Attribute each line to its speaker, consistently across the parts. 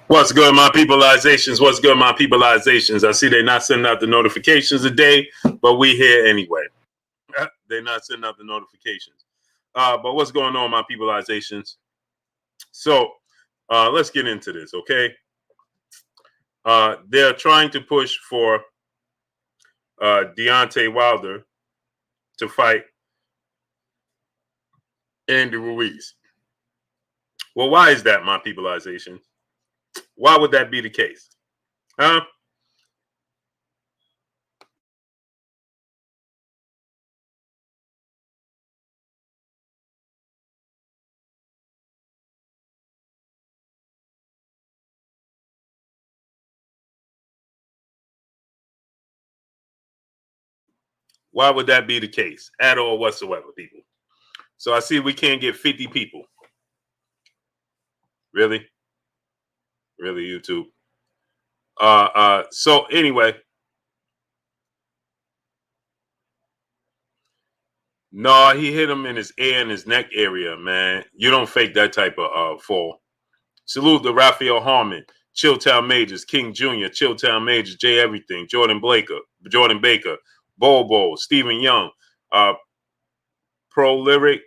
Speaker 1: What's good, my peopleizations? What's good, my peopleizations? I see they're not sending out the notifications today, but we here anyway. They're not sending out the notifications. But what's going on, my peopleizations? So let's get into this, okay? They're trying to push for Deontay Wilder to fight Andy Ruiz. Well, why is that, my peopleization? Why would that be the case? Huh? Why would that be the case at all whatsoever, people? So I see we can't get 50 people. Really? Really, YouTube? So anyway, no, he hit him in his ear and his neck area, man. You don't fake that type of fall. Salute to Raphael Harmon, Chilltown Majors, King Jr., Chilltown Majors, Jay Everything, Jordan Baker, Bobo, Stephen Young, Pro Lyric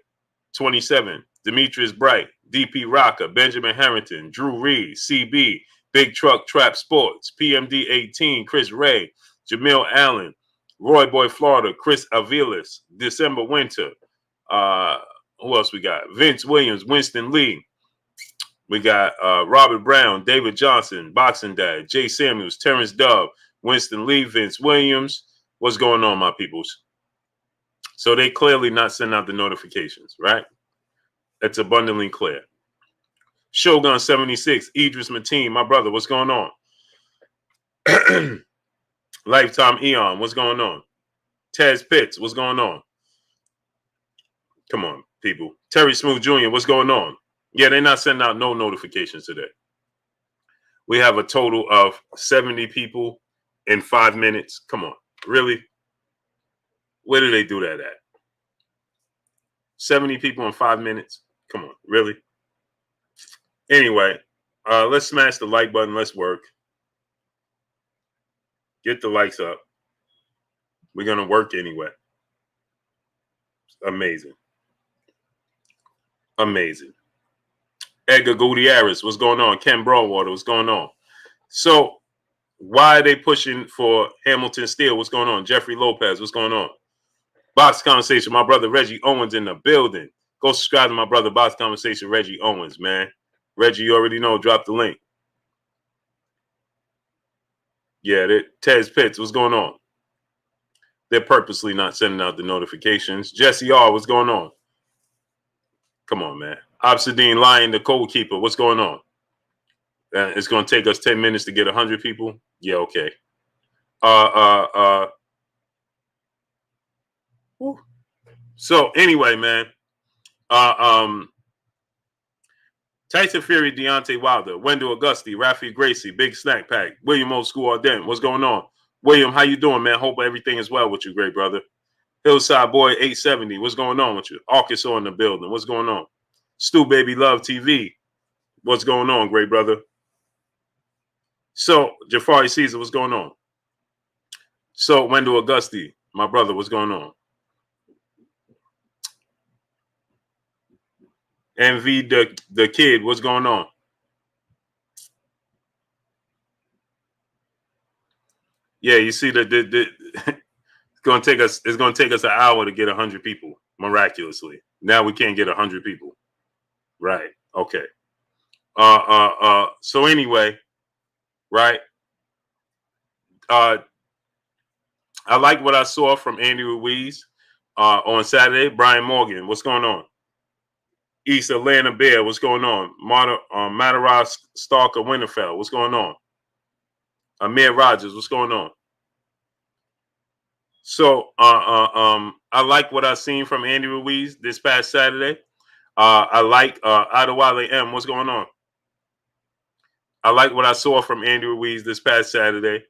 Speaker 1: 27, Demetrius Bright, DP Rocker, Benjamin Harrington, Drew Reed, CB, Big Truck Trap Sports, PMD 18, Chris Ray, Jamil Allen, Roy Boy Florida, Chris Aviles, December Winter. Who else we got? Vince Williams, Winston Lee. We got Robert Brown, David Johnson, Boxing Dad, Jay Samuels, Terrence Dove, Winston Lee, Vince Williams. What's going on, my peoples? So they clearly not sending out the notifications, right? It's abundantly clear. Shogun 76, Idris Mateen, my brother, what's going on? Lifetime Eon, what's going on? Taz Pitts, what's going on? Come on, people. Terry Smooth Jr., what's going on? Yeah, they're not sending out no notifications today. We have a total of 70 people in 5 minutes. Come on, really? Where do they do that at? 70 people in 5 minutes? Come on, really? Anyway, let's smash the like button. Let's work. Get the likes up. We're going to work anyway. Amazing. Amazing. Edgar Gutierrez, what's going on? Ken Broadwater, what's going on? So, why are they pushing for Hamilton Steel? What's going on? Jeffrey Lopez, what's going on? Box Conversation, my brother Reggie Owens in the building. Go subscribe to my brother Box Conversation, Reggie Owens, man. Reggie, you already know. Drop the link. Yeah, Tez Pitts, what's going on? They're purposely not sending out the notifications. Jesse R, what's going on? Come on, man. Obsidian Lion, the Cold Keeper, what's going on? It's going to take us 10 minutes to get 100 people? Yeah, okay. So anyway, man. Tyson Fury, Deontay Wilder, Wendell Auguste, Rafi Gracie, Big Snack Pack, William Old School Arden. What's going on? William, how you doing, man? Hope everything is well with you, great brother. Hillside Boy 870, what's going on with you? Arkansas in the building, what's going on? Stu Baby Love TV, what's going on, great brother? So, Jafari Caesar, what's going on? So, Wendell Auguste, my brother, what's going on? MV the Kid, what's going on? Yeah, you see that it's gonna take us an hour to get 100 people miraculously. Now we can't get 100 people. Right. Okay. So anyway, right. I like what I saw from Andy Ruiz on Saturday. Brian Morgan, what's going on? East Atlanta Bear, what's going on? Mataraz Stalker Winterfell, what's going on? Amir Rogers, what's going on? So I like what I've seen from Andy Ruiz this past Saturday. I like Adewale M. What's going on? I like what I saw from Andy Ruiz this past Saturday.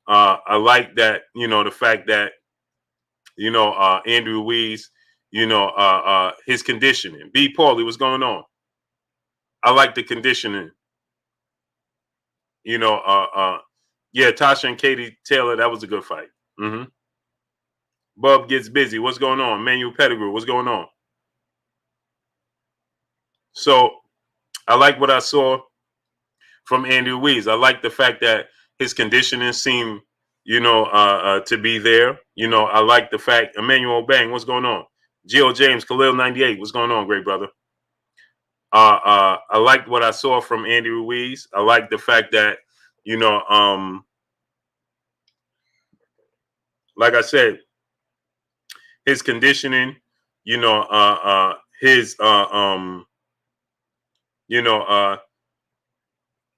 Speaker 1: I like that, the fact that, Andy Ruiz, his conditioning. B. Paulie, what's going on? I like the conditioning. Yeah, Tasha and Katie Taylor, that was a good fight. Bub gets busy. What's going on? Manuel Pettigrew, what's going on? So I like what I saw from Andy Ruiz. I like the fact that his conditioning seemed, to be there. I like the fact Emmanuel Bang, what's going on? Gio James, Khalil 98, what's going on, great brother? I liked what I saw from Andy Ruiz. I like the fact that, like I said, his conditioning, his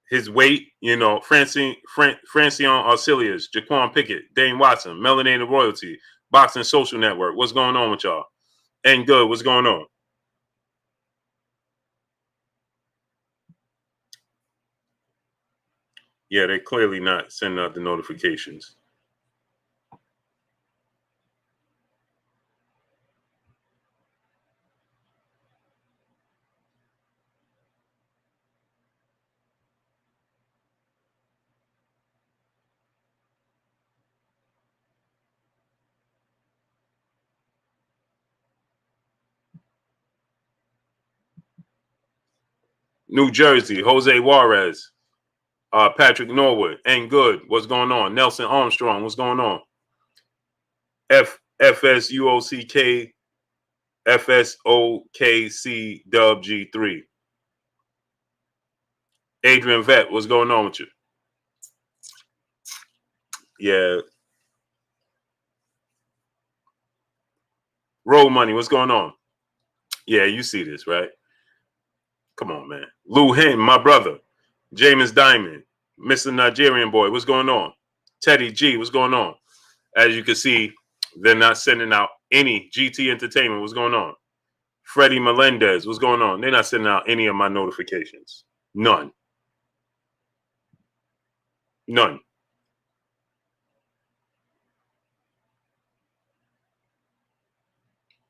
Speaker 1: his weight, Francine Arcelius, Jaquan Pickett, Dane Watson, Melanated Royalty, Boxing Social Network. What's going on with y'all? And good, what's going on? Yeah, they're clearly not sending out the notifications. New Jersey, Jose Juarez, Patrick Norwood, and good, what's going on? Nelson Armstrong, what's going on? FSUOCK FSOKC Dub G3. Adrian Vet, what's going on with you? Yeah. Roll Money, what's going on? Yeah, you see this, right? Come on, man. Lou Hen, my brother. James Diamond, Mr. Nigerian Boy, what's going on? Teddy G, what's going on? As you can see, they're not sending out any GT Entertainment. What's going on? Freddie Melendez, what's going on? They're not sending out any of my notifications. None. None.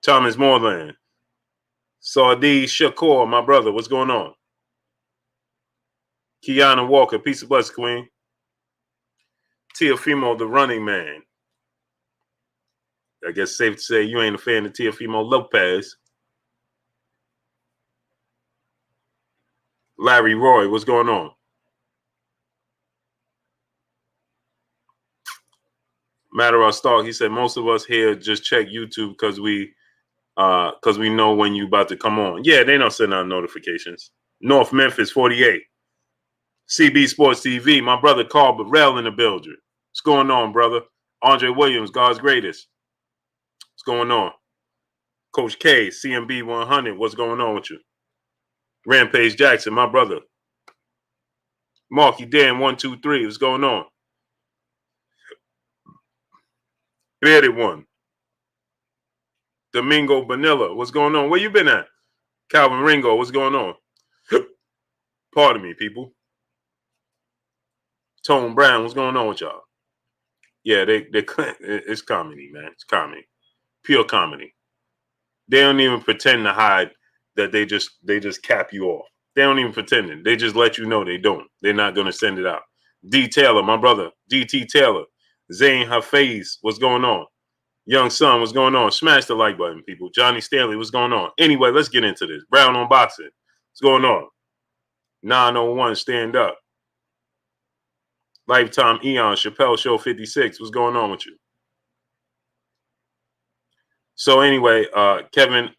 Speaker 1: Thomas Moreland. Saudi Shakur, my brother, what's going on? Kiana Walker, peace of bless, Queen. Teofimo, the running man. I guess safe to say you ain't a fan of Teofimo Lopez. Larry Roy, what's going on? Matter of Stark, he said most of us here just check YouTube because we know when you about to come on. Yeah, they don't send out notifications. North Memphis 48. CB Sports TV, my brother Carl Burrell in the building. What's going on, brother? Andre Williams, God's greatest. What's going on? Coach K, CMB 100, what's going on with you? Rampage Jackson, my brother. Marky Dan 123, what's going on? Bearded One. Domingo Vanilla, what's going on? Where you been at? Calvin Ringo, what's going on? Pardon me, people. Tone Brown, what's going on with y'all? Yeah, it's comedy, man. It's comedy. Pure comedy. They don't even pretend to hide that they just cap you off. They don't even pretend it. They just let you know they don't. They're not gonna send it out. D Taylor, my brother, DT Taylor, Zane Hafiz, what's going on? Young Son, what's going on? Smash the like button, people. Johnny Stanley, what's going on? Anyway, let's get into this. Brown on Boxing, what's going on? 901, stand up. Lifetime Eon, Chappelle Show 56, what's going on with you? So anyway, Kevin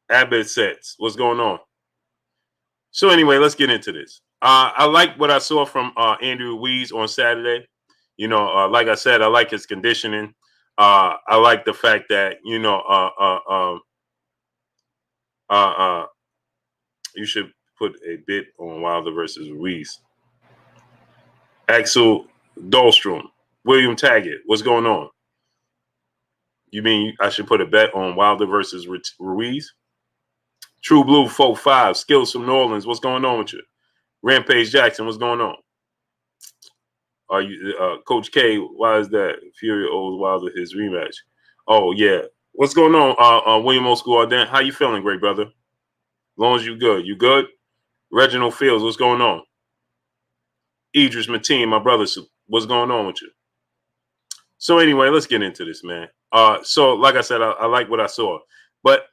Speaker 1: Abbott sets, what's going on? So anyway, let's get into this. I like what I saw from Andrew Ruiz on Saturday. Like I said, I like his conditioning. I like the fact that you should put a bit on Wilder versus Ruiz. Axel Dahlstrom, William Taggart, what's going on? You mean I should put a bet on Wilder versus Ruiz? True Blue 4-5, Skills from New Orleans, what's going on with you? Rampage Jackson, what's going on? Are you Coach K? Why is that? Fury owes Wilder his rematch. Oh yeah, what's going on? William Old School Arden, how you feeling, great brother? As long as you good, you good. Reginald Fields, what's going on? Idris Mateen, my brother, what's going on with you? So anyway, let's get into this, man. So like I said, I like what I saw, but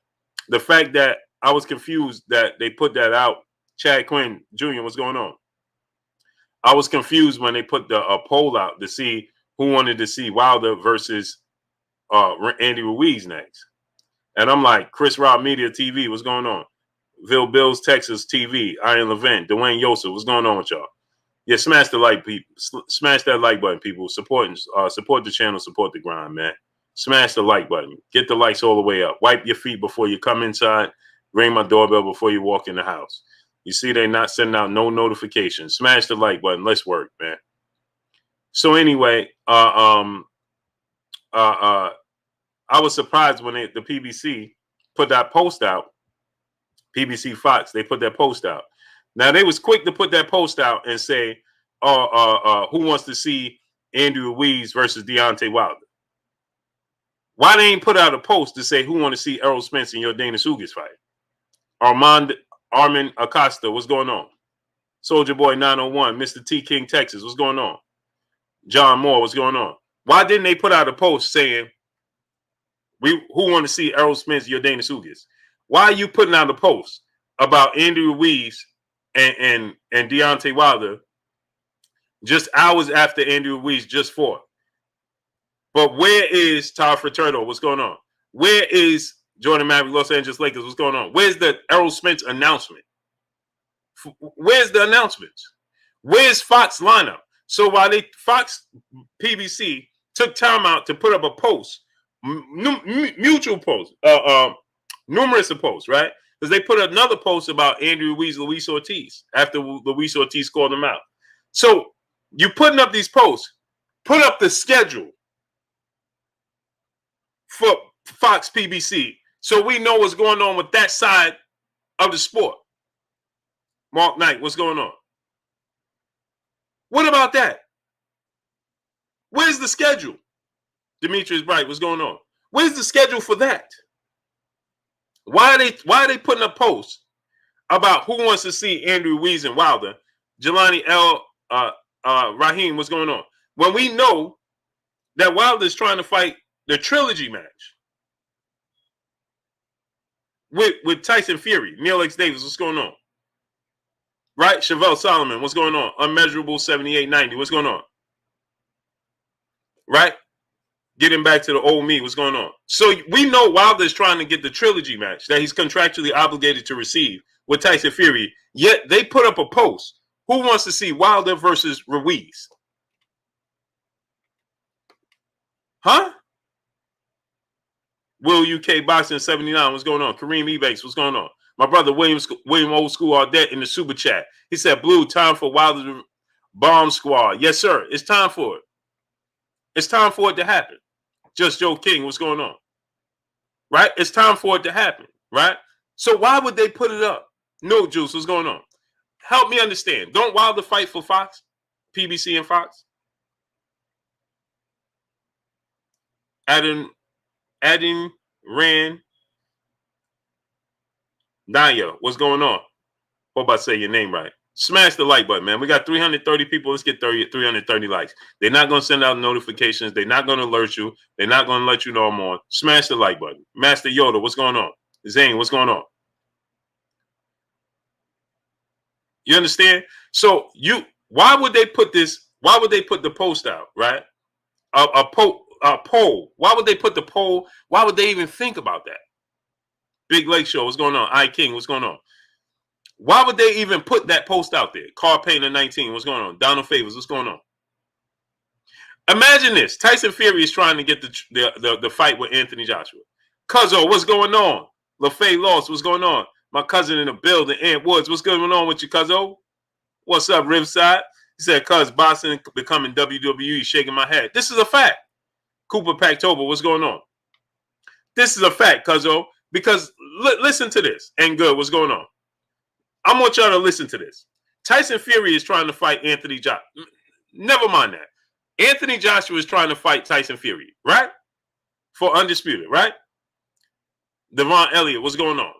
Speaker 1: the fact that I was confused that they put that out, Chad Quinn Jr., what's going on? I was confused when they put the poll out to see who wanted to see Wilder versus Andy Ruiz next. And I'm like, Chris Rob Media TV, what's going on? Ville Bills, Texas TV, Iron Levent, Dwayne Yosef, what's going on with y'all? Yeah, smash the like, people. Smash that like button, people. Support the channel, support the grind, man. Smash the like button. Get the likes all the way up. Wipe your feet before you come inside. Ring my doorbell before you walk in the house. You see they're not sending out no notifications. Smash the like button. Let's work, man. So anyway, I was surprised when the PBC put that post out. PBC Fox, they put that post out. Now they was quick to put that post out and say, who wants to see Andrew Ruiz versus Deontay Wilder? Why they ain't put out a post to say who want to see Errol Spence in your Dana Sugas fight? Armin Acosta, what's going on? Soldier Boy 901, Mr. T King Texas, what's going on? John Moore, what's going on? Why didn't they put out a post saying who want to see Errol Spence in your Dana Sugas? Why are you putting out a post about Andrew Ruiz and Deontay Wilder just hours after Andrew Ruiz just fought? But where is Todd Fraternal? What's going on? Where is Jordan Maverick, Los Angeles Lakers? What's going on? Where's the Errol Spence announcement? Where's the announcements? Where's Fox lineup? So while Fox PBC took time out to put up a post, mutual post, numerous of posts, right? Because they put another post about Andrew Ruiz, Luis Ortiz, after Luis Ortiz called him out. So you putting up these posts, put up the schedule for Fox PBC so we know what's going on with that side of the sport. Mark Knight, what's going on? What about that? Where's the schedule? Demetrius Bright, what's going on? Where's the schedule for that? Why are they putting up posts about who wants to see Andrew Ruiz and Wilder? Jelani L. Raheem, what's going on? When we know that Wilder is trying to fight the Trilogy match with Tyson Fury, Neil X. Davis, what's going on? Right? Chevelle Solomon, what's going on? Unmeasurable 7890, what's going on? Right? Getting back to the old me, what's going on? So we know Wilder's trying to get the Trilogy match that he's contractually obligated to receive with Tyson Fury, yet they put up a post. Who wants to see Wilder versus Ruiz? Huh? Will UK Boxing 79, what's going on? Kareem Ebanks, what's going on? My brother William Old School Audette in the super chat. He said, Blue, time for Wilder Bomb Squad. Yes, sir. It's time for it. It's time for it to happen. Just Joe King, what's going on? Right? It's time for it to happen. Right? So why would they put it up? No, Juice, what's going on? Help me understand. Don't Wilder fight for Fox? PBC and Fox? Adam Rand Naya, what's going on? Hope I say your name right. Smash the like button, man. We got 330 people. Let's get 330 likes. They're not going to send out notifications. They're not going to alert you. They're not going to let you know I'm on. Smash the like button. Master Yoda, what's going on? Zane, what's going on? You understand? So why would they put this? Why would they put the post out, right? A poll. Why would they put the poll? Why would they even think about that? Big Lake Show, what's going on? I King, what's going on? Why would they even put that post out there? Carl Painter 19, what's going on? Donald Favors, what's going on? Imagine this. Tyson Fury is trying to get the fight with Anthony Joshua. Cuzzo, what's going on? LaFay Lost, what's going on? My cousin in the building, Ant Woods, what's going on with you, Cuzzo? What's up, Riverside? He said, Cuz Boston becoming WWE, shaking my head. This is a fact. Cooper Pactober, what's going on? This is a fact, Cuzzo. Because listen to this. And good, what's going on? I want y'all to listen to this. Tyson Fury is trying to fight Anthony Joshua. Never mind that. Anthony Joshua is trying to fight Tyson Fury, right? For Undisputed, right? Devon Elliott, what's going on?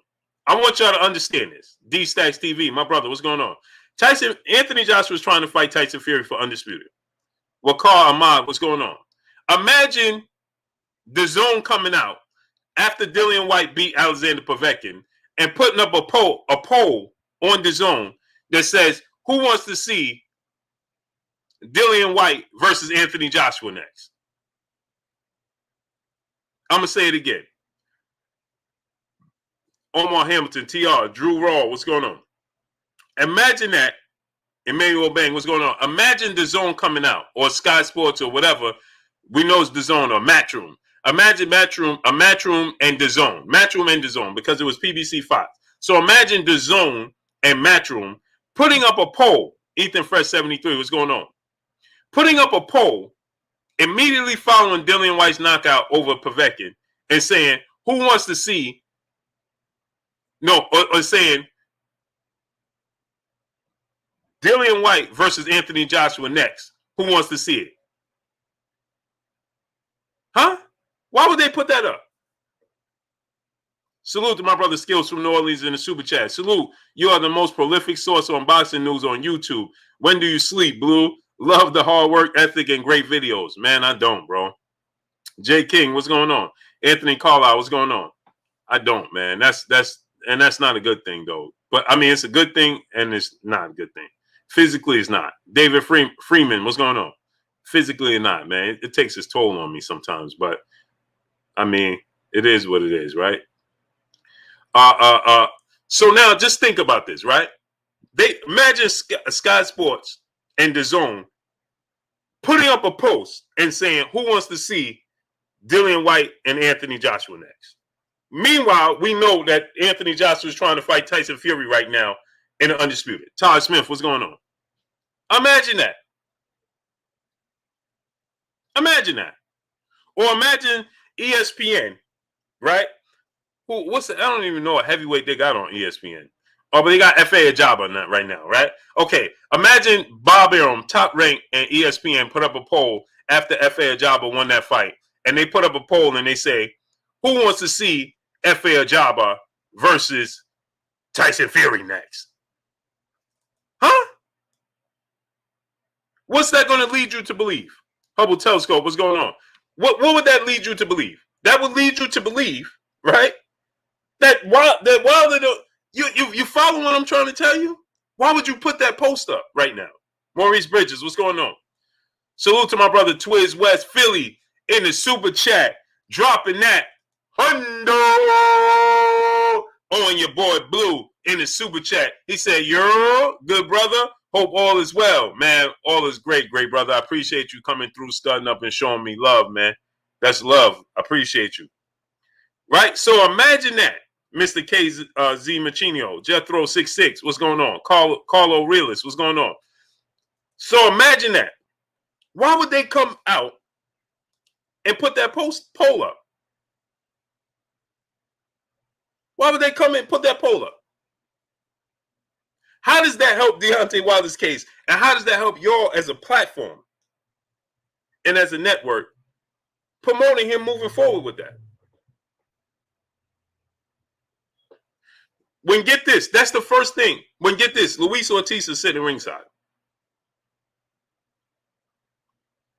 Speaker 1: I want y'all to understand this. D-Stacks TV, my brother, what's going on? Anthony Joshua was trying to fight Tyson Fury for undisputed. Wakar Ahmad, what's going on? Imagine the zone coming out after Dillian White beat Alexander Povetkin and putting up a poll on the zone that says, who wants to see Dillian White versus Anthony Joshua next? I'm going to say it again. Omar Hamilton, TR, Drew Raw, what's going on? Imagine that. Emmanuel Bang, what's going on? Imagine the zone coming out, or Sky Sports, or whatever. We know it's the zone, or Matchroom. Imagine Matchroom and the zone. Matchroom and the zone, because it was PBC 5. So imagine the zone and Matchroom putting up a poll. Ethan Fresh 73, what's going on? Putting up a poll immediately following Dillian White's knockout over Povetkin and saying, who wants to see, or saying, Dillian White versus Anthony Joshua next. Who wants to see it? Huh? Why would they put that up? Salute to my brother Skills from New Orleans in the super chat. Salute. You are the most prolific source on boxing news on YouTube. When do you sleep, Blue? Love the hard work ethic and great videos. Man, I don't, bro. Jay King, what's going on? Anthony Carlisle, what's going on? I don't, man. That's not a good thing, though. But I mean, it's a good thing and it's not a good thing. Physically, it's not. David Freeman, what's going on? Physically, it's not, man. It takes its toll on me sometimes, but I mean, it is what it is, right? So now just think about this, right? Imagine Sky Sports and DAZN putting up a post and saying, who wants to see Dillian White and Anthony Joshua next? Meanwhile, we know that Anthony Joshua is trying to fight Tyson Fury right now in the undisputed. Todd Smith, what's going on? Imagine that. Imagine that. Or imagine ESPN, right? I don't even know what heavyweight they got on ESPN. Oh, but they got F.A. Ajaba on that right now, right? Okay, imagine Bob Arum, Top Rank, and ESPN put up a poll after F.A. Ajaba won that fight. And they put up a poll and they say, who wants to see F.A. Ajaba versus Tyson Fury next? Huh? What's that going to lead you to believe? Hubble Telescope, what's going on? What would that lead you to believe? That would lead you to believe, right? That while you follow what I'm trying to tell you? Why would you put that post up right now? Maurice Bridges, what's going on? Salute to my brother Twiz West Philly in the super chat, dropping that hundo on your boy Blue in the super chat. He said, "You're good, brother. Hope all is well, man. All is great, great brother. I appreciate you coming through, studying up, and showing me love, man. That's love. I appreciate you." Right? So imagine that. Mr. K Z Machinio, Jethro 66, what's going on? Carlo Realist, what's going on? So imagine that. Why would they come out and put that poll up? Why would they come and put that poll up? How does that help Deontay Wilder's case? And how does that help y'all as a platform and as a network promoting him moving forward with that? When get this, that's the first thing. When get this, Luis Ortiz is sitting ringside.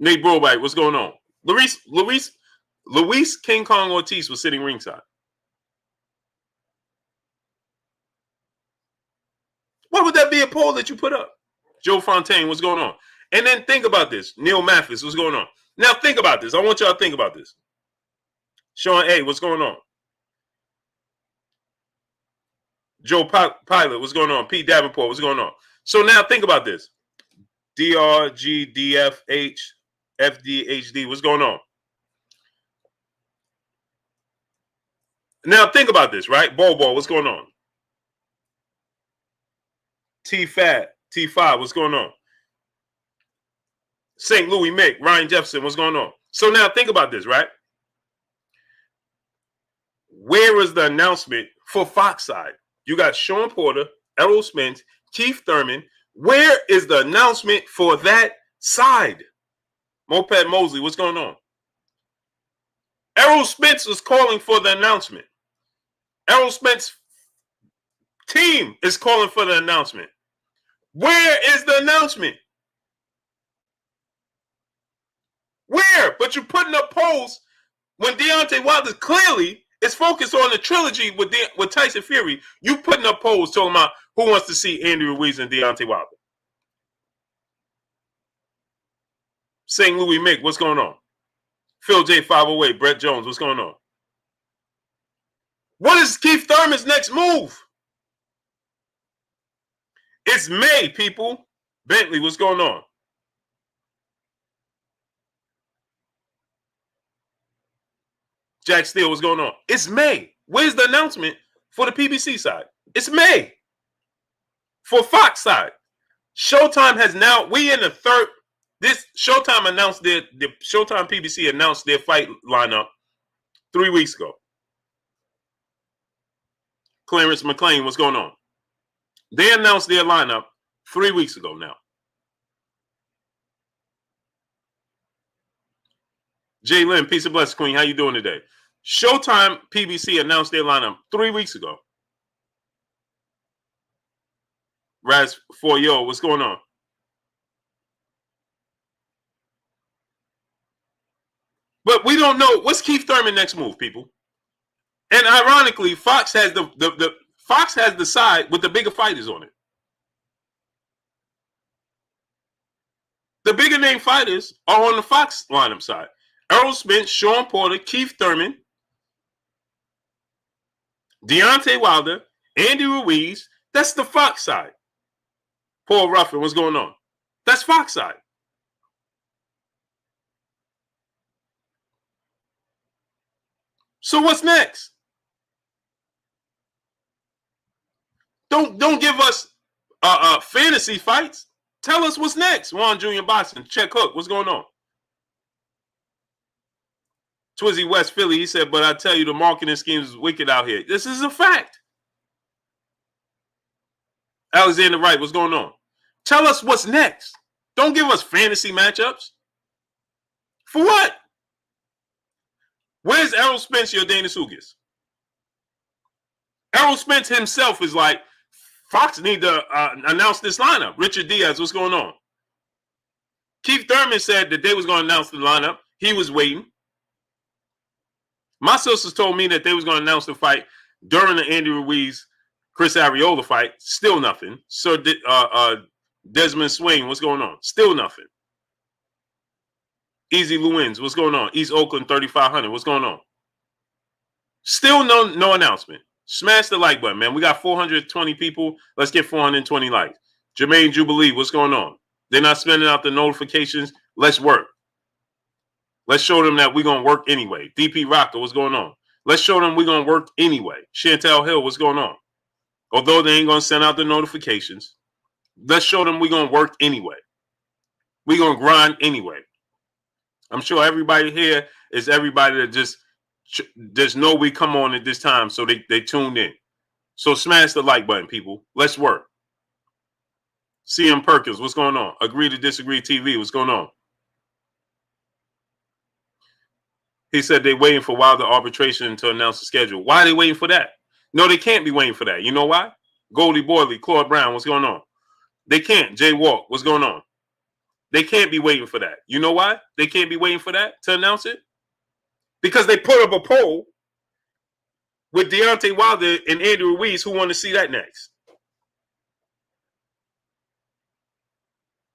Speaker 1: Nate Brobite, what's going on? Luis King Kong Ortiz was sitting ringside. Why would that be a poll that you put up? Joe Fontaine, what's going on? And then think about this. Neil Mathis, what's going on? Now think about this. I want y'all to think about this. Sean A, what's going on? Joe Pilot, what's going on? Pete Davenport, what's going on? So now think about this. DRGDFH, FDHD, what's going on? Now think about this, right? Bobo, what's going on? T-Fat, T5, what's going on? St. Louis Mick, Ryan Jefferson, what's going on? So now think about this, right? Where is the announcement for Fox side? You got Sean Porter, Errol Spence, Keith Thurman. Where is the announcement for that side? Moped Mosley, what's going on? Errol Spence is calling for the announcement. Errol Spence team is calling for the announcement. Where is the announcement? Where? But you're putting up polls when Deontay Wilder clearly is focused on the trilogy with Tyson Fury. You putting up polls talking about who wants to see Andy Ruiz and Deontay Wilder. St. Louis Mick, what's going on? Phil J 508, Brett Jones, what's going on? What is Keith Thurman's next move? It's May, people. Bentley, what's going on? Jack Steele, what's going on? It's May. Where's the announcement for the PBC side? It's May. For Fox side. Showtime has now, we in the third, this Showtime announced the Showtime PBC announced their fight lineup 3 weeks ago. Clarence McLean, what's going on? They announced their lineup 3 weeks ago now. Jay Lynn, peace and blessings, Queen. How you doing today? Showtime PBC announced their lineup 3 weeks ago. Raz 4Yo, what's going on? But we don't know what's Keith Thurman's next move, people. And ironically, Fox has the side with the bigger fighters on it. The bigger name fighters are on the Fox lineup side. Errol Spence, Sean Porter, Keith Thurman, Deontay Wilder, Andy Ruiz. That's the Fox side. Paul Ruffin, what's going on? That's Fox side. So what's next? Don't give us fantasy fights. Tell us what's next. Juan Jr. Boxing, Check Hook, what's going on? Twizzy West Philly, he said, but I tell you, the marketing scheme is wicked out here. This is a fact. Alexander Wright, what's going on? Tell us what's next. Don't give us fantasy matchups. For what? Where's Errol Spence, your Dana Sugas? Errol Spence himself is like, Fox need to announce this lineup. Richard Diaz, what's going on? Keith Thurman said that they was going to announce the lineup. He was waiting. My sisters told me that they was going to announce the fight during the Andy Ruiz, Chris Arreola fight. Still nothing. So Desmond Swain, what's going on? Still nothing. Easy Lewins, what's going on? East Oakland 3500, what's going on? Still no announcement. Smash the like button, man. We got 420 people. Let's get 420 likes. Jermaine Jubilee, what's going on? They're not sending out the notifications. Let's work. Let's show them that we're going to work anyway. DP Rocker, what's going on? Let's show them we're going to work anyway. Chantel Hill, what's going on? Although they ain't going to send out the notifications, let's show them we're going to work anyway. We're going to grind anyway. I'm sure everybody here is everybody that just know we come on at this time, so they tuned in. So smash the like button, people. Let's work. CM Perkins, what's going on? Agree to Disagree TV, what's going on? He said they're waiting for Wilder arbitration to announce the schedule. Why are they waiting for that? No, they can't be waiting for that. You know why? Goldie Boyley, Claude Brown, what's going on? They can't. Jay Walk, what's going on? They can't be waiting for that. You know why they can't be waiting for that to announce it? Because they put up a poll with Deontay Wilder and Andy Ruiz who want to see that next.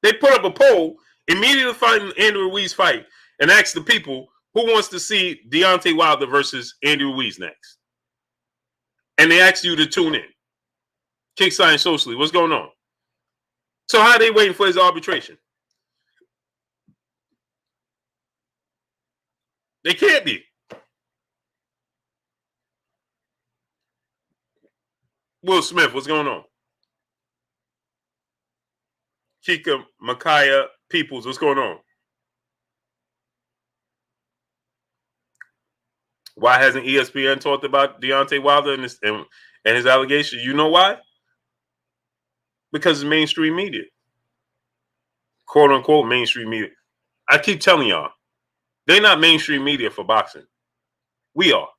Speaker 1: They put up a poll immediately following Andy Ruiz fight and asked the people who wants to see Deontay Wilder versus Andy Ruiz next. And they asked you to tune in. Kick Science Socially, what's going on? So how are they waiting for his arbitration? They can't be. Will Smith, what's going on? Kika Makaya Peoples, what's going on? Why hasn't ESPN talked about Deontay Wilder and his allegation? You know why? Because it's mainstream media. Quote unquote mainstream media. I keep telling y'all, they're not mainstream media for boxing. We are.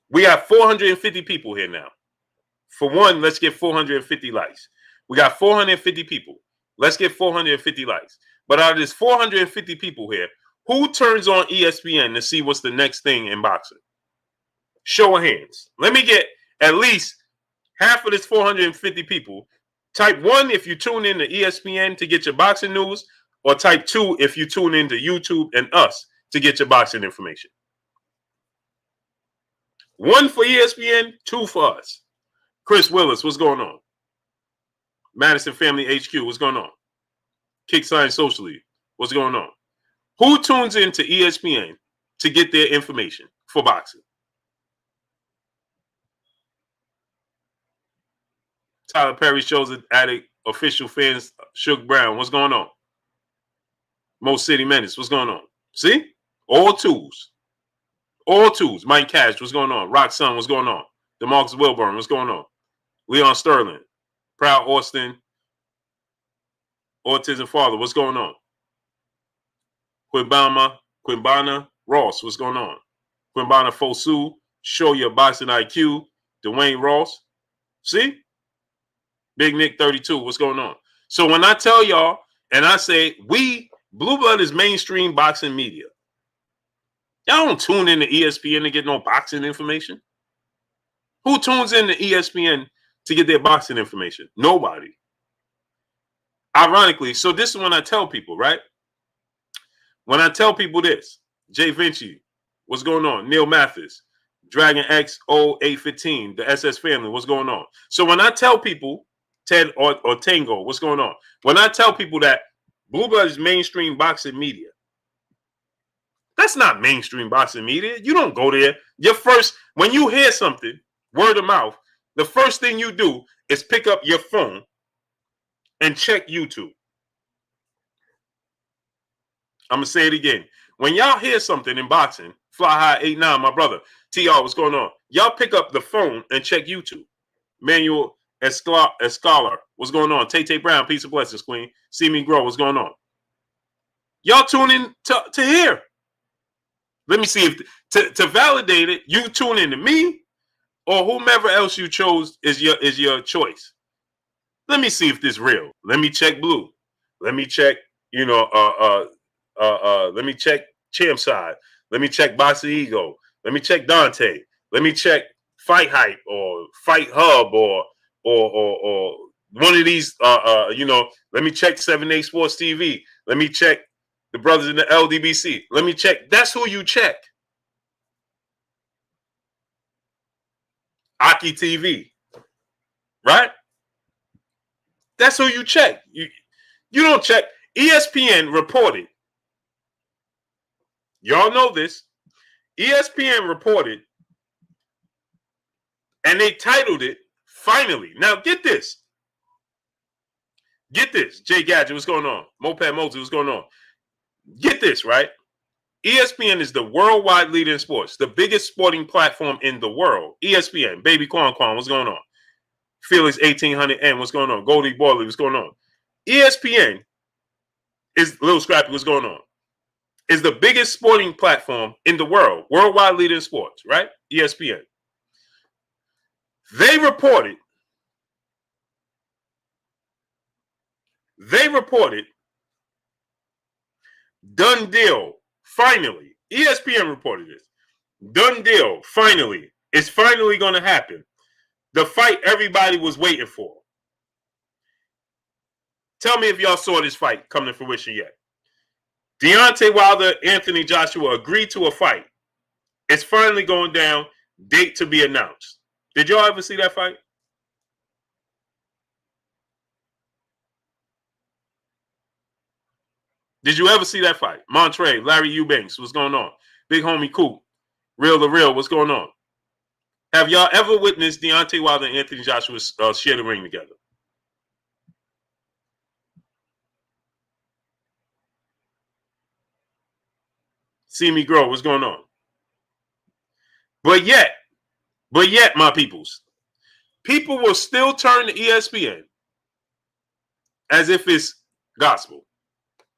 Speaker 1: We have 450 people here now. For one, let's get 450 likes. We got 450 people. Let's get 450 likes. But out of this 450 people here, who turns on ESPN to see what's the next thing in boxing? Show of hands. Let me get at least half of this 450 people. Type 1 if you tune in to ESPN to get your boxing news, or type 2 if you tune into YouTube and us to get your boxing information. 1 for ESPN, 2 for us. Chris Willis, what's going on? Madison Family HQ, what's going on? Kick Science Socially, what's going on? Who tunes into ESPN to get their information for boxing? Tyler Perry shows addict official fans. Shook Brown, what's going on? Most City Menace, what's going on? See? All twos. All twos. Mike Cash, what's going on? Rock Sun, what's going on? DeMarcus Wilburn, what's going on? Leon Sterling, Proud Austin, Autism Father, what's going on? Quimbana Ross, what's going on? Quimbana Fosu, show your boxing IQ. Dwayne Ross, see? Big Nick 32, what's going on? So when I tell y'all and I say Blue Blood is mainstream boxing media, y'all don't tune in to ESPN to get no boxing information. Who tunes in to ESPN to get their boxing information? Nobody. Ironically, so this is when I tell people, right? When I tell people this, Jay Vinci, what's going on? Neil Mathis, Dragon X 0815, the SS family, what's going on? So when I tell people, Ted or Tango, what's going on? When I tell people that Blue Blood is mainstream boxing media, that's not mainstream boxing media. You don't go there. When you hear something, word of mouth, the first thing you do is pick up your phone and check YouTube. I'm going to say it again. When y'all hear something in boxing, Fly High 89, my brother, TR, what's going on? Y'all pick up the phone and check YouTube. Manuel Escalar, what's going on? Tay Brown, peace and blessings, Queen. See Me Grow, what's going on? Y'all tune in to hear. Let me see if to validate it, you tune in to me or whomever else you chose is your choice. Let me see if this is real. Let me check Blue. Let me check, let me check Champ Side. Let me check Boxing Ego. Let me check Deontay. Let me check Fight Hype or Fight Hub or one of these, let me check 7A Sports TV. Let me check the brothers in the LDBC. Let me check. That's who you check. Aki TV. Right? That's who you check. You don't check. ESPN reported. Y'all know this. ESPN reported, and they titled it, Finally. Now, get this. Get this. Jay Gadget, what's going on? Moped Mosey, what's going on? Get this, right? ESPN is the worldwide leader in sports, the biggest sporting platform in the world. ESPN, Baby Quan, what's going on? Felix 1800N, what's going on? Goldie Boyley, what's going on? ESPN is Little Scrappy, what's going on? Is the biggest sporting platform in the world, worldwide leader in sports, right? ESPN. They reported, done deal, finally. ESPN reported this. Done deal, finally. It's finally going to happen. The fight everybody was waiting for. Tell me if y'all saw this fight come to fruition yet. Deontay Wilder, Anthony Joshua agreed to a fight. It's finally going down. Date to be announced. Did y'all ever see that fight? Did you ever see that fight? Montre, Larry Eubanks, what's going on? Big homie Coop, Real to Real, what's going on? Have y'all ever witnessed Deontay Wilder and Anthony Joshua share the ring together? See Me Grow, what's going on? But yet, my peoples, people will still turn to ESPN as if it's gospel.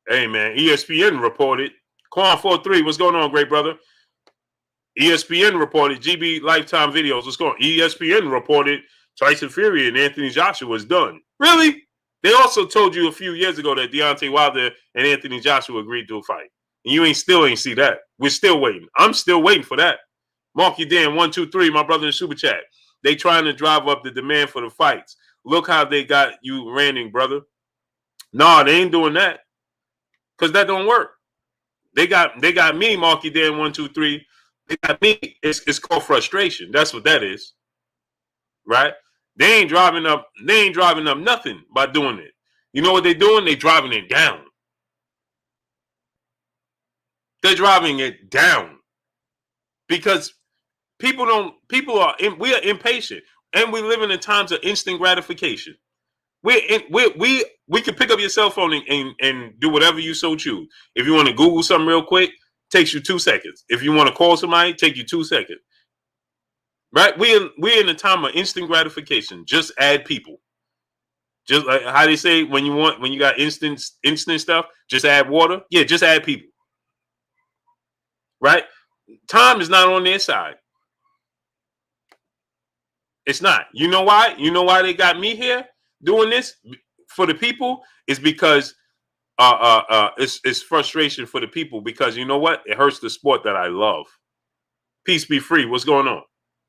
Speaker 1: Hey, man, ESPN reported. Quan 43, what's going on, great brother? ESPN reported. GB Lifetime Videos, what's going on? ESPN reported Tyson Fury and Anthony Joshua was done. Really? They also told you a few years ago that Deontay Wilder and Anthony Joshua agreed to a fight. And you still ain't see that. We're still waiting. I'm still waiting for that. Marky Dan, 123, my brother in Super Chat. They trying to drive up the demand for the fights. Look how they got you ranting, brother. Nah, they ain't doing that. Because that don't work. They got me, Marky Dan, 123. They got me. It's called frustration. That's what that is. Right? They ain't driving up nothing by doing it. You know what they're doing? They're driving it down. They're driving it down. Because we are impatient. And we live in times of instant gratification. We can pick up your cell phone and do whatever you so choose. If you want to Google something real quick, takes you 2 seconds. If you want to call somebody, take you 2 seconds. Right? We're in a time of instant gratification. Just add people. Just like how they say when you got instant stuff, just add water. Yeah, just add people. Right? Time is not on their side. It's not. You know why? You know why they got me here doing this for the people? Is because it's frustration for the people, because you know what? It hurts the sport that I love. Peace be free. What's going on?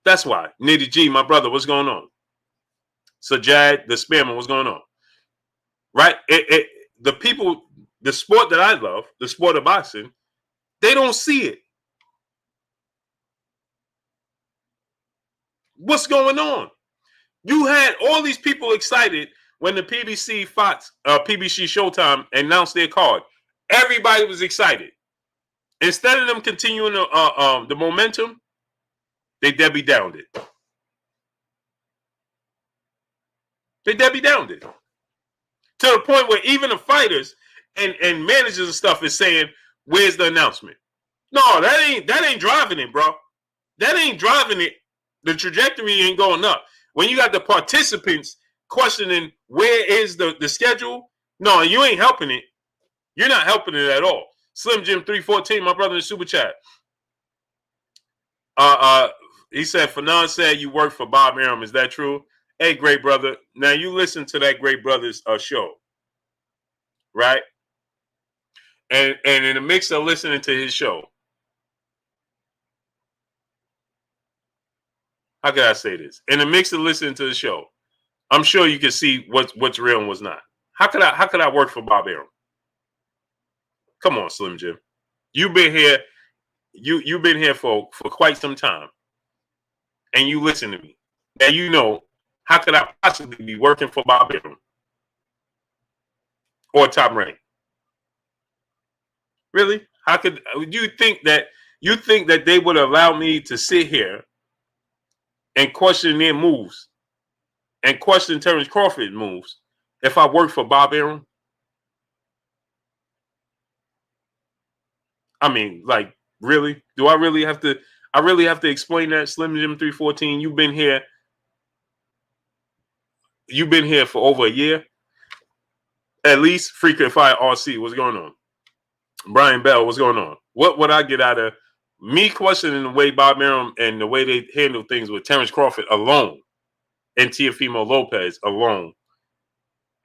Speaker 1: That's why. Nitty G, my brother, what's going on? Sajad, the spammer, what's going on? Right? The people, the sport that I love, the sport of boxing, they don't see it. What's going on? You had all these people excited when the PBC Showtime announced their card. Everybody was excited. Instead of them continuing the momentum, they Debbie Downed it. They Debbie Downed it. To the point where even the fighters and managers and stuff is saying, where's the announcement? No, that ain't driving it, bro. That ain't driving it. The trajectory ain't going up. When you got the participants questioning where is the schedule, no, you ain't helping it. You're not helping it at all. Slim Jim 314, my brother in the Super Chat. He said, Fanon said you work for Bob Arum. Is that true? Hey, great brother. Now you listen to that great brother's show, right? And in the mix of listening to his show, how can I say this? In the mix of listening to the show, I'm sure you can see what's real and what's not. How could I work for Bob Arum? Come on, Slim Jim. You've been here. You've been here for quite some time, and you listen to me. Now you know, how could I possibly be working for Bob Arum or Top Rank? Really? How could you think that they would allow me to sit here and question their moves and question Terrence Crawford's moves if I worked for Bob Arum? I mean, like, really? Do I really have to? I really have to explain that, Slim Jim 314. You've been here for over a year, at least. Frequent Fire RC, what's going on? Brian Bell, what's going on? What would I get out of me questioning the way Bob Arum and the way they handle things with Terrence Crawford alone, and Teofimo Lopez alone,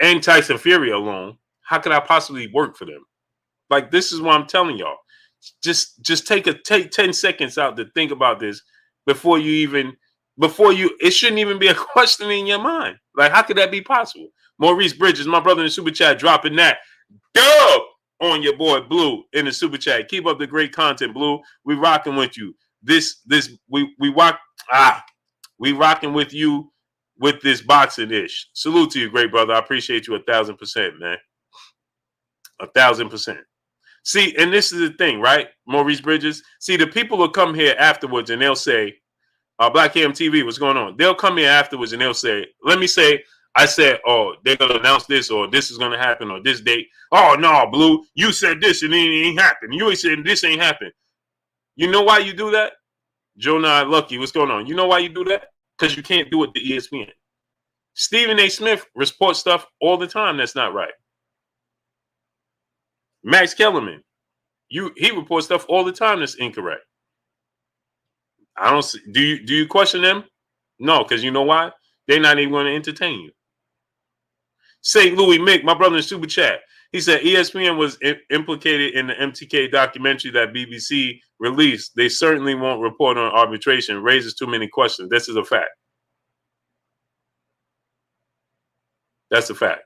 Speaker 1: and Tyson Fury alone? How could I possibly work for them? Like, this is what I'm telling y'all. Just take 10 seconds out to think about this before you. It shouldn't even be a question in your mind. Like, how could that be possible? Maurice Bridges, my brother in the Super Chat, dropping that dub on your boy Blue in the Super Chat. Keep up the great content, Blue. We rocking with you. We rocking with you with this boxing ish. Salute to you, great brother. I appreciate you 1,000%, man. 1,000%. See, and this is the thing, right, Maurice Bridges? See, the people will come here afterwards and they'll say, Black Cam TV, what's going on? They'll come here afterwards and they'll say, let me say, I said, oh, they're going to announce this, or this is going to happen, or this date. Oh, no, Blue, you said this and it ain't happened. You ain't said this ain't happened. You know why you do that? Joe Nye Lucky, what's going on? You know why you do that? Because you can't do it to ESPN. Stephen A. Smith reports stuff all the time that's not right. Max Kellerman, he reports stuff all the time that's incorrect. I don't see. Do you question them? No, because you know why? They're not even going to entertain you. St. Louis Mick, my brother in Super Chat, he said ESPN was implicated in the MTK documentary that BBC released. They certainly won't report on arbitration. Raises too many questions. This is a fact. That's a fact.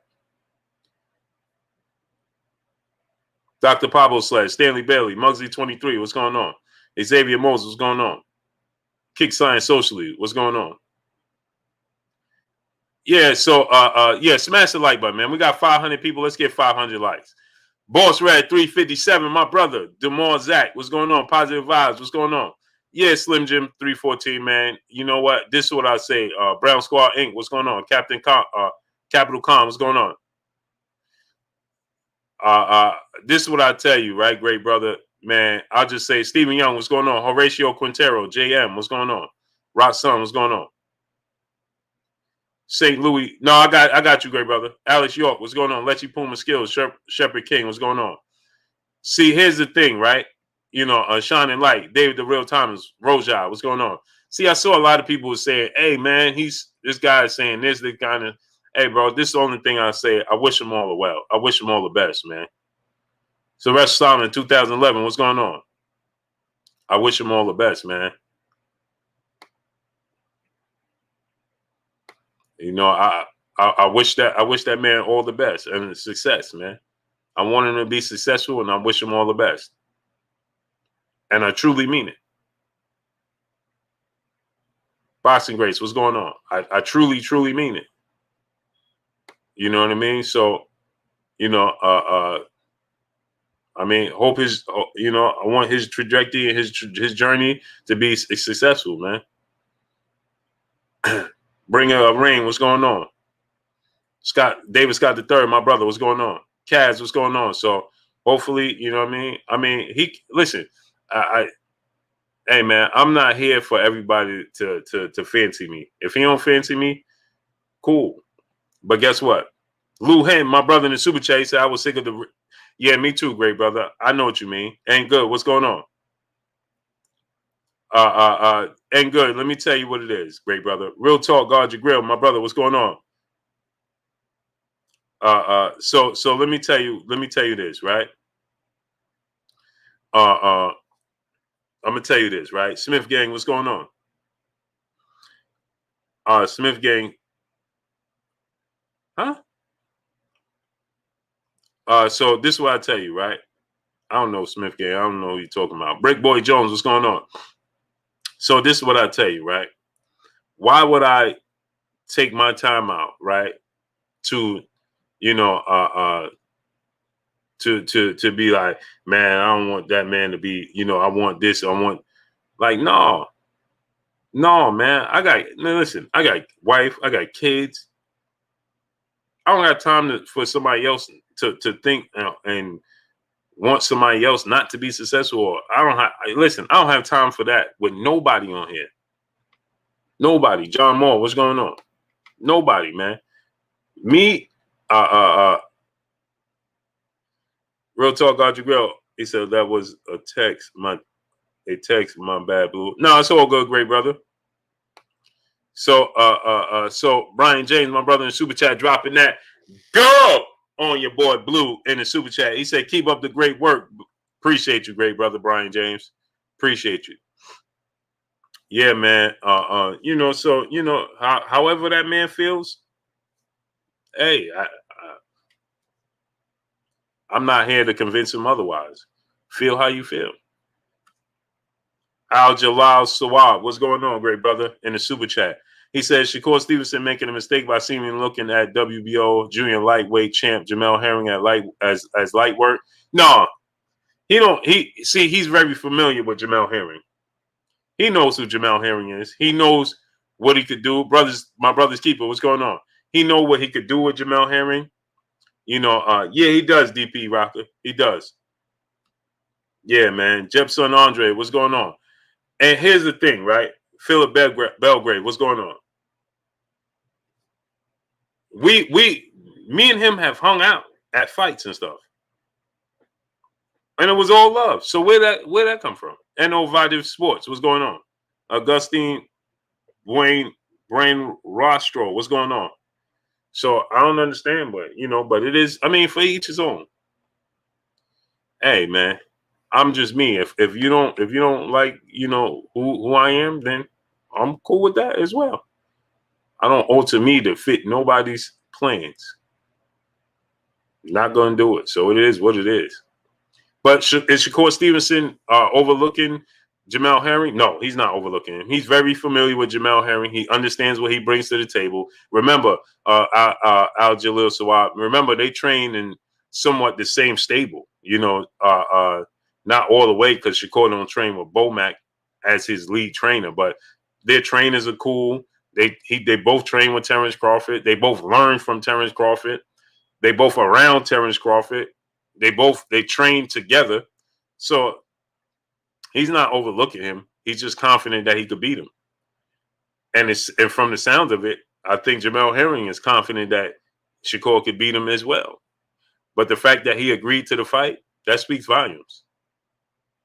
Speaker 1: Dr. Pablo Sledge, Stanley Bailey, Muggsy 23, what's going on? Xavier Moses, what's going on? Kick Science Socially, what's going on? Yeah, so yeah, smash the like button, man. We got 500 people. Let's get 500 likes. Boss Red 357, my brother. Demar Zach, what's going on? Positive Vibes, what's going on? Yeah, Slim Jim 314, man. You know what? This is what I say. Brown Squad Inc., what's going on? Captain Capital Con, what's going on? This is what I tell you, right, great brother, man. I'll just say Stephen Young, what's going on? Horatio Quintero, JM, what's going on? Rock Son, what's going on? St. Louis, no, I got you, great brother. Alex York, what's going on? Letchy Puma Skills, Shepherd King, what's going on? See, here's the thing, right? You know, Shining Light, David the Real Timers, Roja, what's going on? See, I saw a lot of people saying, hey, man, this guy is saying this kind of, hey, bro, this is the only thing I say. I wish them all the well. I wish them all the best, man. So Russ Solomon, 2011, what's going on? I wish them all the best, man. You know, I wish that man all the best and success, man. I want him to be successful, and I wish him all the best. And I truly mean it. Boxing Grace, what's going on? I truly, truly mean it. You know what I mean? So, you know, I mean, hope his, you know, I want his trajectory and his journey to be successful, man. Bring a ring, what's going on? David Scott III, my brother, what's going on? Kaz, what's going on? So hopefully, you know what I mean? I mean, listen, hey man, I'm not here for everybody to fancy me. If he don't fancy me, cool. But guess what? Lou Hen, my brother in the Super Chat, said I was sick of the. Yeah, me too, great brother. I know what you mean. Ain't good. What's going on? Ain't good. Let me tell you what it is, great brother. Real talk, guard your grill, my brother. What's going on? So let me tell you this, right? I'm gonna tell you this, right? Smith Gang, what's going on? Smith Gang, huh? So this is what I tell you, right? I don't know Smith Gang. I don't know who you're talking about. Brick Boy Jones, what's going on? So this is what I tell you, right? Why would I take my time out, right, to, you know, to be like, man, I don't want that man to be, you know, I want this, I want, like, no, man, listen, I got wife, I got kids. I don't have time for somebody else to think and want somebody else not to be successful. Or I don't have time for that with nobody on here. Nobody. John Moore, what's going on? Nobody, man. Me, Real talk, Audrey Grill. He said that was a text. My bad, Blue. No, it's all good, great brother. So so Brian James, my brother in Super Chat, dropping that go on your boy Blue in the Super Chat. He said, keep up the great work. Appreciate you, great brother Brian James. Appreciate you. Yeah, man. You know, so you know, however that man feels, hey, I'm not here to convince him otherwise. Feel how you feel. Al Jalal Sawab, what's going on, great brother? In the Super Chat. He says Shakur Stevenson making a mistake by seemingly looking at WBO junior lightweight champ Jamel Herring at as light work. No, he don't. He's very familiar with Jamel Herring. He knows who Jamel Herring is. He knows what he could do. My brother's keeper, what's going on? He know what he could do with Jamel Herring. You know, yeah, he does, DP Rocker. He does. Yeah, man. Jepson Andre, what's going on? And here's the thing, right? Philip Belgrade, what's going on? Me and him have hung out at fights and stuff. And it was all love. So where that come from? Innovative Sports, what's going on? Augustine, Wayne, Brain Rostro, what's going on? So I don't understand, but but it is. I mean, for each his own. Hey, man, I'm just me. If you don't like who I am, then I'm cool with that as well. I don't alter me to fit nobody's plans. Not gonna do it. So it is what it is. But is Shakur Stevenson overlooking Jamel Herring? No, he's not overlooking him. He's very familiar with Jamel Herring. He understands what he brings to the table. Remember, Al Jalil Sawab. Remember, they train in somewhat the same stable. Not all the way because Shakur don't train with Bomac as his lead trainer, but their trainers are cool. They both train with Terrence Crawford. They both learn from Terrence Crawford. They both around Terrence Crawford. They train together. So he's not overlooking him. He's just confident that he could beat him. And from the sound of it, I think Jamel Herring is confident that Shakur could beat him as well. But the fact that he agreed to the fight, that speaks volumes.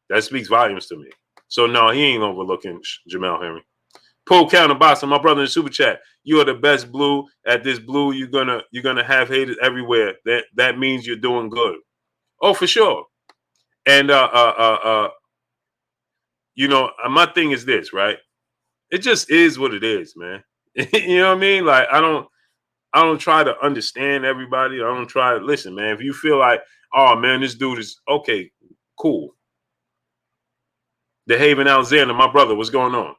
Speaker 1: That speaks volumes to me. So no, he ain't overlooking Jamel Herring. Paul Counterboxer, my brother in Super Chat. You are the best blue. At this blue, you're gonna have haters everywhere. That means you're doing good. Oh, for sure. And my thing is this, right? It just is what it is, man. You know what I mean? Like I don't try to understand everybody. I don't try to listen, man. If you feel like, oh man, this dude is okay, cool. The Haven Alexander, my brother, what's going on?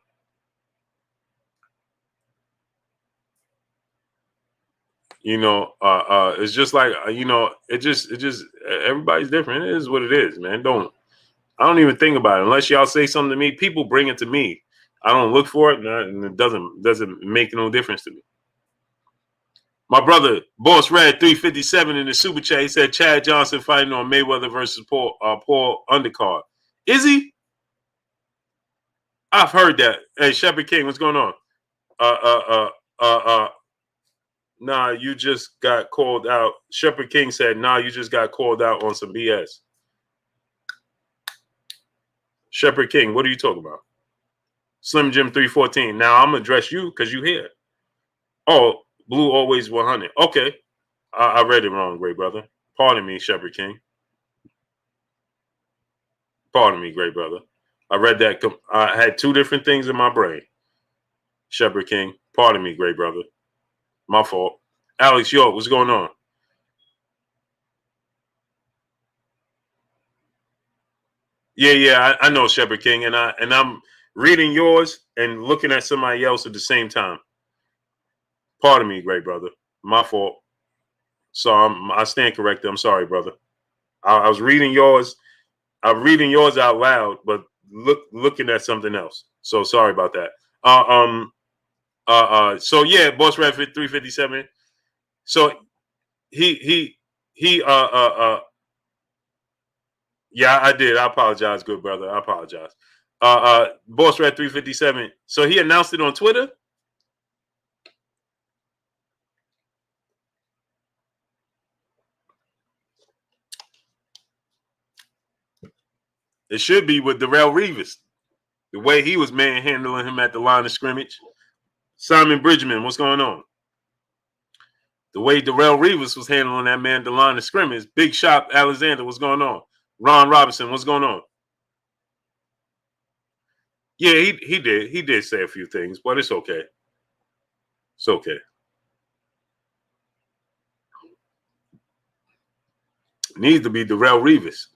Speaker 1: It's just like it just everybody's different. It is what it is, man. I don't even think about it unless y'all say something to me. People bring it to me. I don't look for it, and it doesn't make no difference to me. My brother, Boss Red 357 in the super chat. He said Chad Johnson fighting on Mayweather versus Paul undercard. Is he? I've heard that. Hey, Shepherd King, what's going on? Nah, you just got called out. Shepherd King said, nah, you just got called out on some BS. Shepherd King, what are you talking about? Slim Jim 314. Now I'm gonna address you because you here. Oh, Blue always 100. Okay. I read it wrong, great brother. Pardon me, Shepherd King. Pardon me, great brother. I read that. I had two different things in my brain. Shepherd King. Pardon me, great brother. My fault. Alex York, what's going on? Yeah, I know Shepherd King, and I'm reading yours and looking at somebody else at the same time. Pardon me, great brother. My fault. So I stand corrected. I'm sorry, brother. I was reading yours. I'm reading yours out loud, but looking at something else. So sorry about that. So yeah, Boss Red 357. So he yeah, I did. I apologize, good brother. I apologize. Boss Red 357. So he announced it on Twitter. It should be with Darrell Reeves. The way he was manhandling him at the line of scrimmage. Simon Bridgman, what's going on? The way Darrell Reeves was handling that man at the line of scrimmage. Big Shop Alexander, what's going on? Ron Robinson, what's going on? Yeah, he did. He did say a few things, but it's okay. It's okay. It needs to be Darrell Reeves.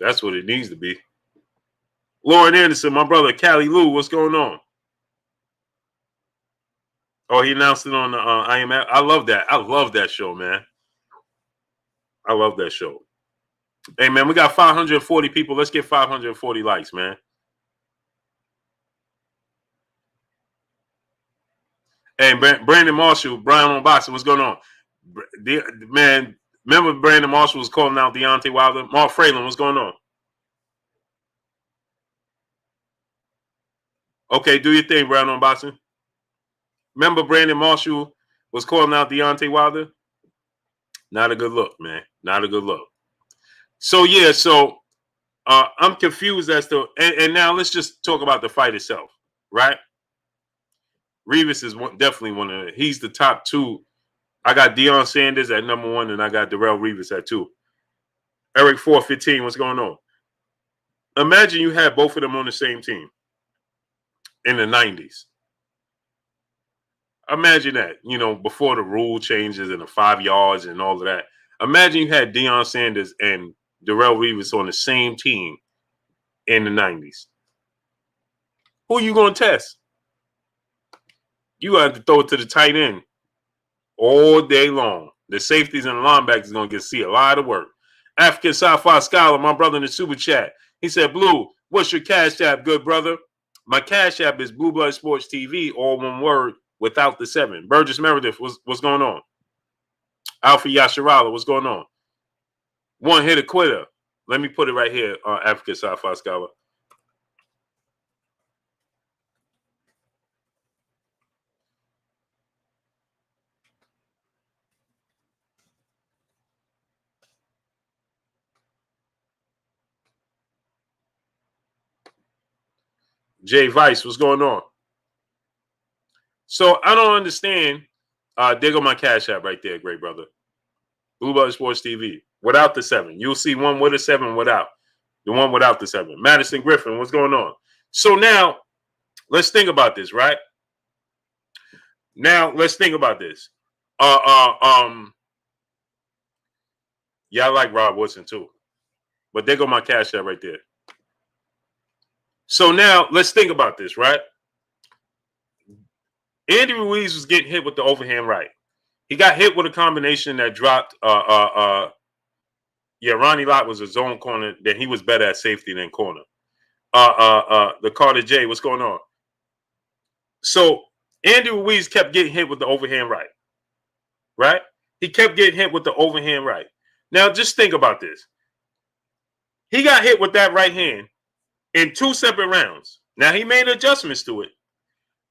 Speaker 1: That's what it needs to be. Lauren Anderson, my brother, Callie Lou, what's going on? Oh, he announced it on the I Am. I love that. I love that show, man. I love that show. Hey, man, we got 540 people. Let's get 540 likes, man. Hey, Brandon Marshall, Brian on Boxing, what's going on? Man, remember Brandon Marshall was calling out Deontay Wilder? Mark Fralin, what's going on? Okay, do your thing, Brian on Boxing. Remember Brandon Marshall was calling out Deontay Wilder? Not a good look, man. Not a good look. So, yeah, I'm confused as to, and now let's just talk about the fight itself, right? Rivas is definitely one of he's the top two. I got Deion Sanders at number one, and I got Darrell Rivas at two. Eric 415, what's going on? Imagine you had both of them on the same team in the 90s. Imagine that, before the rule changes and the 5 yards and all of that. Imagine you had Deion Sanders and Darrell Rivas on the same team in the 90s. Who are you going to test? You have to throw it to the tight end all day long. The safeties and the linebackers are going to see a lot of work. African Sci-Fi Scholar, my brother in the super chat. He said, Blue, what's your cash app, good brother? My cash app is Blue Blood Sports TV, all one word, without the 7. Burgess Meredith, what's going on? Alpha Yasharala, what's going on? One hit a quitter. Let me put it right here on African Sci-Fi Scholar. Jay Vice, what's going on? So I don't understand. There go my cash app right there, great brother. Blue Blood Sports TV. Without the 7. You'll see one with a 7 without. The one without the 7. Madison Griffin, what's going on? So now, let's think about this, right? Now, let's think about this. Yeah, I like Rob Woodson too. But there go my cash app right there. So now, let's think about this, right? Andy Ruiz was getting hit with the overhand right. He got hit with a combination that dropped. Ronnie Lott was a zone corner. Then he was better at safety than corner. The Carter J, what's going on? So Andy Ruiz kept getting hit with the overhand right. Right? He kept getting hit with the overhand right. Now just think about this. He got hit with that right hand in 2 separate rounds. Now he made adjustments to it.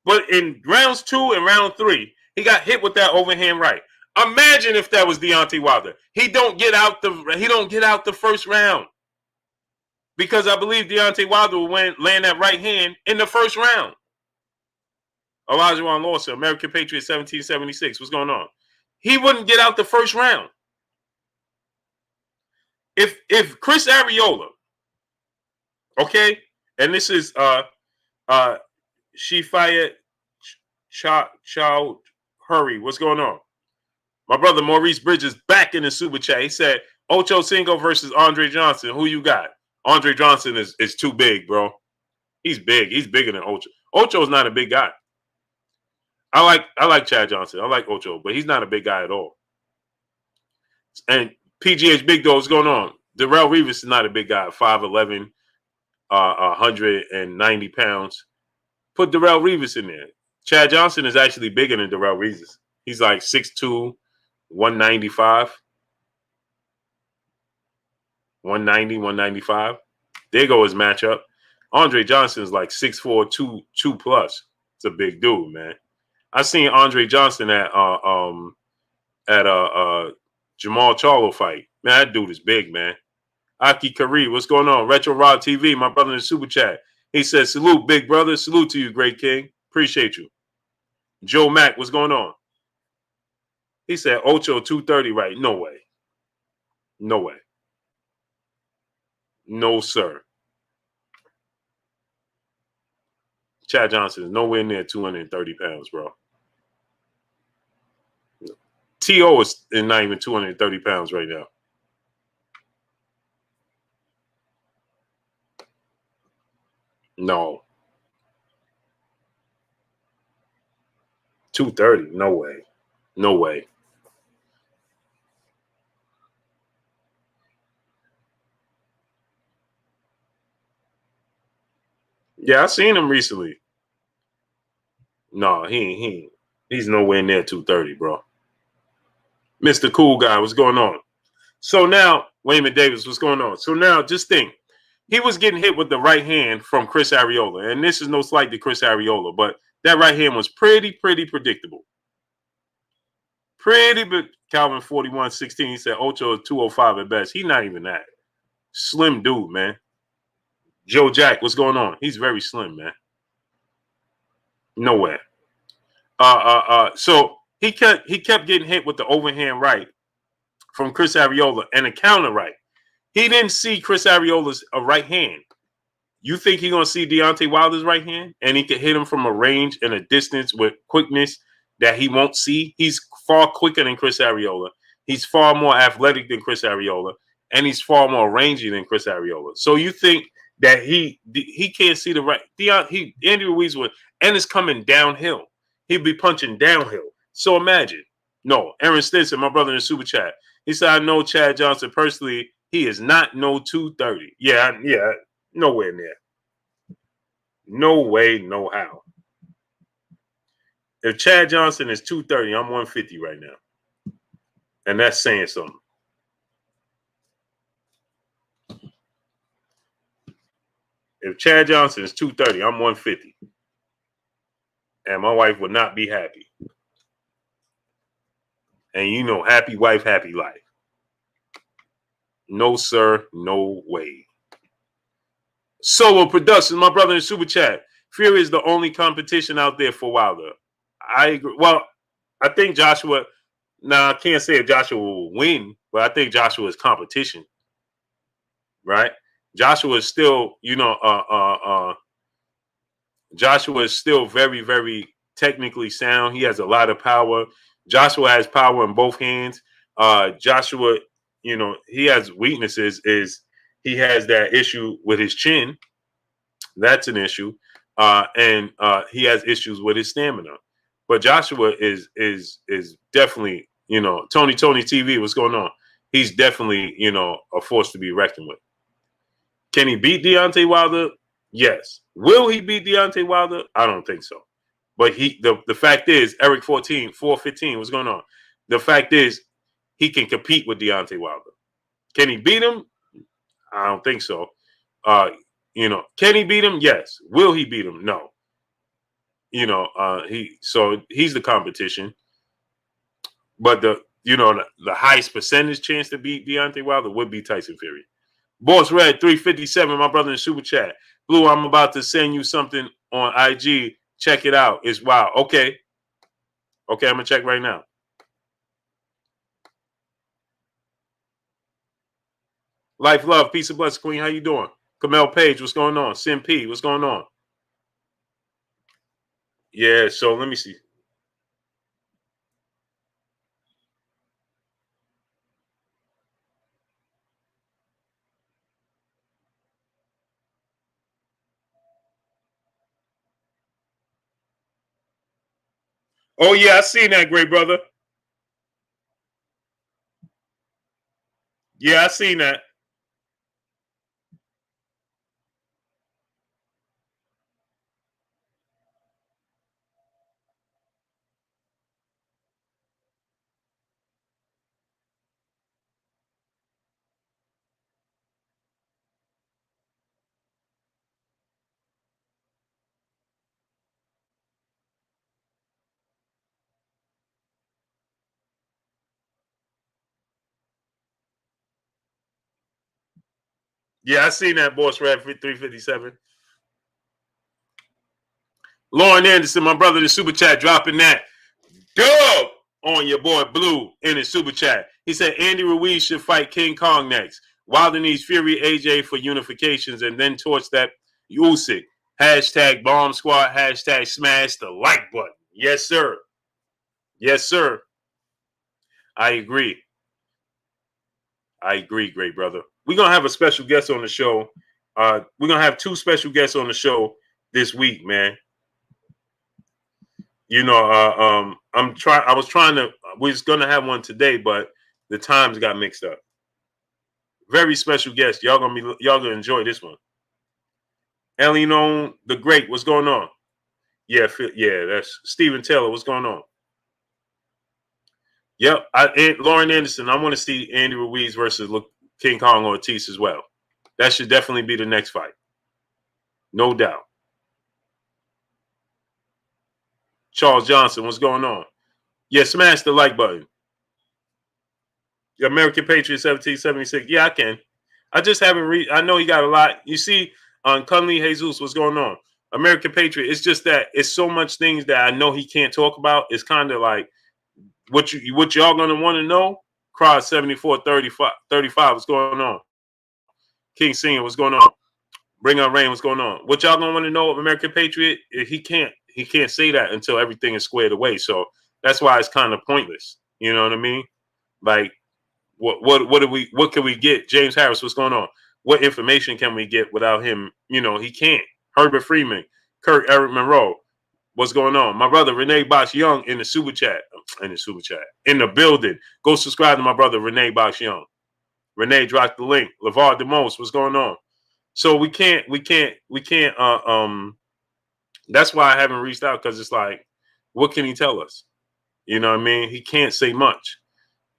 Speaker 1: But in rounds 2 and round 3, he got hit with that overhand right. Imagine if that was Deontay Wilder. He don't get out the first round. Because I believe Deontay Wilder will land that right hand in the first round. Elijah Wan Lawson, American Patriot 1776. What's going on? He wouldn't get out the first round. If Chris Arreola, okay, and this is Shifayet Child Hurry. What's going on? My brother Maurice Bridges back in the super chat. He said, Ocho Cinco versus Andre Johnson. Who you got? Andre Johnson is too big, bro. He's big. He's bigger than Ocho. Ocho's not a big guy. I like Chad Johnson. I like Ocho, but he's not a big guy at all. And PGH Big Dog, what's going on? Darrell Rivas is not a big guy. 5'11", 190 pounds. Put Darrell Rivas in there. Chad Johnson is actually bigger than Darrell Rivas. He's like 6'2", 195. 190, 195. There go his matchup. Andre Johnson is like 6'4", 2 plus. It's a big dude, man. I seen Andre Johnson at Jamal Charlo fight. Man, that dude is big, man. Aki Kari, what's going on? Retro Rod TV, my brother in the super chat. He says, salute, big brother. Salute to you, great king. Appreciate you. Joe Mack, what's going on? He said, Ocho 230, right? No way. No way. No, sir. Chad Johnson is nowhere near 230 pounds, bro. T.O. is not even 230 pounds right now. No. 230. No way. No way. Yeah, I seen him recently. No, he's nowhere near 230, bro. Mr. Cool Guy, what's going on? So now, Wayman Davis, what's going on? So now, just think. He was getting hit with the right hand from Chris Arreola. And this is no slight to Chris Arreola, but that right hand was pretty predictable. Calvin 41-16, he said Ocho is 205 at best. He's not even that. Slim dude, man. Joe Jack, what's going on? He's very slim, man. Nowhere. So he kept getting hit with the overhand right from Chris Arreola and a counter right. He didn't see Chris Arreola's right hand. You think he's gonna see Deontay Wilder's right hand, and he could hit him from a range and a distance with quickness that he won't see? He's far quicker than Chris Arreola. He's far more athletic than Chris Arreola, and he's far more rangy than Chris Arreola. So you think that he can't see the right? Andy Ruiz would, and it's coming downhill. He'd be punching downhill. So imagine. No, Aaron Stinson, my brother in the super chat. He said, I know Chad Johnson personally. He is not no 230. Yeah, nowhere near. No way, no how. If Chad Johnson is 230, I'm 150 right now. And that's saying something. If Chad Johnson is 230, I'm 150. And my wife would not be happy. And you know, happy wife, happy life. No, sir, no way. Solo Productions, my brother in Super Chat. Fury is the only competition out there for Wilder. I agree. Well, I think Joshua. Now I can't say if Joshua will win, but I think Joshua is competition. Right? Joshua is still, Joshua is still very, very technically sound. He has a lot of power. Joshua has power in both hands. Joshua, he has weaknesses. Is he has that issue with his chin? That's an issue, and he has issues with his stamina. But Joshua is definitely, Tony TV. What's going on? He's definitely, a force to be reckoned with. Can he beat Deontay Wilder? Yes. Will he beat Deontay Wilder? I don't think so. But the fact is, Eric 415, what's going on? The fact is, he can compete with Deontay Wilder. Can he beat him? I don't think so. Can he beat him? Yes. Will he beat him? No. He's the competition. But the highest percentage chance to beat Deontay Wilder would be Tyson Fury. Boss Red 357, my brother in Super Chat. Blue, I'm about to send you something on IG. Check it out. It's wild. Okay, I'm gonna check right now. Life, love, peace, and blessings, Queen. How you doing? Kamel Page, what's going on? Sim P, what's going on? Yeah, so let me see. Oh, yeah, I seen that, great brother. Yeah, I seen that. Yeah, I seen that, Boss Red 357. Lauren Anderson, my brother, the Super Chat, dropping that dub on your boy Blue in his Super Chat. He said Andy Ruiz should fight King Kong next. Wilder needs Fury AJ for unifications and then torch that Usyk. Hashtag bomb squad. Hashtag smash the like button. Yes, sir. Yes, sir. I agree. Great brother. We're going to have a special guest on the show. We're going to have two special guests on the show this week, man. I was trying to, we was going to have one today, but the times got mixed up. Very special guest. Y'all gonna enjoy this one. Elion the Great, what's going on? Yeah, that's Steven Taylor. What's going on? Yep, Lauren Anderson. I want to see Andy Ruiz versus King Kong Ortiz as well. That should definitely be the next fight, no doubt. Charles Johnson, what's going on? Yeah, smash the like button. American Patriot 1776. Yeah, I can. I just haven't I know he got a lot. You see, Cunley Jesus, what's going on? American Patriot. It's just that it's so much things that I know he can't talk about. It's kind of like what y'all gonna want to know. Cross 7435. What's going on? King Senior, what's going on? Bring on Rain, what's going on? What y'all gonna want to know of American Patriot? He can't say that until everything is squared away. So that's why it's kind of pointless. You know what I mean? Like, what can we get? James Harris, what's going on? What information can we get without him? You know, he can't. Herbert Freeman, Kirk Eric Monroe, what's going on? My brother Renee Box Young in the super chat. In the building. Go subscribe to my brother Renee Box Young. Renee dropped the link. LeVar DeMose, what's going on? So we can't. That's why I haven't reached out, because it's like, what can he tell us? You know what I mean? He can't say much.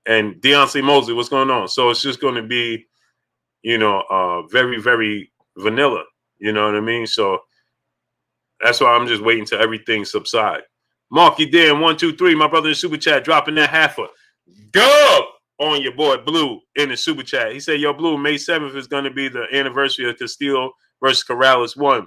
Speaker 1: And Deontay Mosley, what's going on? So it's just going to be, you know, very, very vanilla. You know what I mean? So that's why I'm just waiting till everything subside. Marky Dan 123, my brother in super chat, dropping that half a dub on your boy Blue in the super chat. He said, "Yo, Blue, May 7th is going to be the anniversary of Castillo versus Corrales 1.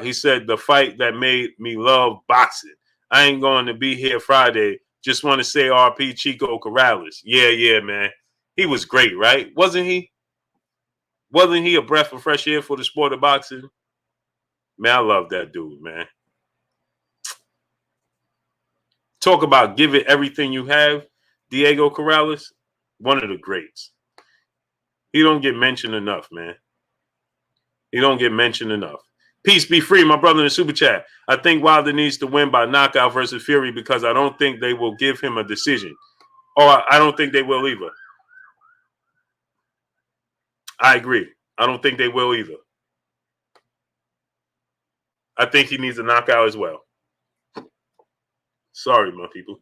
Speaker 1: He said, the fight that made me love boxing. I ain't going to be here Friday. Just want to say RP Chico Corrales." Yeah, man. He was great, right? Wasn't he? Wasn't he a breath of fresh air for the sport of boxing? Man, I love that dude, man. Talk about give it everything you have. Diego Corrales, one of the greats. He don't get mentioned enough, man. He don't get mentioned enough. Peace be free, my brother in the super chat. I think Wilder needs to win by knockout versus Fury, because I don't think they will give him a decision. Or I don't think they will either. I agree. I don't think they will either. I think he needs a knockout as well. Sorry, my people.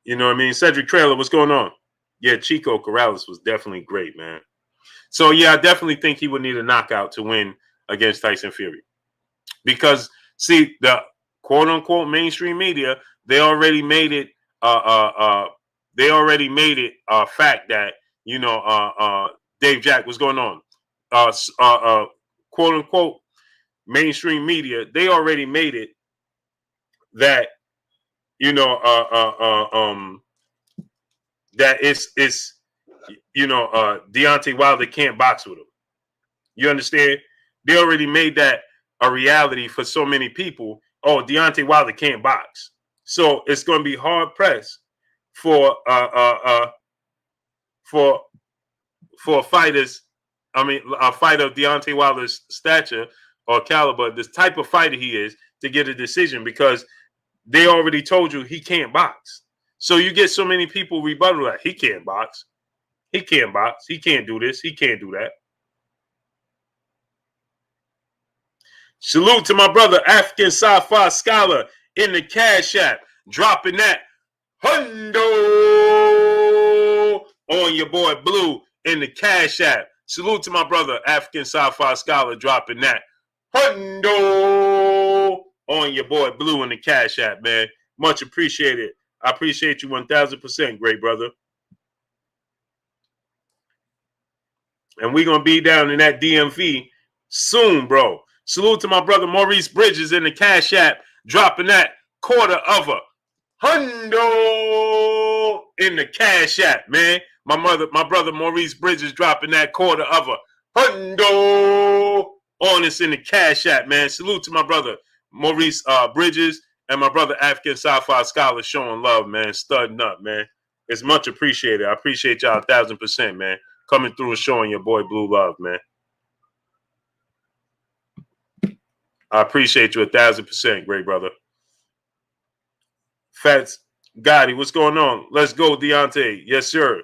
Speaker 1: You know what I mean? Cedric Trailer, what's going on? Yeah, Chico Corrales was definitely great, man. So, yeah, I definitely think he would need a knockout to win against Tyson Fury. Because, see, the quote-unquote mainstream media, they already made it a fact that, you know, Dave Jack, what's going on? Quote-unquote mainstream media, they already made it that, you know, that it's you know, Deontay Wilder can't box with him. You understand? They already made that a reality for so many people. Oh, Deontay Wilder can't box. So it's going to be hard pressed for fighters. I mean, a fighter of Deontay Wilder's stature or caliber, this type of fighter he is, to get a decision, because they already told you he can't box. So you get so many people rebuttal that he can't box. He can't box. He can't do this. He can't do that. Salute to my brother, African Sci-Fi Scholar in the Cash App, dropping that hundo on your boy Blue in the Cash App. Salute to my brother, African Sci-Fi Scholar, dropping that hundo on your boy Blue in the Cash App, man. Much appreciated. I appreciate you 1,000%, great brother. And we're going to be down in that DMV soon, bro. Salute to my brother Maurice Bridges in the Cash App, dropping that $250 in the Cash App, man. My brother Maurice Bridges dropping that $250 on us in the Cash App, man. Salute to my brother Maurice Bridges and my brother African Sci-Fi Scholar showing love, man. Studding up, man. It's much appreciated. I appreciate y'all 1,000%, man. Coming through and showing your boy Blue love, man. I appreciate you 1,000%, great brother. Fats Gotti, what's going on? Let's go, Deontay. Yes, sir.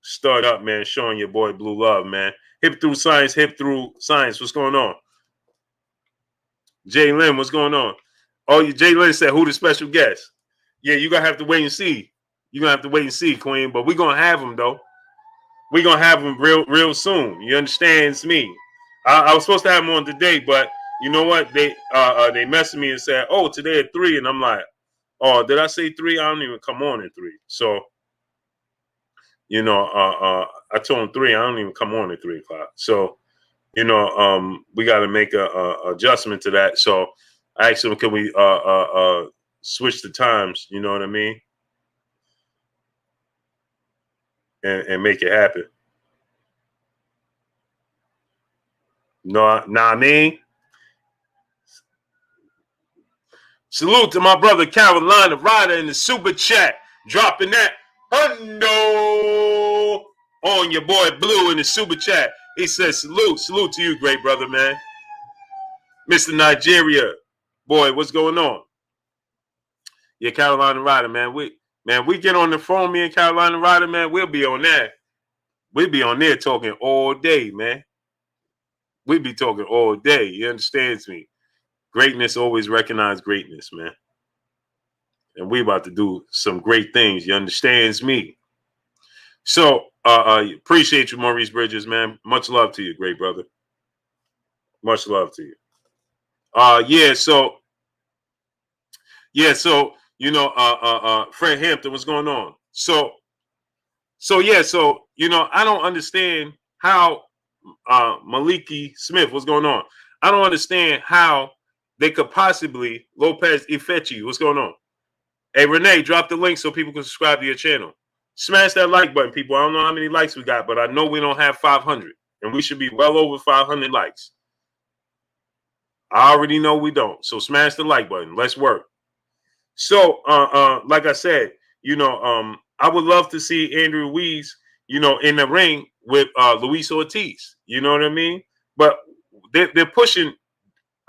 Speaker 1: Start up, man. Showing your boy Blue love, man. Hip through science, hip through science. What's going on? Jay Lynn, what's going on? Oh, Jay Lynn said, who the special guest? Yeah, you're going to have to wait and see. You're going to have to wait and see, Queen. But we're going to have him, though. We're gonna have him real soon. You understand me? I was supposed to have him on today, but you know what? They messaged me and said, "Oh, today at 3," and I'm like, "Oh, did I say 3? I don't even come on at 3." So I told him 3. I don't even come on at 3 o'clock. So we got to make a adjustment to that. So I asked him, "Can we switch the times?" You know what I mean? And make it happen. No, nah, I mean. Salute to my brother Carolina Ryder in the super chat, dropping that hundo on your boy Blue in the super chat. He says, salute to you, great brother, man. Mr. Nigeria, boy, what's going on? Yeah, Carolina Ryder, man. We get on the phone, me and Carolina Ryder, man. We'll be on there. We'll be on there talking all day, man. We be talking all day. You understand me? Greatness always recognize greatness, man. And we about to do some great things. You understands me? So appreciate you, Maurice Bridges, man. Much love to you, great brother. Much love to you. Fred Hampton, what's going on? So I don't understand how Maliki Smith, what's going on? I don't understand how they could possibly Lopez Ifechi, what's going on? Hey, Renee, drop the link so people can subscribe to your channel. Smash that like button, people. I don't know how many likes we got, but I know we don't have 500. And we should be well over 500 likes. I already know we don't. So smash the like button. Let's work. So, like I said, I would love to see Andrew Ruiz, in the ring with Luis Ortiz. You know what I mean? But they're pushing.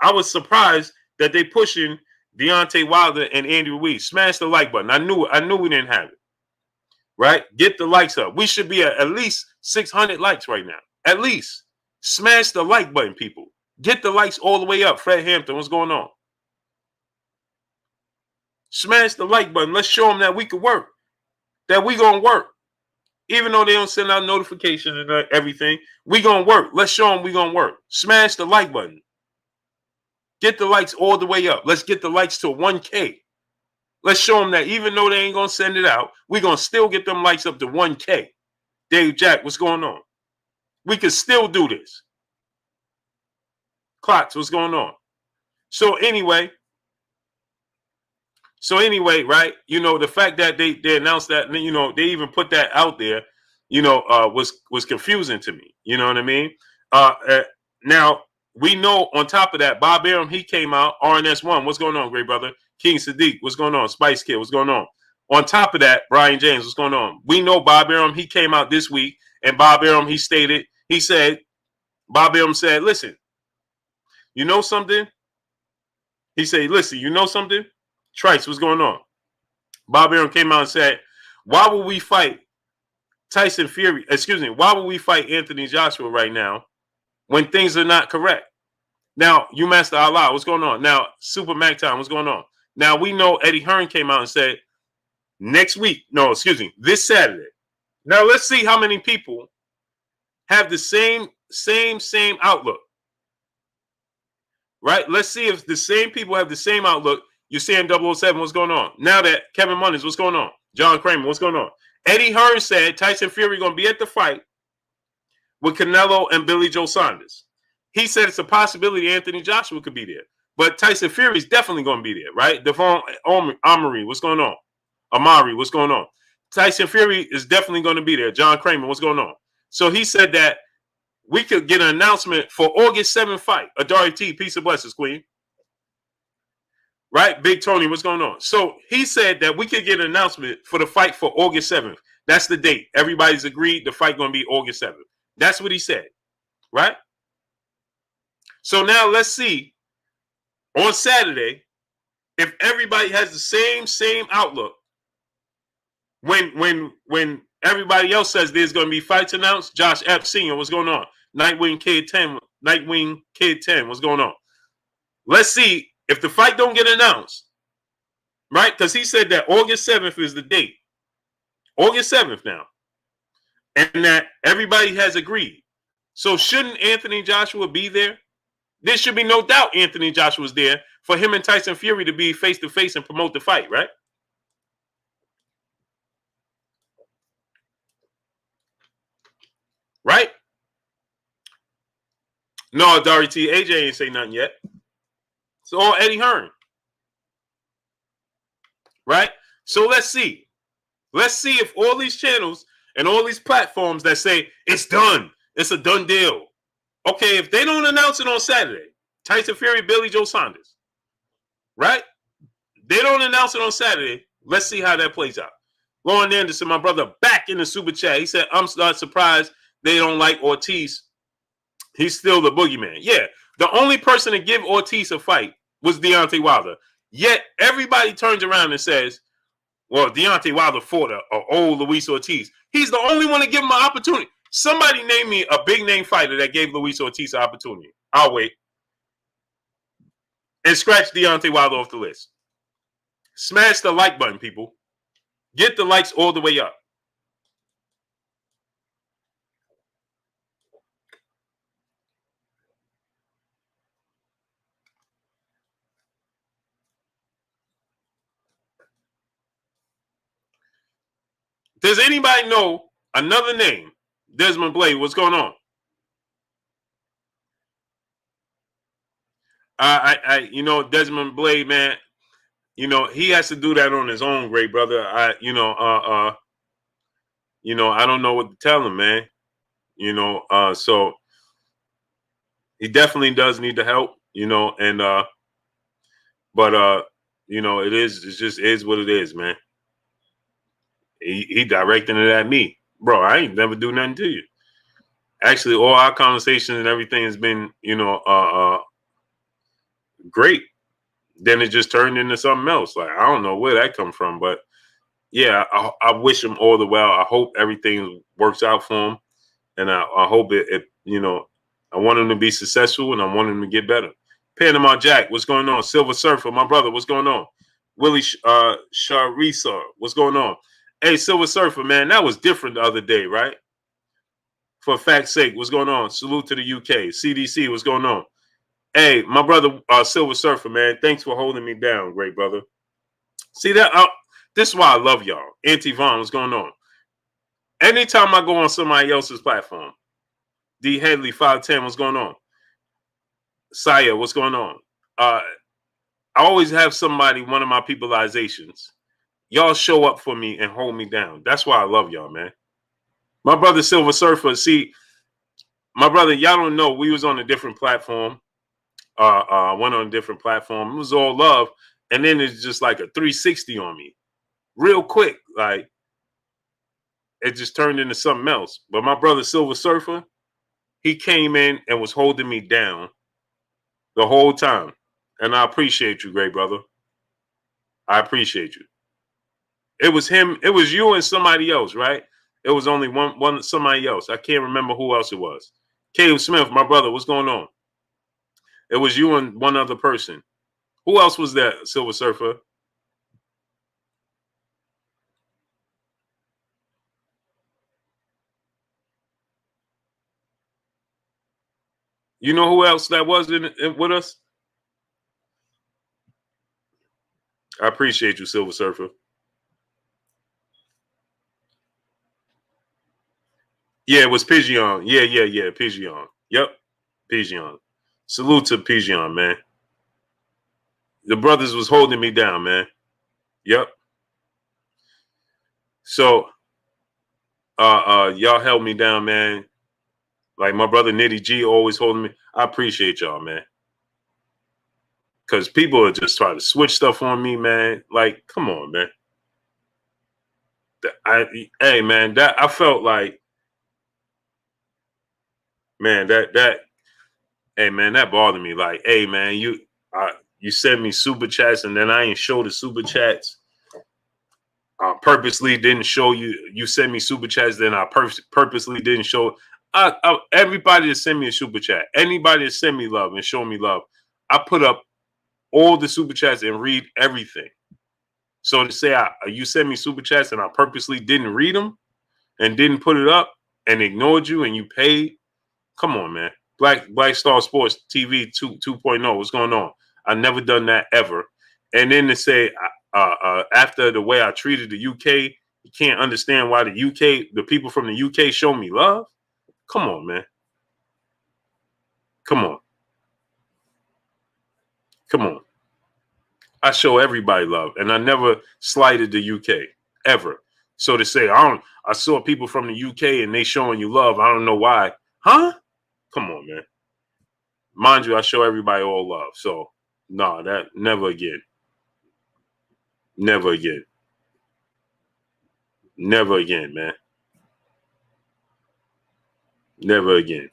Speaker 1: I was surprised that they're pushing Deontay Wilder and Andy Ruiz. Smash the like button. I knew we didn't have it. Right? Get the likes up. We should be at least 600 likes right now. At least. Smash the like button, people. Get the likes all the way up. Fred Hampton, what's going on? Smash the like button. Let's show them that we can work. That we going to work. Even though they don't send out notifications and everything, we going to work. Let's show them we going to work. Smash the like button. Get the likes all the way up. Let's get the likes to 1K. Let's show them that even though they ain't going to send it out, we're going to still get them likes up to 1K. Dave Jack, what's going on? We can still do this. Clocks, what's going on? So anyway, right? The fact that they announced that, they even put that out there, was confusing to me. You know what I mean? Now, we know on top of that, Bob Arum, he came out, RNS1, what's going on, great brother? King Sadiq, what's going on? Spice Kid, what's going on? On top of that, Brian James, what's going on? We know Bob Arum, he came out this week, and Bob Arum, Bob Arum said, listen, you know something? He said, listen, you know something? Trice, what's going on? Bob Arum came out and said, why would we fight Tyson Fury? Excuse me, why would we fight Anthony Joshua right now when things are not correct? Now, you Master Allah, what's going on? Now, Super Mac Time, what's going on? Now, we know Eddie Hearn came out and said, this Saturday. Now, let's see how many people have the same outlook. Right? Let's see if the same people have the same outlook. You're saying 007, what's going on? Now that Kevin Munnins, what's going on? John Kramer, what's going on? Eddie Hearn said Tyson Fury going to be at the fight with Canelo and Billy Joe Saunders. He said it's a possibility Anthony Joshua could be there. But Tyson Fury is definitely going to be there, right? Devon Amari, what's going on? Amari, what's going on? Tyson Fury is definitely going to be there. John Kramer, what's going on? So he said that we could get an announcement for August 7th fight. Adari T, peace and blessings, Queen. Right? Big Tony, what's going on? So he said that we could get an announcement for the fight for August 7th. That's the date. Everybody's agreed the fight going to be August 7th. That's what he said. Right? So now let's see on Saturday if everybody has the same outlook. When everybody else says there's going to be fights announced, Josh Epps Sr., what's going on? Nightwing Kid 10, what's going on? Let's see if the fight don't get announced, right? Because he said that August 7th is the date. August 7th now. and that everybody has agreed. So shouldn't Anthony Joshua be there? There should be no doubt Anthony Joshua was there for him and Tyson Fury to be face to face and promote the fight, right? Right? No, Dorothy, AJ ain't say nothing yet. It's all Eddie Hearn. Right? So let's see. Let's see if all these channels and all these platforms that say it's done, it's a done deal. Okay, if they don't announce it on Saturday, Tyson Fury, Billy Joe Saunders, right? They don't announce it on Saturday. Let's see how that plays out. Lauren Anderson, my brother, back in the super chat. He said, I'm not surprised they don't like Ortiz. He's still the boogeyman. Yeah, the only person to give Ortiz a fight was Deontay Wilder. Yet everybody turns around and says, well, Deontay Wilder fought a old Luis Ortiz. He's the only one to give him an opportunity. Somebody name me a big name fighter that gave Luis Ortiz an opportunity. I'll wait. And scratch Deontay Wilder off the list. Smash the like button, people. Get the likes all the way up. Does anybody know another name? Desmond Blade, what's going on? Desmond Blade, man, he has to do that on his own, great brother. I don't know what to tell him, man. So he definitely does need the help, but it just is what it is, man. He directing it at me, bro. I ain't never do nothing to you. Actually, all our conversations and everything has been, great. Then it just turned into something else. Like, I don't know where that come from, but yeah, I wish him all the well. I hope everything works out for him, and I hope it I want him to be successful, and I want him to get better. Panama Jack, what's going on? Silver Surfer, my brother, what's going on? Willie Sharisa, what's going on? Hey, Silver Surfer, man, that was different the other day, right? For fact's sake, what's going on? Salute to the UK. CDC, what's going on? Hey, my brother, Silver Surfer, man, thanks for holding me down, great brother. See that? This is why I love y'all. Auntie Vaughn, what's going on? Anytime I go on somebody else's platform, D Headley 510, what's going on? Saya, what's going on? I always have somebody, one of my peopleizations. Y'all show up for me and hold me down. That's why I love y'all, man. My brother Silver Surfer, see, my brother, y'all don't know, we was on a different platform. Went on a different platform. It was all love. And then it's just like a 360 on me. Real quick. Like, it just turned into something else. But my brother Silver Surfer, he came in and was holding me down the whole time. And I appreciate you, great brother. I appreciate you. It was him. It was you and somebody else, right? It was only one somebody else. I can't remember who else it was. Caleb Smith, my brother, what's going on? It was you and one other person. Who else was there, Silver Surfer? You know who else that was with us? I appreciate you, Silver Surfer. Yeah, it was Pigeon. Yeah. Pigeon. Yep. Pigeon. Salute to Pigeon, man. The brothers was holding me down, man. Yep. So y'all held me down, man. Like my brother Nitty G always holding me. I appreciate y'all, man. Cause people are just trying to switch stuff on me, man. Like, come on, man. Hey man, that I felt like, man, hey man, that bothered me. Like, hey man, you send me super chats and then I ain't show the super chats. I purposely didn't show you. You send me super chats, then I purposely didn't show. Everybody that send me a super chat, anybody that send me love and show me love, I put up all the super chats and read everything. So to say you send me super chats and I purposely didn't read them and didn't put it up, and ignored you and you paid. Come on, man. Black Star Sports TV 2.0. What's going on? I never done that ever. And then to say after the way I treated the UK, you can't understand why the people from the UK show me love. Come on, man. Come on. Come on. I show everybody love, and I never slighted the UK ever. So to say I saw people from the UK and they showing you love, I don't know why. Huh? Come on, man. Mind you, I show everybody all love. So no, that never again. Never again. Never again, man. Never again.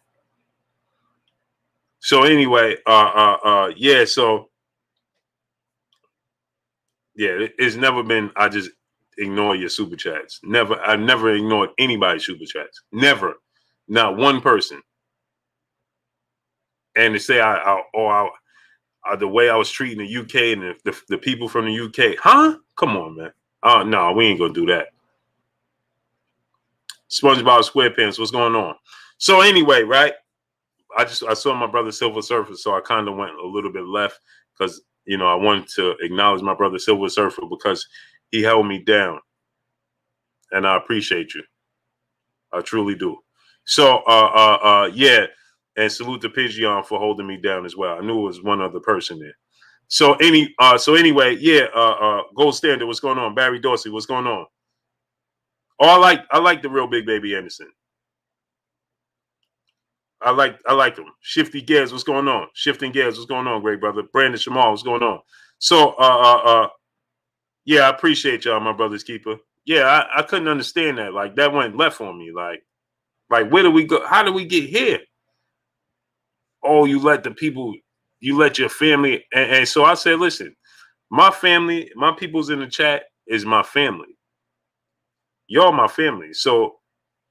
Speaker 1: So anyway, yeah, so yeah, it's never been I just ignore your super chats. Never, I've never ignored anybody's super chats. Never. Not one person. And to say the way I was treating the UK and the people from the UK, huh? Come on, man. Oh no, we ain't gonna do that. SpongeBob SquarePants, what's going on? So anyway, right? I saw my brother Silver Surfer, so I kind of went a little bit left because I wanted to acknowledge my brother Silver Surfer because he held me down, and I appreciate you. I truly do. So yeah, and salute to Pidgeon for holding me down as well. I knew it was one other person there. So anyway, yeah, Gold Standard, what's going on? Barry Dorsey, what's going on? Oh, I like the real Big Baby Anderson. I like him. Shifty Gears, what's going on? Shifting Gears, what's going on, great brother? Brandon Shamal, what's going on? So yeah, I appreciate y'all, my brother's keeper. Yeah, I couldn't understand that. Like that went left on me. Like where do we go? How do we get here? Oh, you let your family, and so I said, listen, my family, my people's in the chat is my family. Y'all my family. So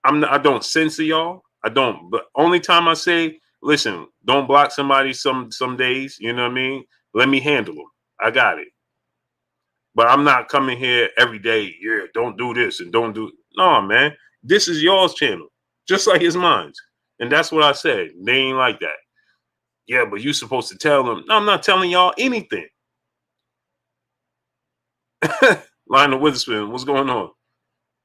Speaker 1: I don't censor y'all. I don't. But only time I say, listen, don't block somebody some days. You know what I mean? Let me handle them. I got it. But I'm not coming here every day. Yeah, don't do this and don't do. No, man. This is y'all's channel, just like it's mine. And that's what I said. They ain't like that. Yeah, but you supposed to tell them. No, I'm not telling y'all anything. Lionel Witherspoon, what's going on?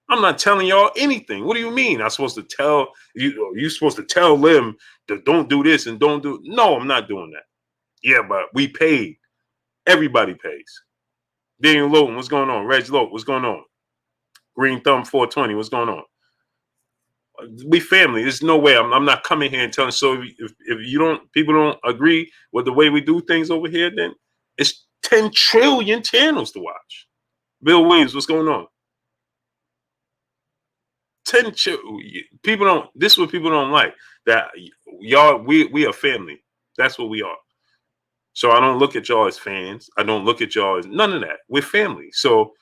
Speaker 1: I'm not telling y'all anything. What do you mean? I'm supposed to tell you? You're supposed to tell them that don't do this and don't do. No, I'm not doing that. Yeah, but we paid. Everybody pays. Daniel Lowton, what's going on? Reg Lowe, what's going on? Green Thumb 420, what's going on? We family. There's no way I'm not coming here and telling. So if people don't agree with the way we do things over here, then it's 10 trillion channels to watch. Bill Williams, what's going on? 10 people don't. This is what people don't like. That y'all, we are family. That's what we are. So I don't look at y'all as fans. I don't look at y'all as none of that. We're family. So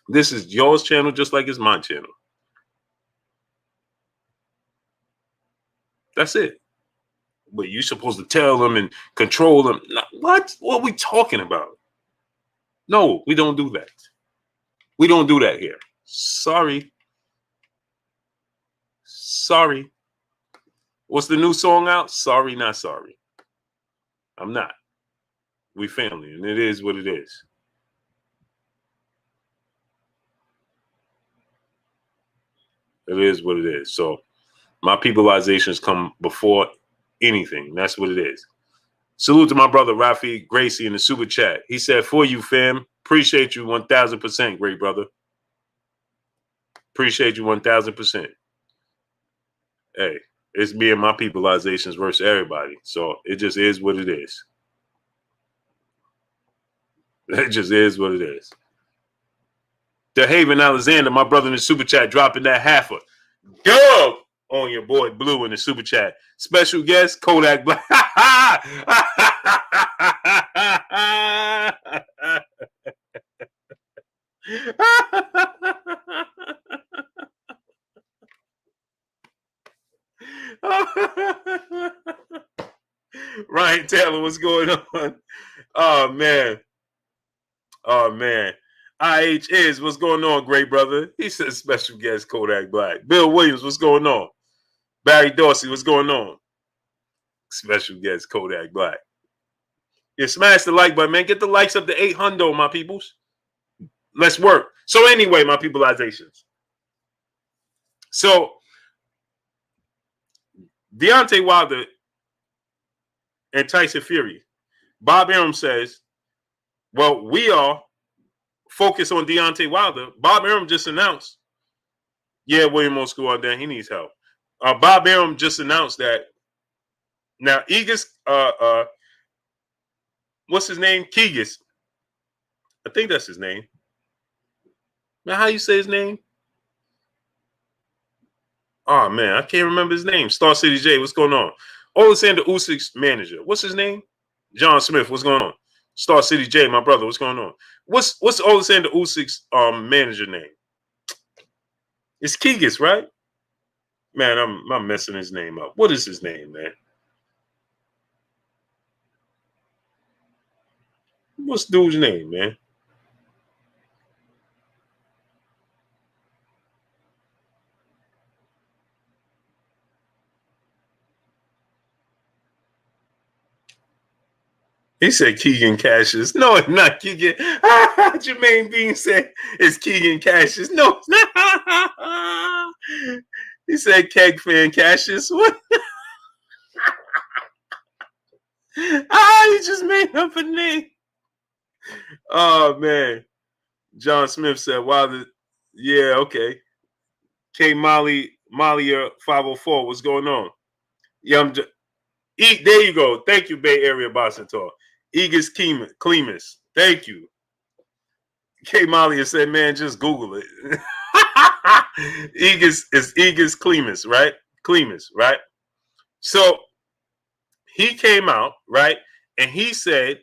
Speaker 1: this is y'all's channel, just like it's my channel. That's it. But you're supposed to tell them and control them. What? What are we talking about? No, we don't do that. We don't do that here. Sorry. Sorry. What's the new song out? Sorry, not sorry. I'm not. We family, and it is what it is. It is what it is. So my peopleizations come before anything. That's what it is. Salute to my brother Rafi Gracie in the super chat. He said, for you, fam. Appreciate you 1,000%, great brother. Appreciate you 1,000%. Hey, it's me and my peopleizations versus everybody. So it just is what it is. It just is what it is. The Haven Alexander, my brother in the super chat, dropping that half a dub on your boy Blue in the super chat. Special guest, Kodak Black. Ryan Taylor, what's going on? Oh man. Oh man. IH is, what's going on, great brother? He says special guest Kodak Black. Bill Williams, what's going on? Barry Dorsey, what's going on? Special guest Kodak Black. Yeah, smash the like button, man. Get the likes up to 800, my peoples. Let's work. So anyway, my peopleizations. So Deontay Wilder and Tyson Fury. Bob Arum says, well, we are focused on Deontay Wilder. Bob Arum just announced, yeah, William won't school out there. He needs help. Bob Arum just announced that now Egas, what's his name? Keegas. I think that's his name. Now, how you say his name? Oh, man, I can't remember his name. Star City J, what's going on? Alexander Usyk's manager. What's his name? John Smith, what's going on? Star City J, my brother, what's going on? What's Alexander Usyk's manager name? It's Keegas, right? Man, I'm messing his name up. What is his name, man? What's dude's name, man? He said Keegan Cassius. No, it's not Keegan. Jermaine Bean said it's Keegan Cassius. No, it's not. He said Keg Fan Cassius. What? He just made up a name. Oh, man. John Smith said, wow, yeah, okay. K Molly, Mollier 504, what's going on? Yeah, there you go. Thank you, Bay Area Boston Talk. Egas Clemus. Thank you. K Mollier said, man, just Google it. Egas is Egas Clemus, right? Clemus, right? So he came out, right? And he said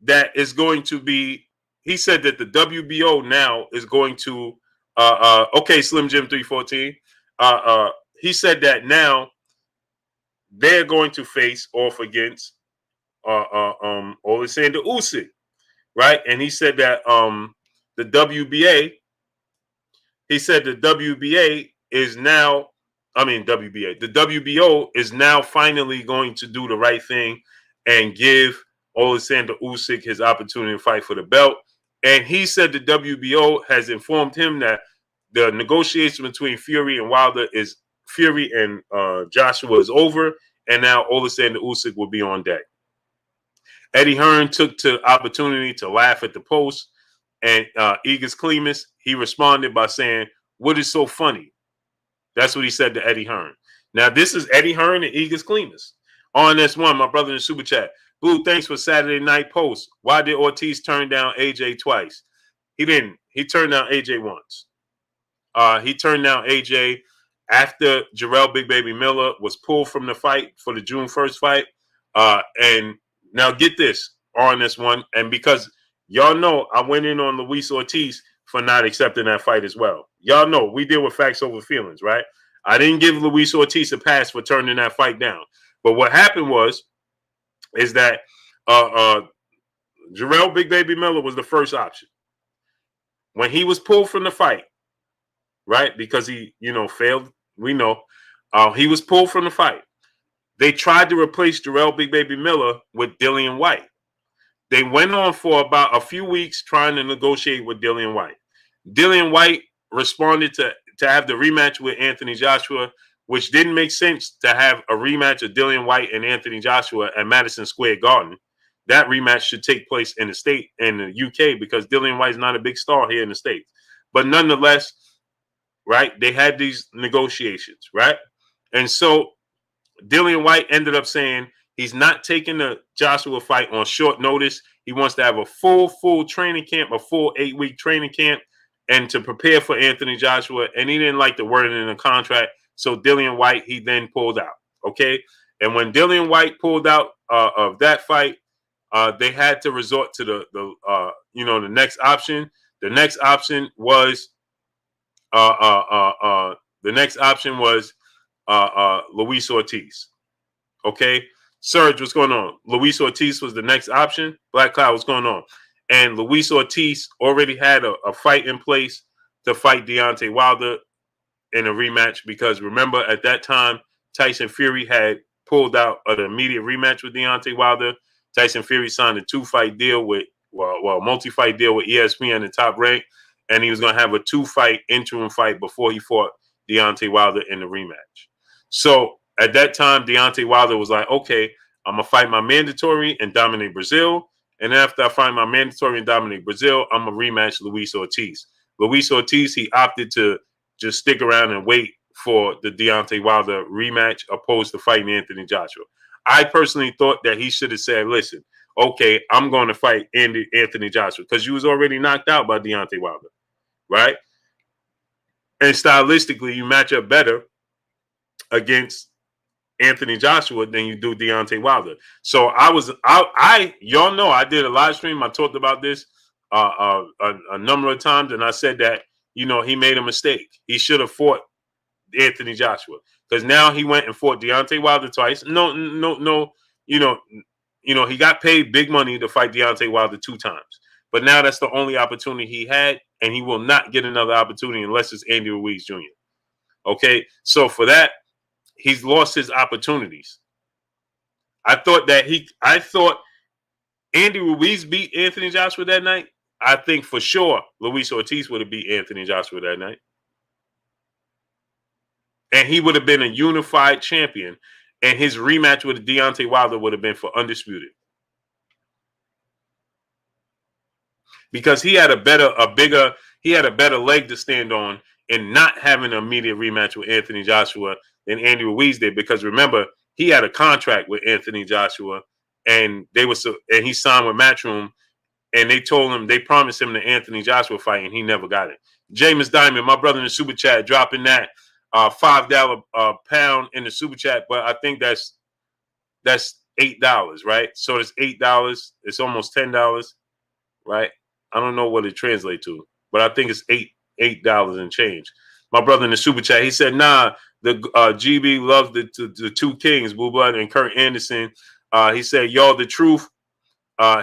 Speaker 1: that it's going to be, he said that the WBO now is going to, okay, Slim Jim 314. He said that now they're going to face off against Alexander Usyk, right? And he said that the WBA, he said the WBA is now, the WBO is now finally going to do the right thing and give Alexander Usyk his opportunity to fight for the belt. And he said the WBO has informed him that the negotiation between Fury and Wilder is Fury and Joshua is over, and now Alexander Usyk will be on deck. Eddie Hearn took the opportunity to laugh at the post, and Egas Clemus, he responded by saying, what is so funny? That's what he said to Eddie Hearn. Now, this is Eddie Hearn and Egas Clemus. RNS1, my brother in the Super Chat. Blue, thanks for Saturday night post. Why did Ortiz turn down AJ twice? He didn't. He turned down AJ once. He turned down AJ after Jarrell Big Baby Miller was pulled from the fight for the June 1st fight. And now get this on this one. And because y'all know I went in on Luis Ortiz for not accepting that fight as well. Y'all know we deal with facts over feelings, right? I didn't give Luis Ortiz a pass for turning that fight down. But what happened is that Jarrell Big Baby Miller was the first option. When he was pulled from the fight, right, because he, failed, we know, he was pulled from the fight. They tried to replace Jarrell Big Baby Miller with Dillian White. They went on for about a few weeks trying to negotiate with Dillian White. Dillian White responded to have the rematch with Anthony Joshua, which didn't make sense to have a rematch of Dillian White and Anthony Joshua at Madison Square Garden. That rematch should take place in the UK, because Dillian White's not a big star here in the States. But nonetheless, right, they had these negotiations, right? And so Dillian White ended up saying he's not taking the Joshua fight on short notice. He wants to have a full training camp, a full 8-week training camp, and to prepare for Anthony Joshua. And he didn't like the wording in the contract. So Dillian White, he then pulled out. Okay. And when Dillian White pulled out of that fight, they had to resort to the next option. The next option was Luis Ortiz. Okay. Serge, what's going on? Luis Ortiz was the next option. Black Cloud, what's going on? and Luis Ortiz already had a fight in place to fight Deontay Wilder in a rematch, because remember at that time Tyson Fury had pulled out of the immediate rematch with Deontay Wilder. Tyson Fury signed a multi-fight deal with ESPN and Top Rank, and he was going to have a 2-fight interim fight before he fought Deontay Wilder in the rematch. So at that time, Deontay Wilder was like, okay, I'm going to fight my mandatory and dominate Brazil. And after I fight my mandatory and dominate Brazil, I'm going to rematch Luis Ortiz. Luis Ortiz, he opted to just stick around and wait for the Deontay Wilder rematch opposed to fighting Anthony Joshua. I personally thought that he should have said, listen, okay, I'm going to fight Anthony Joshua, because you was already knocked out by Deontay Wilder, right? And stylistically, you match up better against Anthony Joshua than you do Deontay Wilder. So y'all know I did a live stream. I talked about this a number of times, and I said that, you know, he made a mistake. He should have fought Anthony Joshua, because now he went and fought Deontay Wilder twice. No, you know, he got paid big money to fight Deontay Wilder 2 times. But now that's the only opportunity he had, and he will not get another opportunity unless it's Andy Ruiz Jr. Okay, so for that, he's lost his opportunities. I thought Andy Ruiz beat Anthony Joshua that night. I think for sure Luis Ortiz would have beat Anthony Joshua that night. And he would have been a unified champion. And his rematch with Deontay Wilder would have been for undisputed. Because he had a better leg to stand on in not having an immediate rematch with Anthony Joshua than Andy Ruiz did. Because remember, he had a contract with Anthony Joshua, and he signed with Matchroom, and they promised him the Anthony Joshua fight, and he never got it. James Diamond, my brother in the super chat, dropping that $5 pound in the super chat, but I think that's $8, right? So it's $8. It's almost $10, right? I don't know what it translates to, but I think it's $8 and change. My brother in the super chat, he said, nah, the GB loves the 2 kings, Blue Blood and Kurt Anderson. He said, y'all the truth.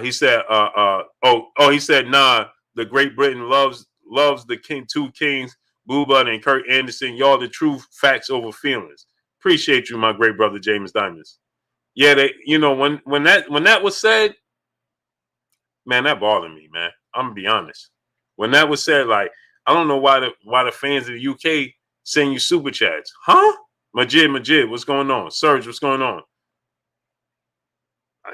Speaker 1: He said, he said, nah, the Great Britain loves the 2 kings, Blue Blood and Kurt Anderson. Y'all the truth, facts over feelings. Appreciate you, my great brother James Diamonds. Yeah, when that was said, man, that bothered me, man. I'm gonna be honest. When that was said, like, I don't know why the fans of the UK send you super chats, huh? Majid, what's going on? Serge, what's going on?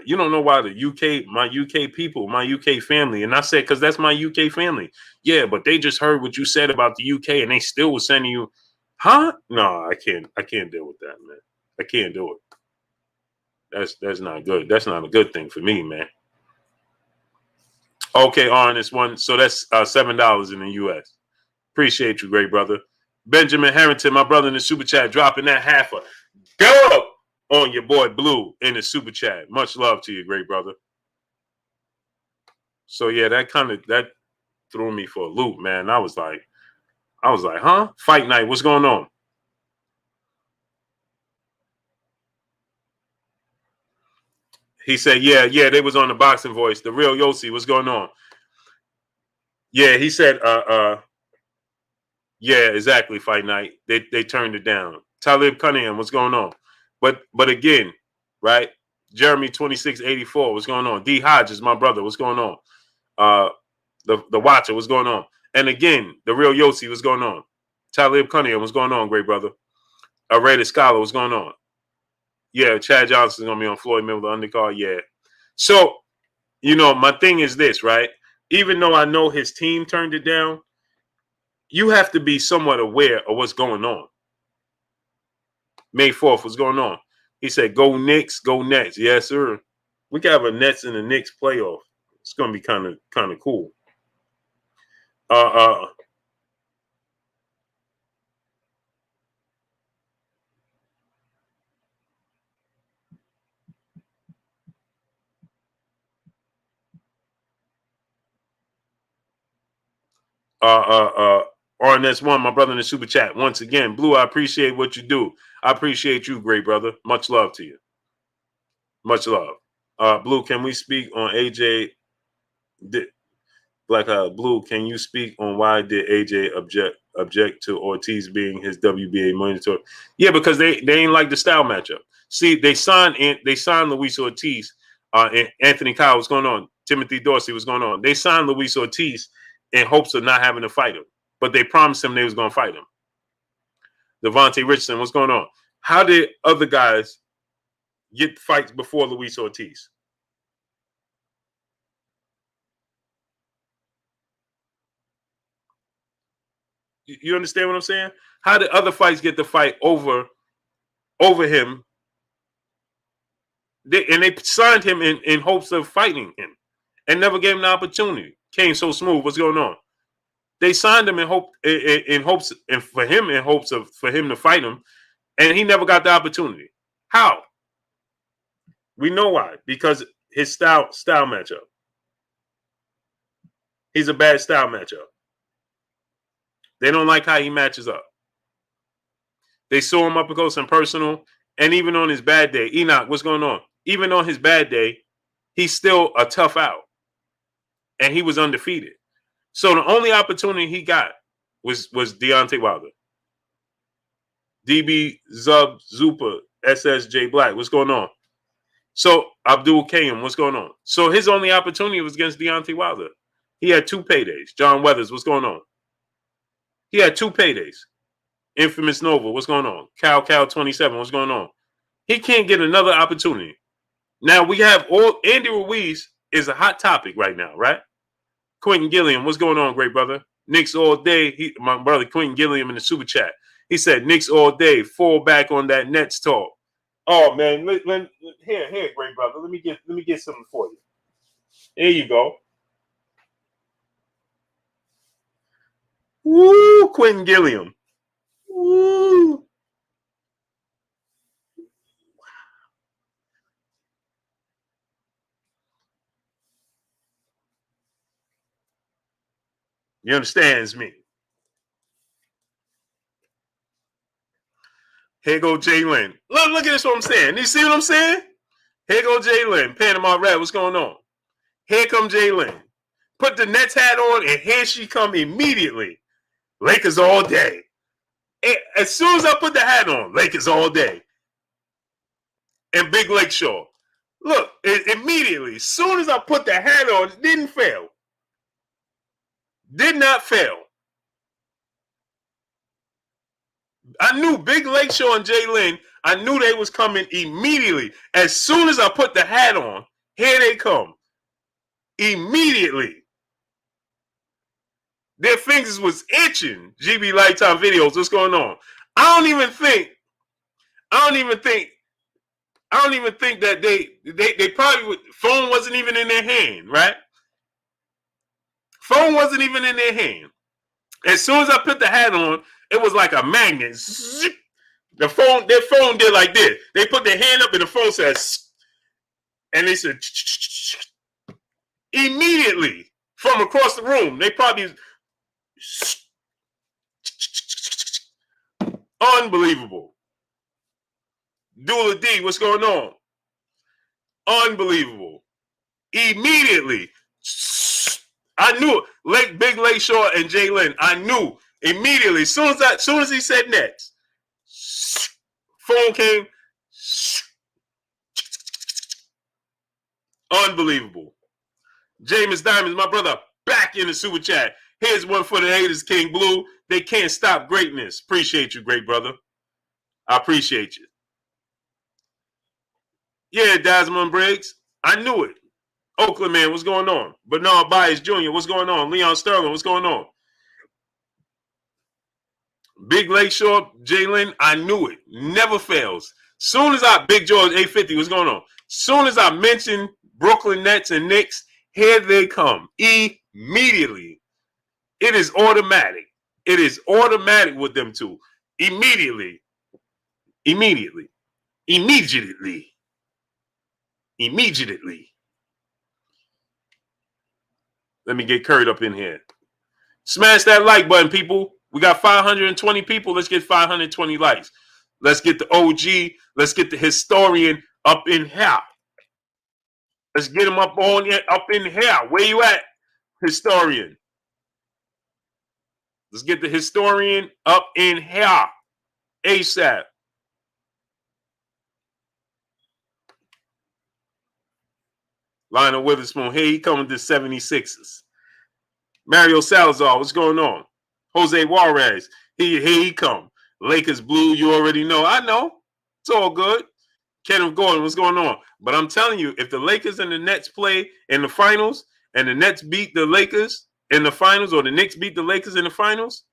Speaker 1: You don't know why my UK people, my UK family, and I said, because that's my UK family. Yeah, but they just heard what you said about the UK, and they still was sending you, huh? No, I can't deal with that, man. I can't do it. That's not good. That's not a good thing for me, man. Okay, on this one. So that's $7 in the US. Appreciate you, great brother. Benjamin Harrington, my brother in the super chat, dropping that half a dub on your boy Blue in the super chat. Much love to you, great brother. So yeah, that threw me for a loop, man. I was like, huh? Fight night, what's going on? He said, yeah, they was on the boxing voice. The real Yossi, what's going on? Yeah, he said, yeah, exactly, fight night. They turned it down. Talib Cunningham, what's going on? But again, right? Jeremy 2684, what's going on? D Hodges, my brother, what's going on? The Watcher, what's going on? And again, the real Yossi, what's going on? Talib Cunningham, what's going on, great brother? Rated Scholar, what's going on? Yeah, Chad Johnson's gonna be on Floyd Mayweather undercard. Yeah. So, my thing is this, right? Even though I know his team turned it down, you have to be somewhat aware of what's going on. May 4th, what's going on? He said, go Knicks, go Nets. Yes, sir. We can have a Nets and the Knicks playoff. It's gonna be kind of cool. RNS1, my brother in the super chat. Once again, Blue, I appreciate what you do. I appreciate you, great brother. Much love to you. Much love. Blue, can we speak on AJ? Black Blue, can you speak on why did AJ object to Ortiz being his WBA monitor? Yeah, because they ain't like the style matchup. See, they signed Luis Ortiz, and Anthony Kyle. What's going on? Timothy Dorsey. What's going on? They signed Luis Ortiz in hopes of not having to fight him, but they promised him they was going to fight him. Devontae Richardson. What's going on? How did other guys get fights before Luis Ortiz? You understand what I'm saying? How did other fights get the fight over him? They signed him in hopes of fighting him and never gave him the opportunity. Came so smooth. What's going on? They signed him in hopes for him to fight him, and he never got the opportunity. How? We know why. Because his style matchup. He's a bad style matchup. They don't like how he matches up. They saw him up close and personal, and even on his bad day, Enoch, what's going on? Even on his bad day, he's still a tough out, and he was undefeated. So the only opportunity he got was Deontay Wilder. DB Zub Zupa SSJ Black, what's going on? So Abdul Kayum, what's going on? So his only opportunity was against Deontay Wilder. He had 2 paydays. John Weathers, what's going on? He had 2 paydays. Infamous Nova, what's going on? Cal 27, what's going on? He can't get another opportunity. Now we have Andy Ruiz is a hot topic right now, right? Quentin Gilliam, what's going on, great brother? Knicks all day. My brother Quentin Gilliam in the super chat. He said Knicks all day. Fall back on that Nets talk. Oh man, here, great brother. Let me get something for you. There you go. Woo, Quentin Gilliam. Woo. You understands me? Here go Jalen. Look at this. What I'm saying. You see what I'm saying? Here go Jalen. Panama Red. What's going on? Here come Jalen. Put the Nets hat on, and here she come immediately. Lakers all day. As soon as I put the hat on, Lakers all day. And Big Lake Shore. Look, immediately, as soon as I put the hat on, it didn't fail. Did not fail. I knew Big Lake Shore and Jay Lynn, I knew they was coming immediately. As soon as I put the hat on, here they come. Immediately. Their fingers was itching. GB Lifetime Videos, what's going on? I don't even think that they probably would, phone wasn't even in their hand, right? Phone wasn't even in their hand. As soon as I put the hat on, it was like a magnet. Zip. Their phone did like this. They put their hand up and the phone says, and they said, immediately from across the room. They probably, unbelievable. Dula D, what's going on? Unbelievable. Immediately. I knew it. Big Lake Shore and Jay Lynn. I knew immediately. As soon as he said Nets, phone came. Unbelievable. James Diamonds, my brother, back in the super chat. Here's one for the haters, King Blue. They can't stop greatness. Appreciate you, great brother. I appreciate you. Yeah, Desmond Briggs. I knew it. Oakland man, what's going on? Bernard Byers Jr., what's going on? Leon Sterling, what's going on? Big Lake Shore, Jalen, I knew it. Never fails. Soon as Big George 850, what's going on? Soon as I mentioned Brooklyn Nets and Knicks, here they come. Immediately. It is automatic. It is automatic with them two. Immediately. Immediately. Immediately. Immediately. Let me get Kurt up in here. Smash that like button, people. We got 520 people. Let's get 520 likes. Let's get the OG. Let's get the historian up in here. Let's get him up in here. Where you at? Historian. Let's get the historian up in here. ASAP. Lionel Witherspoon, here he coming to 76ers. Mario Salazar, what's going on? Jose Juarez, here he come. Lakers blue, you already know. I know. It's all good. Kenneth Gordon, what's going on? But I'm telling you, if the Lakers and the Nets play in the finals and the Nets beat the Lakers in the finals or the Knicks beat the Lakers in the finals,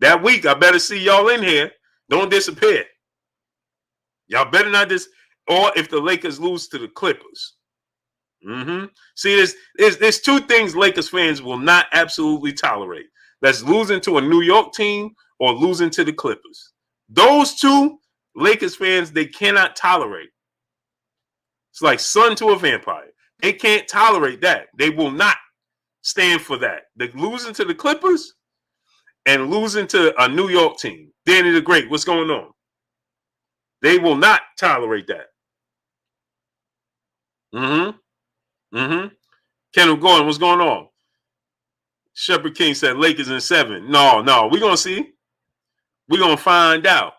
Speaker 1: that week I better see y'all in here. Don't disappear. Y'all better not or if the Lakers lose to the Clippers. See, there's two things Lakers fans will not absolutely tolerate. That's losing to a New York team or losing to the Clippers. Those two Lakers fans, they cannot tolerate. It's like son to a vampire. They can't tolerate that. They will not stand for that. They're losing to the Clippers and losing to a New York team. Danny the Great, what's going on? They will not tolerate that. Kenneth Gordon, what's going on? Shepherd King said Lakers in 7. No, we're going to see. We're going to find out.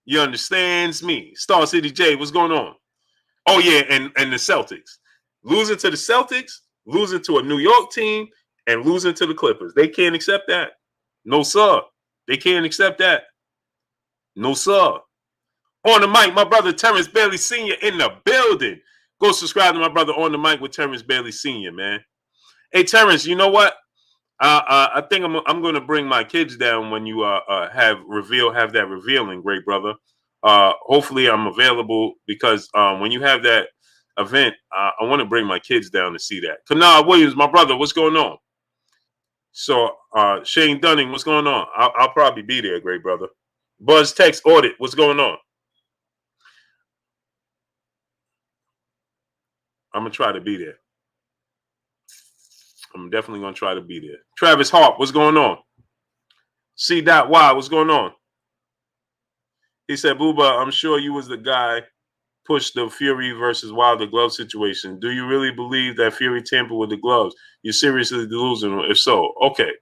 Speaker 1: You understands me. Star City J, what's going on? Oh, yeah, and the Celtics. Losing to the Celtics, losing to a New York team, and losing to the Clippers. They can't accept that. No, sir. They can't accept that. No, sir. On the mic, my brother Terrence Bailey Sr. in the building. Go subscribe to my brother On the Mic with Terrence Bailey Sr., man. Hey, Terrence, you know what? I think I'm going to bring my kids down when you have that revealing, great brother. Hopefully I'm available because when you have that event, I want to bring my kids down to see that. Kanal Williams, my brother, what's going on? So Shane Dunning, what's going on? I'll probably be there, great brother. Buzz Text Audit, what's going on? I'm going to try to be there. I'm definitely going to try to be there. Travis Harp, what's going on? C.Y, what's going on? He said, Booba, I'm sure you was the guy pushed the Fury versus Wilder glove situation. Do you really believe that Fury tampered with the gloves? You're seriously delusional? If so, okay.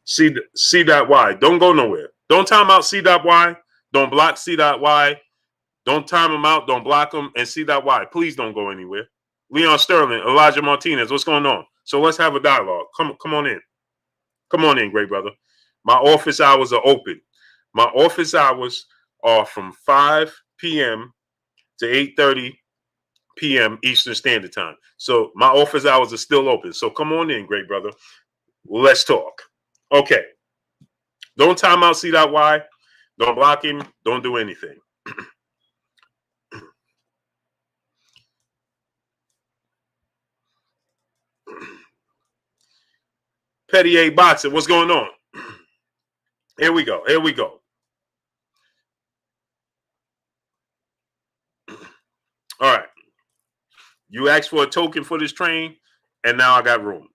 Speaker 1: C.Y, don't go nowhere. Don't time out C.Y. Don't block C.Y. Don't time him out. Don't block him. And C.Y, please don't go anywhere. Leon Sterling, Elijah Martinez, what's going on? So let's have a dialogue. Come on in. Come on in, great brother. My office hours are open. My office hours are from 5 p.m. to 8:30 p.m. Eastern Standard Time. So my office hours are still open. So come on in, great brother. Let's talk. Okay. Don't time out C.Y. Don't block him. Don't do anything. Petty A Boxing, what's going on? Here we go. All right. You asked for a token for this train, and now I got room.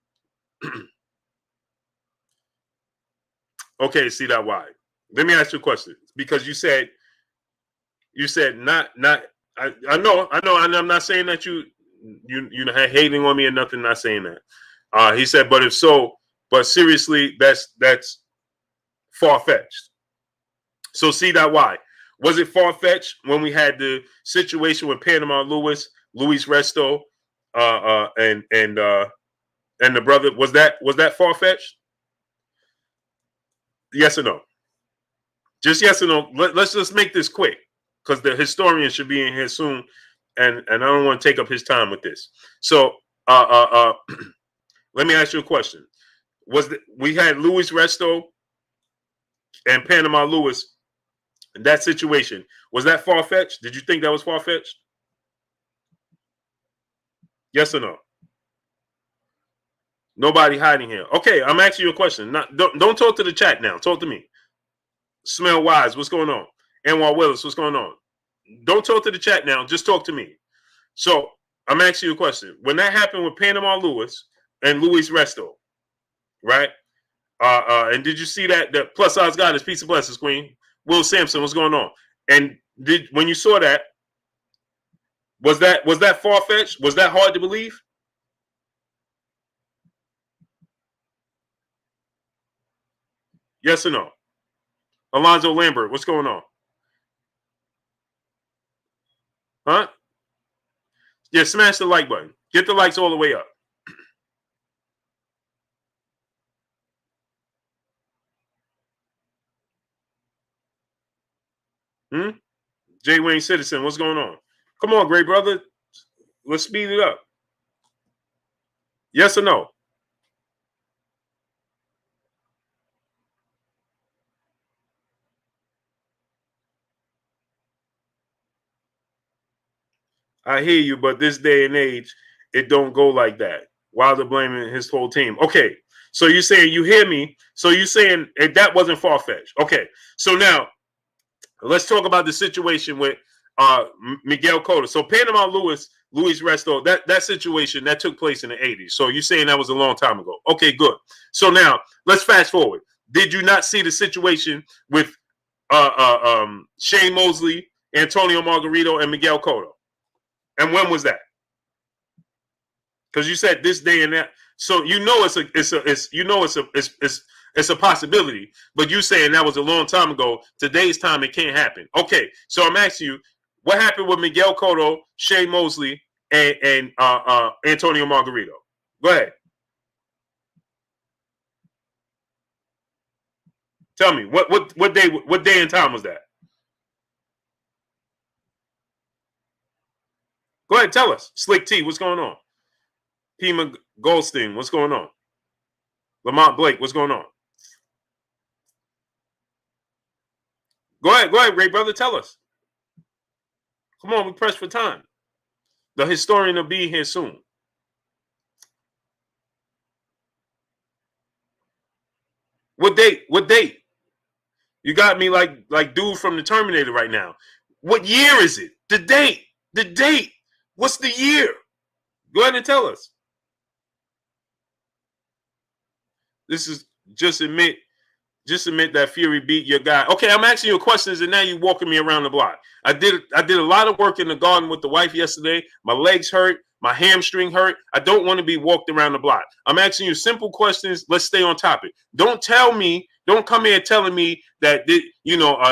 Speaker 1: Okay, C.Y. Let me ask you a question. Because you said not I know, and I'm not saying that you hating on me or nothing, not saying that. He said, but if so, but seriously, that's far-fetched. So C.Y, was it far-fetched when we had the situation with Panama Luis Resto, and the brother? Was that far-fetched? Yes or no? Just yes or no. Let's just make this quick because the historian should be in here soon, and I don't want to take up his time with this. So let me ask you a question. We had Luis Resto and Panama Luis in that situation. Was that far-fetched? Did you think that was far-fetched? Yes or no? Nobody hiding here. Okay, I'm asking you a question. Don't talk to the chat now. Talk to me. Smell Wise, what's going on? Anwar Willis, what's going on? Don't talk to the chat now. Just talk to me. So I'm asking you a question. When that happened with Panama Luis and Luis Resto, right? And did you see that the plus size guy is Pizza Blessings Queen? Will Sampson, what's going on? And when you saw that, was that far-fetched? Was that hard to believe? Yes or no? Alonzo Lambert, what's going on? Huh? Yeah, smash the like button. Get the likes all the way up. J. Wayne Citizen, what's going on? Come on, great brother. Let's speed it up. Yes or no? I hear you, but this day and age, it don't go like that. Wilder blaming his whole team. Okay, so you're saying you hear me? So you're saying that wasn't far fetched. Okay, so now let's talk about the situation with Miguel Cotto. So Panama Luis Resto, that situation that took place in the 80s. So you're saying that was a long time ago. Okay, good. So now let's fast forward. Did you not see the situation with Shane Mosley, Antonio Margarito, and Miguel Cotto? And when was that? Because you said this day and that. So you know it's a possibility, but you saying that was a long time ago. Today's time it can't happen. Okay, so I'm asking you, what happened with Miguel Cotto, Shane Mosley, and Antonio Margarito? Go ahead. Tell me what day and time was that? Go ahead, tell us. Slick T, what's going on? Pima Goldstein, what's going on? Lamont Blake, what's going on? Go ahead, great brother, tell us. Come on, we press for time. The historian will be here soon. What date? What date? You got me like dude from the Terminator right now. What year is it? The date. The date. What's the year? Go ahead and tell us. This is just admit that Fury beat your guy. Okay, I'm asking you questions and now you're walking me around the block. I did a lot of work in the garden with the wife yesterday. My legs hurt. My hamstring hurt. I don't want to be walked around the block. I'm asking you simple questions. Let's stay on topic. Don't come here telling me that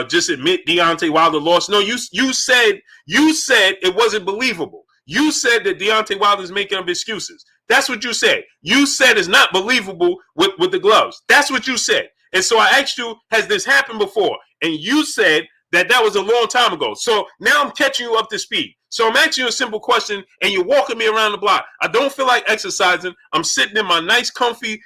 Speaker 1: just admit Deontay Wilder lost. No, you said it wasn't believable. You said that Deontay Wilder is making up excuses. That's what you said. You said it's not believable with the gloves. That's what you said. And so I asked you, has this happened before? And you said that was a long time ago. So now I'm catching you up to speed. So I'm asking you a simple question, and you're walking me around the block. I don't feel like exercising. I'm sitting in my nice, comfy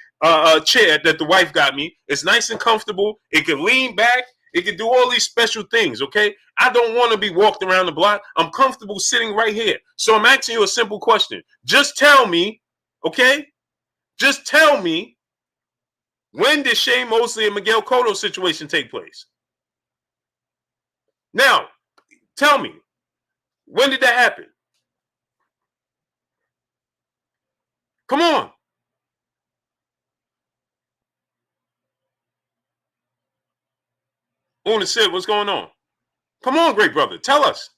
Speaker 1: chair that the wife got me. It's nice and comfortable. It can lean back. It can do all these special things, okay? I don't want to be walked around the block. I'm comfortable sitting right here. So I'm asking you a simple question. Just tell me, okay? Just tell me, when did Shane Mosley and Miguel Cotto situation take place? Now, tell me, when did that happen? Come on. Una said, what's going on? Come on, great brother. Tell us.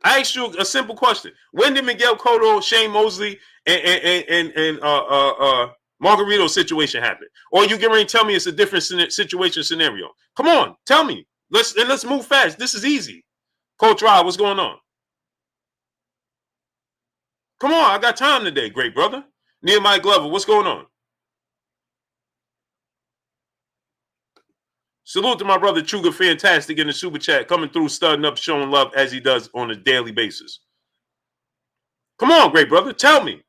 Speaker 1: I asked you a simple question. When did Miguel Cotto, Shane Mosley, and Margarito situation happen? Or you get ready to tell me it's a different situation scenario? Come on, tell me. Let's move fast. This is easy. Coach Rob, what's going on? Come on, I got time today, great brother. Nehemiah Glover, what's going on? Salute to my brother Chuga Fantastic in the super chat, coming through, studding up, showing love as he does on a daily basis. Come on, great brother, tell me.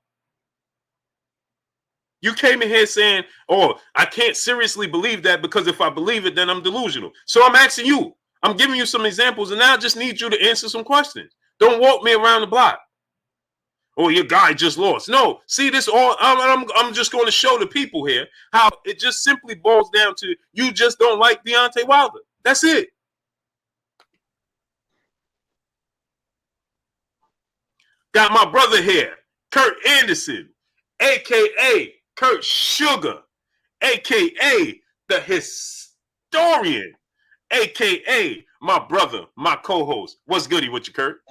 Speaker 1: You came in here saying, oh, I can't seriously believe that because if I believe it, then I'm delusional. So I'm asking you. I'm giving you some examples, and now I just need you to answer some questions. Don't walk me around the block. Oh, your guy just lost. No, see this all. I'm just going to show the people here how it just simply boils down to you just don't like Deontay Wilder. That's it. Got my brother here, Kurt Anderson, aka Kurt Sugar, aka the historian, aka my brother, my co-host. What's goody with you, Kurt?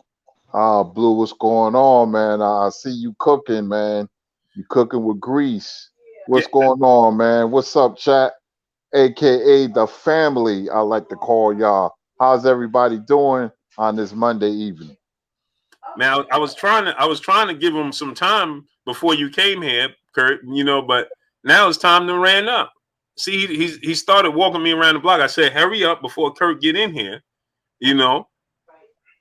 Speaker 2: Blue, what's going on, man? I see you cooking, man. You cooking with grease. What's going on, man? What's up, chat? aka the family. I like to call y'all. How's everybody doing on this Monday evening?
Speaker 1: Man, I was trying to give him some time before you came here, Kurt. But now it's time to ran up. See, he started walking me around the block. I said, hurry up before Kurt get in here.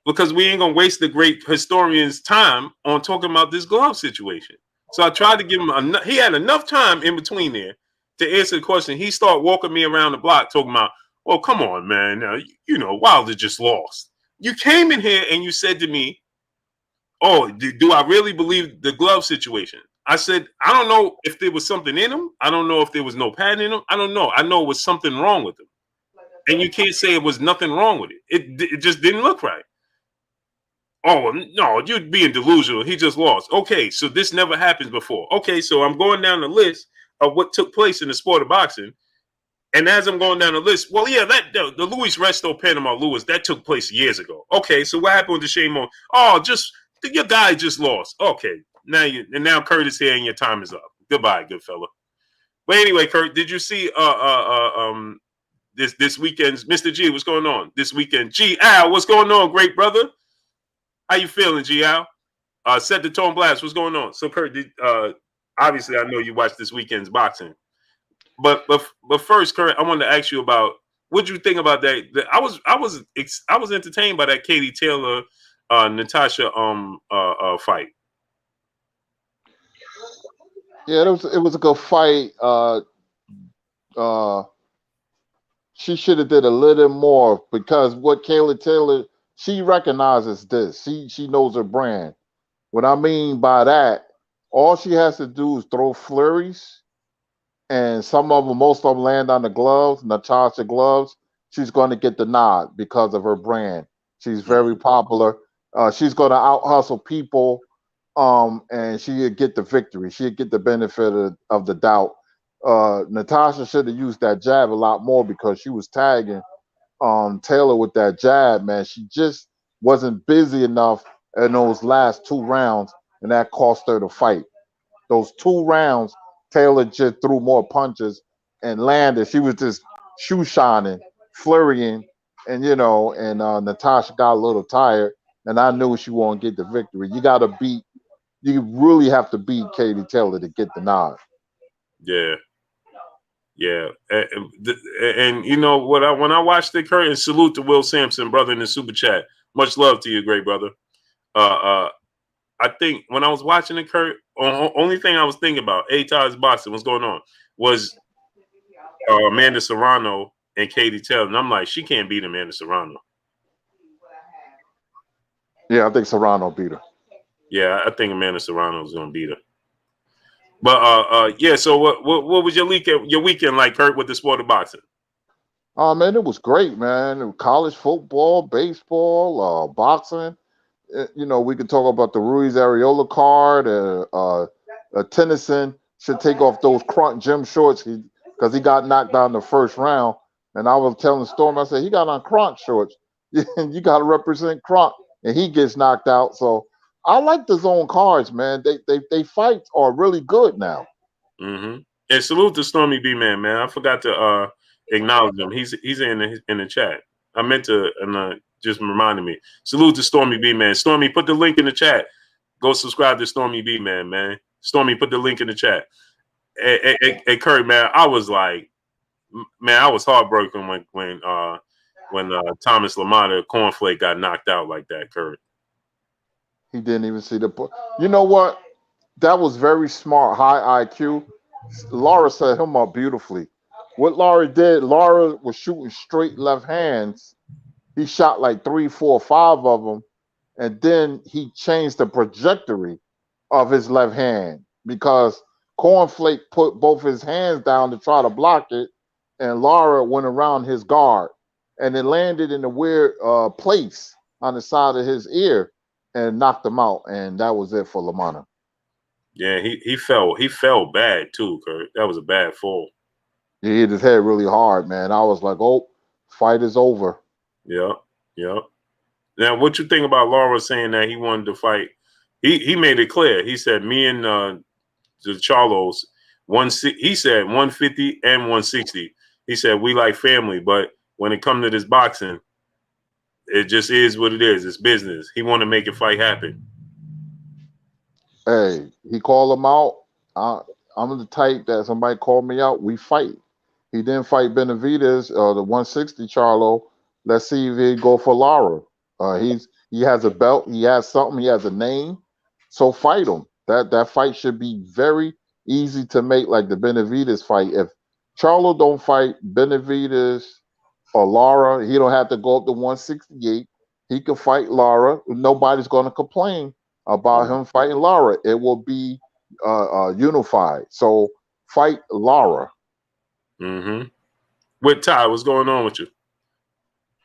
Speaker 1: Because we ain't gonna waste the great historian's time on talking about this glove situation. So I tried to give him he had enough time in between there to answer the question. He started walking me around the block talking about, well, come on, man. Wilder just lost. You came in here and you said to me, oh, do I really believe the glove situation? I said, I don't know if there was something in him. I don't know if there was no pad in him. I don't know. I know it was something wrong with him. And you can't say it was nothing wrong with it. It just didn't look right. Oh, no, you're being delusional. He just lost. Okay, so this never happened before. Okay, so I'm going down the list of what took place in the sport of boxing. And as I'm going down the list, well, yeah, the Luis Resto Panama Lewis, that took place years ago. Okay, so what happened with the Shane Moore? Oh, your guy just lost. Okay, now Kurt is here and your time is up. Goodbye, good fella. But anyway, Kurt, did you see this weekend's Mr. G? What's going on this weekend? G Al, what's going on, great brother? How you feeling, G Al? Set the tone blast. What's going on? So, Kurt, obviously, I know you watched this weekend's boxing, but first, Kurt, I wanted to ask you about what you think about that. I was entertained by that Katie Taylor, Natasha fight.
Speaker 2: Yeah, it was a good fight. She should have did a little more because what Kayla Taylor, she recognizes this. She knows her brand. What I mean by that, all she has to do is throw flurries, and most of them land on the gloves, Natasha gloves. She's going to get the nod because of her brand. She's very popular. She's going to out hustle people, and she'll get the victory. She'll get the benefit of the doubt. Natasha should have used that jab a lot more because she was tagging Taylor with that jab, man. She just wasn't busy enough in those last 2 rounds, and that cost her the fight. Those 2 rounds, Taylor just threw more punches and landed. She was just shoe shining, flurrying, and Natasha got a little tired, and I knew she won't get the victory. You really have to beat Katie Taylor to get the nod.
Speaker 1: Yeah. Yeah, and you know what? When I watched the Kurt, and salute to Will Sampson, brother, in the super chat. Much love to you, great brother. I think when I was watching the Kurt, only thing I was thinking about, A-Tod's boxing, what's going on, was Amanda Serrano and Katie Taylor, and I'm like, she can't beat Amanda Serrano.
Speaker 2: Yeah, I think Serrano beat her.
Speaker 1: Yeah, I think Amanda Serrano is gonna beat her. But yeah. So what was your weekend like, Kurt, with the sport of boxing?
Speaker 2: Oh man, it was great, man. College football, baseball, boxing. We could talk about the Ruiz Areola card. Tennyson should take off those crunk gym shorts because he got knocked out in the first round. And I was telling Storm, I said he got on crunk shorts. You got to represent crunk, and he gets knocked out. So I like the zone cards, man. They fights are really good now.
Speaker 1: Mm-hmm. And salute to Stormy B man. I forgot to acknowledge him. He's in the chat. I meant to, and just reminded me. Salute to Stormy B man. Stormy, put the link in the chat. Go subscribe to Stormy B man. Stormy, put the link in the chat. Hey Kurt, man, I was like, man, I was heartbroken when Thomas Lamont Cornflake got knocked out like that, Kurt.
Speaker 2: He didn't even see the point. You know what? That was very smart, high IQ. Laura set him up beautifully. What Laura did, Laura was shooting straight left hands. He shot like 3, 4, 5 of them, and then he changed the trajectory of his left hand because Cornflake put both his hands down to try to block it, and Laura went around his guard, and it landed in a weird place on the side of his ear and knocked him out, and that was it for Lamont.
Speaker 1: Yeah, he fell bad too, Kurt. That was a bad fall.
Speaker 2: He hit his head really hard, man. I was like, oh, fight is over.
Speaker 1: Yeah. Now, what you think about Laura saying that he wanted to fight? He made it clear. He said, me and the Charlos, he said 150 and 160. He said, we like family, but when it comes to this boxing, it just is what it is. It's business. He want to make a fight happen.
Speaker 2: Hey, he called him out. I, I'm the type that somebody called me out, we fight. He didn't fight Benavidez, the 160 Charlo. Let's see if he go for Lara. He has a belt, he has something, he has a name. So fight him. That fight should be very easy to make, like the Benavidez fight. If Charlo don't fight Benavidez or Lara, he don't have to go up to 168. He can fight Lara. Nobody's going to complain about him fighting Lara. It will be unified. So fight Lara.
Speaker 1: Mm-hmm. With Ty, what's going on with you?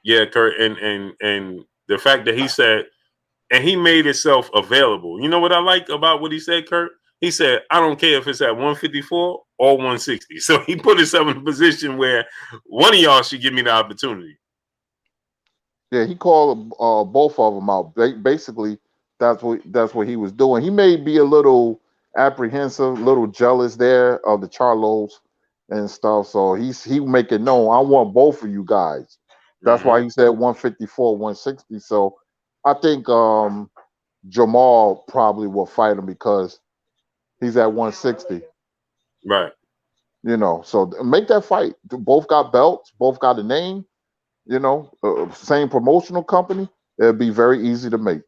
Speaker 1: Yeah, Kurt, and the fact that he said, and he made himself available. You know what I like about what he said, Kurt? He said, I don't care if it's at 154 or 160. So he put himself in a position where one of y'all should give me the opportunity.
Speaker 2: Yeah, he called both of them out. Basically, that's what he was doing. He may be a little apprehensive, a little jealous there of the Charlos and stuff. So he make it known. I want both of you guys. That's why he said 154, 160. So I think Jamal probably will fight him because he's at 160.
Speaker 1: Right.
Speaker 2: You know, so make that fight. Both got belts, both got a name. You know, same promotional company. It'd be very easy to make.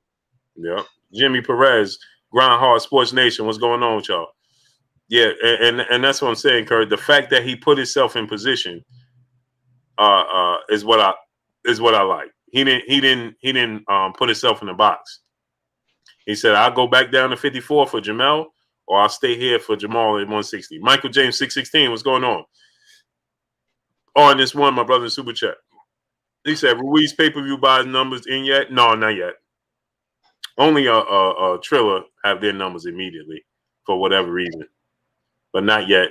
Speaker 1: Yeah. Jimmy Perez, Grind Hard Sports Nation. What's going on with y'all? Yeah, and that's what I'm saying, Kurt. The fact that he put himself in position is what I like. He didn't put himself in the box. He said, I'll go back down to 54 for Jamel, or I'll stay here for Jamal at 160. Michael James 616, what's going on? On this one, my brother in Super Chat. He said, Ruiz pay-per-view buys numbers in yet? No, not yet. Only Triller have their numbers immediately for whatever reason, but not yet.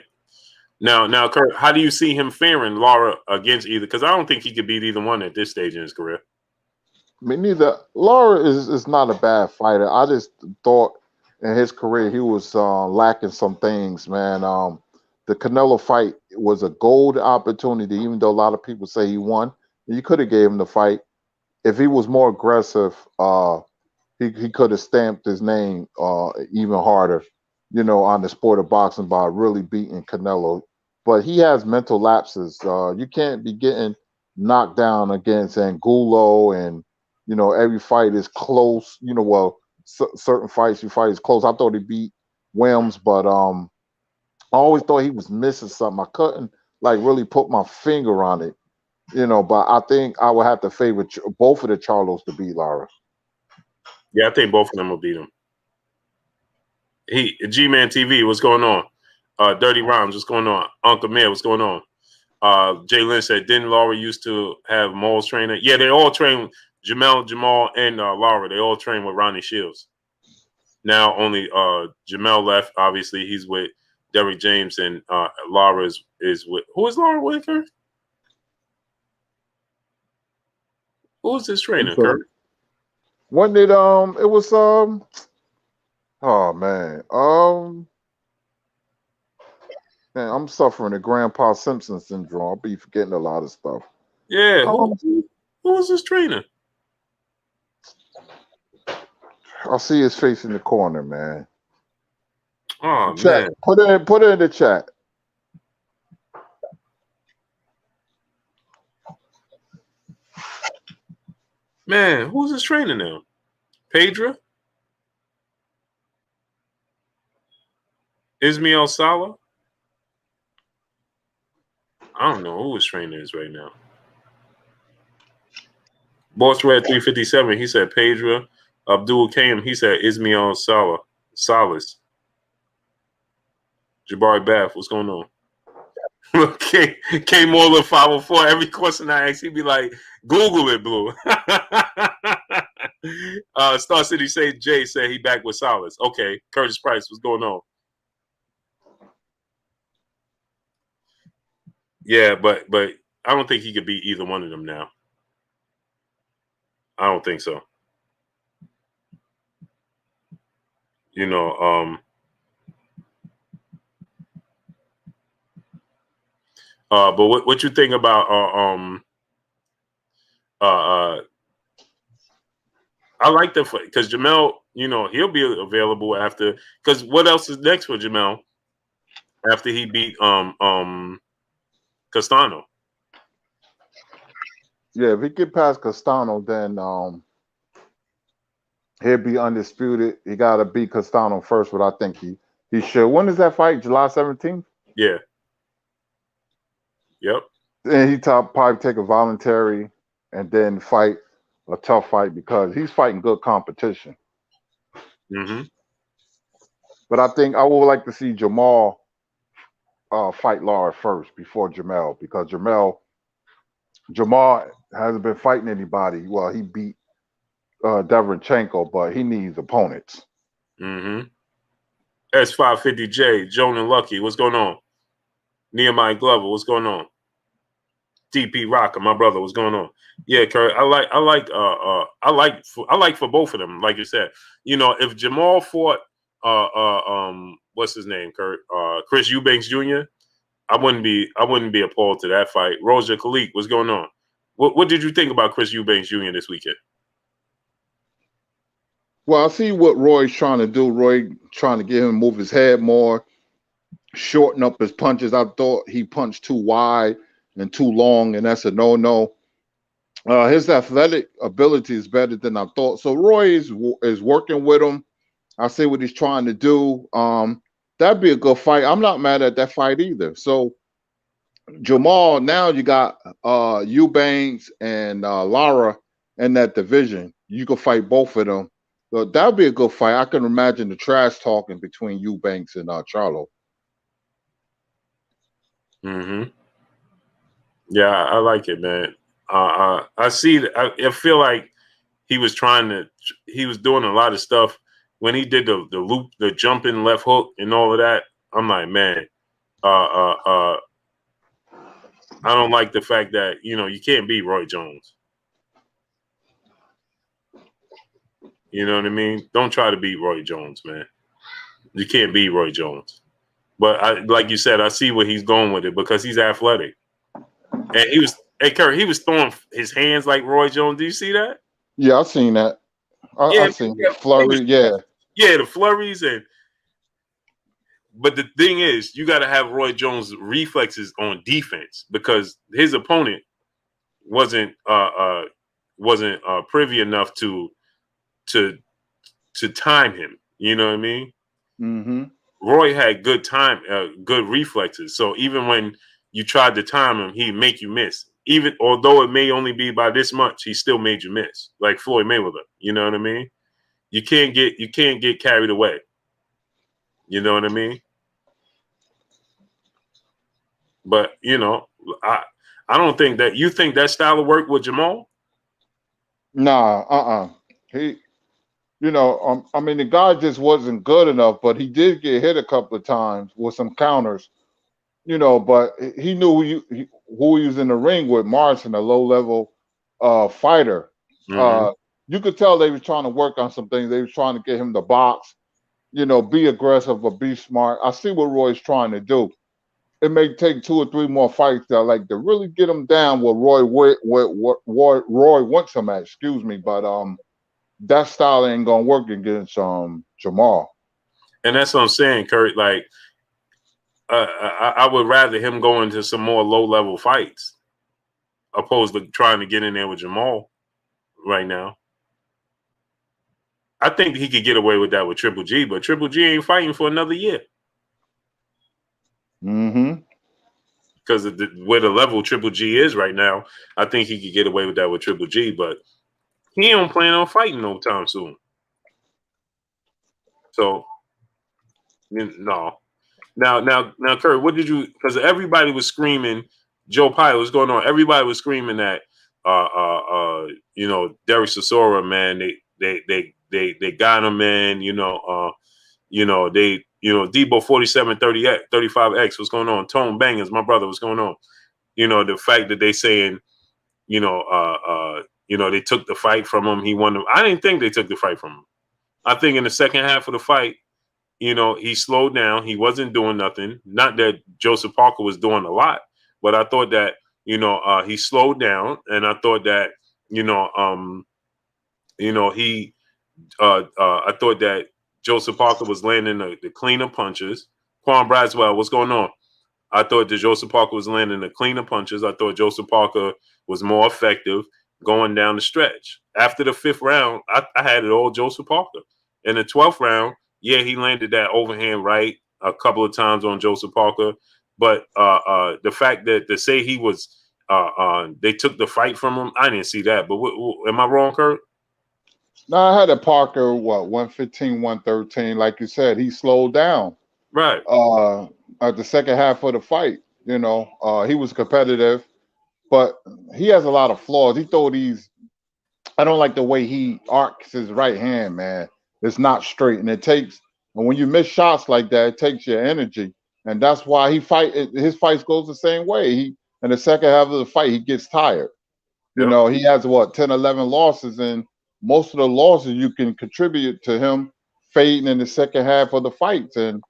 Speaker 1: Now, Kurt, how do you see him faring Lara against either? Because I don't think he could beat either one at this stage in his career.
Speaker 2: Me neither. Laura is not a bad fighter. I just thought in his career he was lacking some things, man. The Canelo fight was a gold opportunity, even though a lot of people say he won. You could have gave him the fight if he was more aggressive. He could have stamped his name even harder, you know, on the sport of boxing by really beating Canelo. But he has mental lapses. You can't be getting knocked down against Angulo, and you know every fight is close. You know, well, certain fights you fight is close. I thought he beat Williams, but I always thought he was missing something. I couldn't like really put my finger on it, you know. But I think I would have to favor both of the Charlos to beat Lara.
Speaker 1: Yeah, I think both of them will beat him. G-Man TV, what's going on? Dirty Rhymes, what's going on? Uncle Mayor, what's going on? Jay Lynn said, didn't Laura used to have Maul's trainer? Yeah, they all train Jamal, and Laura. They all train with Ronnie Shields. Now only Jamel left. Obviously, he's with Derrick James, and Laura is with. Who is Laura with, Kurt? Who is this trainer, Kurt?
Speaker 2: When did it was oh man. Man, I'm suffering the Grandpa Simpson syndrome. I'll be forgetting a lot of stuff.
Speaker 1: Yeah, who was this trainer?
Speaker 2: I'll see his face in the corner, man.
Speaker 1: Oh
Speaker 2: Chat.
Speaker 1: man.
Speaker 2: Put it in the chat.
Speaker 1: Man, who's this trainer now? Pedra? Ismail Sala? I don't know who his trainer is right now. Boss Red 357, he said Pedra. Abdul Kaim, he said Ismail Salas. Jabari Bath, what's going on? Okay, K Moreland 504. Every question I ask, he'd be like, Google it, Blue. Star City say Jay said he back with Salas. Okay, Curtis Price, what's going on? Yeah, but I don't think he could beat either one of them now. I don't think so. You know, But what you think about I like the fight because Jamel, he'll be available after. Because what else is next for Jamel after he beat Castano?
Speaker 2: Yeah, if he get past Castano, then he'll be undisputed. He got to beat Castano first, but I think he should. When is that fight? July 17th?
Speaker 1: Yeah. Yep.
Speaker 2: And he probably take a voluntary and then fight a tough fight because he's fighting good competition.
Speaker 1: Mm-hmm.
Speaker 2: But I think I would like to see Jamal fight Lara first before Jamel because Jamal hasn't been fighting anybody. Well, he beat Derevchenko, but he needs opponents.
Speaker 1: Mm-hmm. S550J, Joan and Lucky, what's going on? Nehemiah Glover, what's going on? DP Rocker, my brother, what's going on? Yeah, Kurt, I like for both of them. Like you said, if Jamal fought, what's his name, Kurt? Chris Eubanks Jr. I wouldn't be appalled to that fight. Roger Khalik, what's going on? What did you think about Chris Eubanks Jr. this weekend?
Speaker 2: Well, I see what Roy's trying to do. Roy trying to get him to move his head more, shorten up his punches. I thought he punched too wide and too long, and that's a no-no. His athletic ability is better than I thought. So Roy is working with him. I see what he's trying to do. That'd be a good fight. I'm not mad at that fight either. So Jamal, now you got Eubanks and Lara in that division. You can fight both of them. So that'd be a good fight. I can imagine the trash talking between Eubanks and Charlo.
Speaker 1: Mm-hmm. Yeah, I like it, man. I see that. I feel like he was doing a lot of stuff when he did the loop, the jumping left hook, and all of that. I'm like, man, I don't like the fact that you can't beat Roy Jones. You know what I mean? Don't try to beat Roy Jones, man. You can't beat Roy Jones. But like you said, I see where he's going with it because he's athletic. And Kurt, he was throwing his hands like Roy Jones. Do you see that?
Speaker 2: Yeah, I've seen that. I've seen the flurry. Yeah,
Speaker 1: the flurries But the thing is, you got to have Roy Jones' reflexes on defense because his opponent wasn't privy enough to time him. You know what I mean?
Speaker 2: Mm-hmm.
Speaker 1: Roy had good reflexes. So even when you tried to time him, he'd make you miss. Even although it may only be by this much, he still made you miss. Like Floyd Mayweather. You know what I mean? You can't get carried away. You know what I mean? But I don't think that you think that style of work with Jamal.
Speaker 2: Nah, he, I mean, the guy just wasn't good enough, but he did get hit a couple of times with some counters, but he knew who he was in the ring with. Morrison, a low-level fighter.
Speaker 1: Mm-hmm.
Speaker 2: You could tell they were trying to work on some things. They were trying to get him to box, be aggressive or be smart. I see what Roy's trying to do. It may take 2 or 3 more fights to really get him down where Roy wants him at. Excuse me, but that style ain't gonna work against Jamal.
Speaker 1: And that's what I'm saying, Kurt. Like, I would rather him go into some more low-level fights opposed to trying to get in there with Jamal right now. I think he could get away with that with Triple G, but Triple G ain't fighting for another year.
Speaker 2: Mm-hmm.
Speaker 1: Because of where the level Triple G is right now, I think he could get away with that with Triple G, but he don't plan on fighting no time soon. So, no. Now, Kurt, what did you? Because everybody was screaming, Joe Pyle, what's going on? Everybody was screaming that, Derek Chisora, man, they got him, man. Debo 47-35X, what's going on? Tone Bangers, my brother, what's going on? The fact that they saying, they took the fight from him. He won. I didn't think they took the fight from him. I think in the second half of the fight, he slowed down. He wasn't doing nothing. Not that Joseph Parker was doing a lot, but I thought that he slowed down, and I thought that he I thought that Joseph Parker was landing the cleaner punches. Quan Braswell, what's going on? I thought that Joseph Parker was landing the cleaner punches. I thought Joseph Parker was more effective going down the stretch. After the 5th round, I had it all Joseph Parker. In the 12th round, yeah, he landed that overhand right a couple of times on Joseph Parker. But the fact that to say he was they took the fight from him, I didn't see that. But am I wrong, Kurt?
Speaker 2: No, I had a Parker, 115, 113. Like you said, he slowed down.
Speaker 1: Right.
Speaker 2: At the second half of the fight, he was competitive, but he has a lot of flaws. I don't like the way he arcs his right hand, man. It's not straight, and and when you miss shots like that, it takes your energy, and that's why his fights goes the same way. In the second half of the fight, he gets tired.
Speaker 1: Yep.
Speaker 2: He has 10, 11 losses, and most of the losses you can contribute to him fading in the second half of the fights. And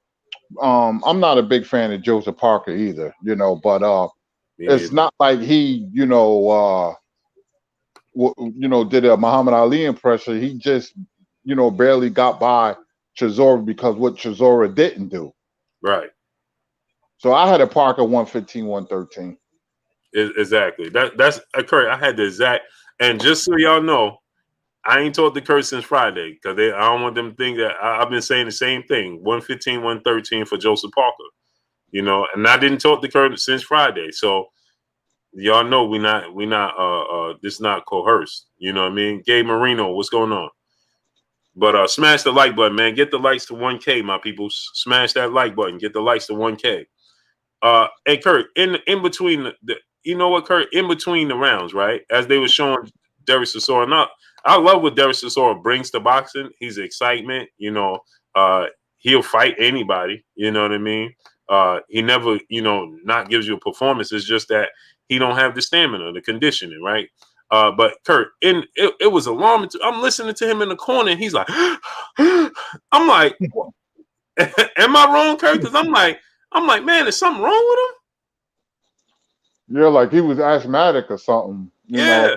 Speaker 2: I'm not a big fan of Joseph Parker either, but it's not like he, did a Muhammad Ali impression. He just, barely got by Chisora because what Chisora didn't do.
Speaker 1: Right.
Speaker 2: So I had a Parker 115, 113.
Speaker 1: Exactly. That's Kurt. I had the exact, and just so y'all know, I ain't talked to Kurt since Friday because I don't want them to think that I've been saying the same thing. 115, 113 for Joseph Parker. And I didn't talk to Kurt since Friday. So y'all know we not this not coerced. You know what I mean? Gabe Marino, what's going on? But smash the like button, man. Get the likes to 1K, my people. Smash that like button. Get the likes to 1K. And Kurt, in between you know what, Kurt, in between the rounds, right? As they were showing Derek Chisora, and I love what Derek Chisora brings to boxing. He's excitement, he'll fight anybody, you know what I mean? He never, not gives you a performance. It's just that he don't have the stamina, the conditioning, right? But Kurt, it was alarming. I'm listening to him in the corner, and he's like, I'm like, am I wrong, Kurt? Because I'm like, man, is something wrong with him?
Speaker 2: Yeah, like he was asthmatic or something.
Speaker 1: Yeah.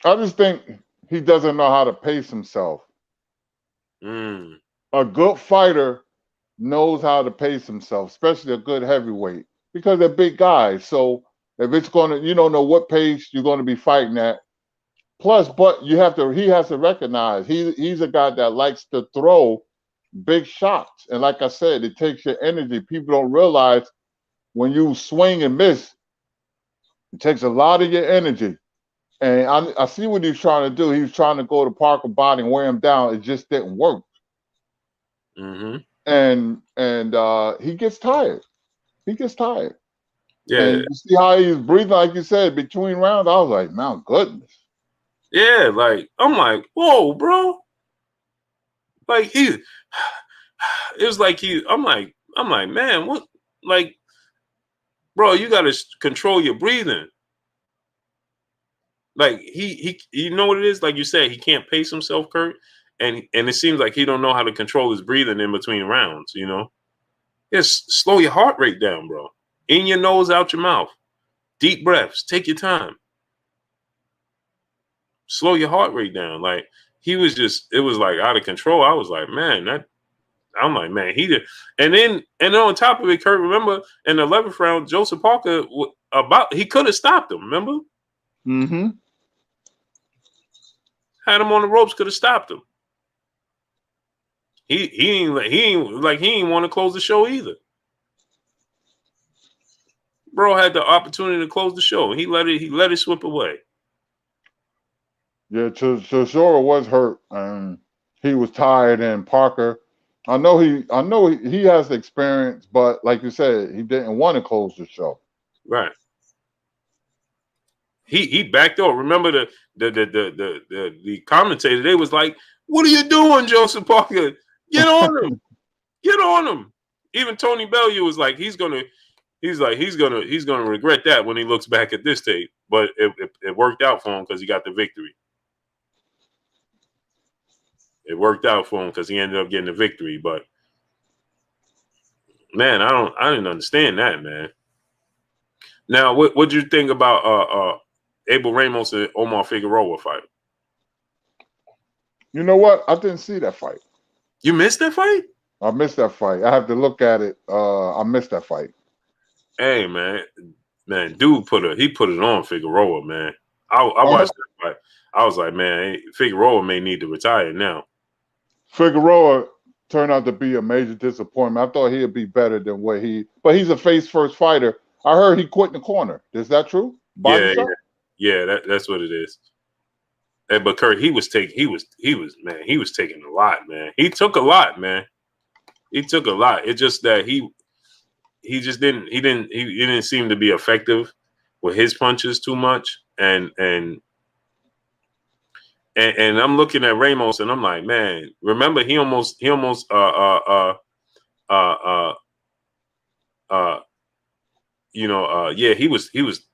Speaker 2: I just think he doesn't know how to pace himself. A good fighter knows how to pace himself, especially a good heavyweight, because they're big guys. So if it's you don't know what pace you're going to be fighting at. Plus, but he has to recognize he's a guy that likes to throw big shots. And like I said, it takes your energy. People don't realize when you swing and miss, it takes a lot of your energy. And I see what he's trying to do. He was trying to go to Parker body and wear him down. It just didn't work. And he gets tired.
Speaker 1: Yeah.
Speaker 2: And you see how he's breathing, like you said, between rounds. I was like, my goodness.
Speaker 1: Yeah, like I'm like, whoa, bro. Like it was like I'm like, man, what? Like, bro, you got to control your breathing. Like he, you know what it is? Like you said, he can't pace himself, Kurt, and it seems like he don't know how to control his breathing in between rounds. Just slow your heart rate down, bro. In your nose, out your mouth. Deep breaths. Take your time. Slow your heart rate down. Like it was like out of control. I was like, man, I'm like, man, he did. And then on top of it, Kurt, remember in the 11th round, Joseph Parker he could have stopped him. Remember?
Speaker 2: Mm-hmm.
Speaker 1: Had him on the ropes, could have stopped him. He ain't want to close the show either. Bro had the opportunity to close the show. He let it slip away.
Speaker 2: Yeah, Chisora was hurt and he was tired. And Parker, I know he has the experience, but like you said, he didn't want to close the show.
Speaker 1: Right. He backed off. Remember the commentator? They was like, "What are you doing, Joseph Parker? Get on him! Get on him!" Even Tony Bellew was like, he's gonna regret that when he looks back at this tape. But it worked out for him because he got the victory. It worked out for him because he ended up getting the victory. But Man, I didn't understand that, man. Now, what do you think about Abel Ramos and Omar Figueroa fight?
Speaker 2: You know what? I didn't see that fight.
Speaker 1: You missed that fight?
Speaker 2: I missed that fight. I have to look at it. I missed that fight.
Speaker 1: Hey, man, dude put it on Figueroa, man. I watched that fight. I was like, man, Figueroa may need to retire now.
Speaker 2: Figueroa turned out to be a major disappointment. I thought he'd be better than but he's a face first fighter. I heard he quit in the corner. Is that true?
Speaker 1: Yeah, that's what it is. But Kurt, he was taking a lot, man. He took a lot, man. He took a lot. It's just that he didn't seem to be effective with his punches too much. And I'm looking at Ramos and I'm like, man, remember he almost he was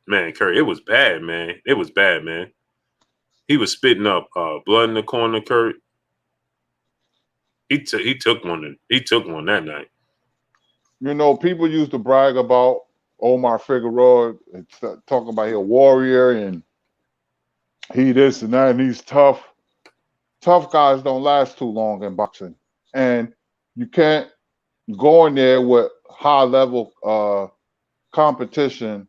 Speaker 1: man, Kurt, it was bad, man. It was bad, man. He was spitting up blood in the corner, Kurt. He took one that night.
Speaker 2: You know, people used to brag about Omar Figueroa and talk about he's a warrior and he this and that and he's tough. Tough guys don't last too long in boxing. And you can't go in there with high level competition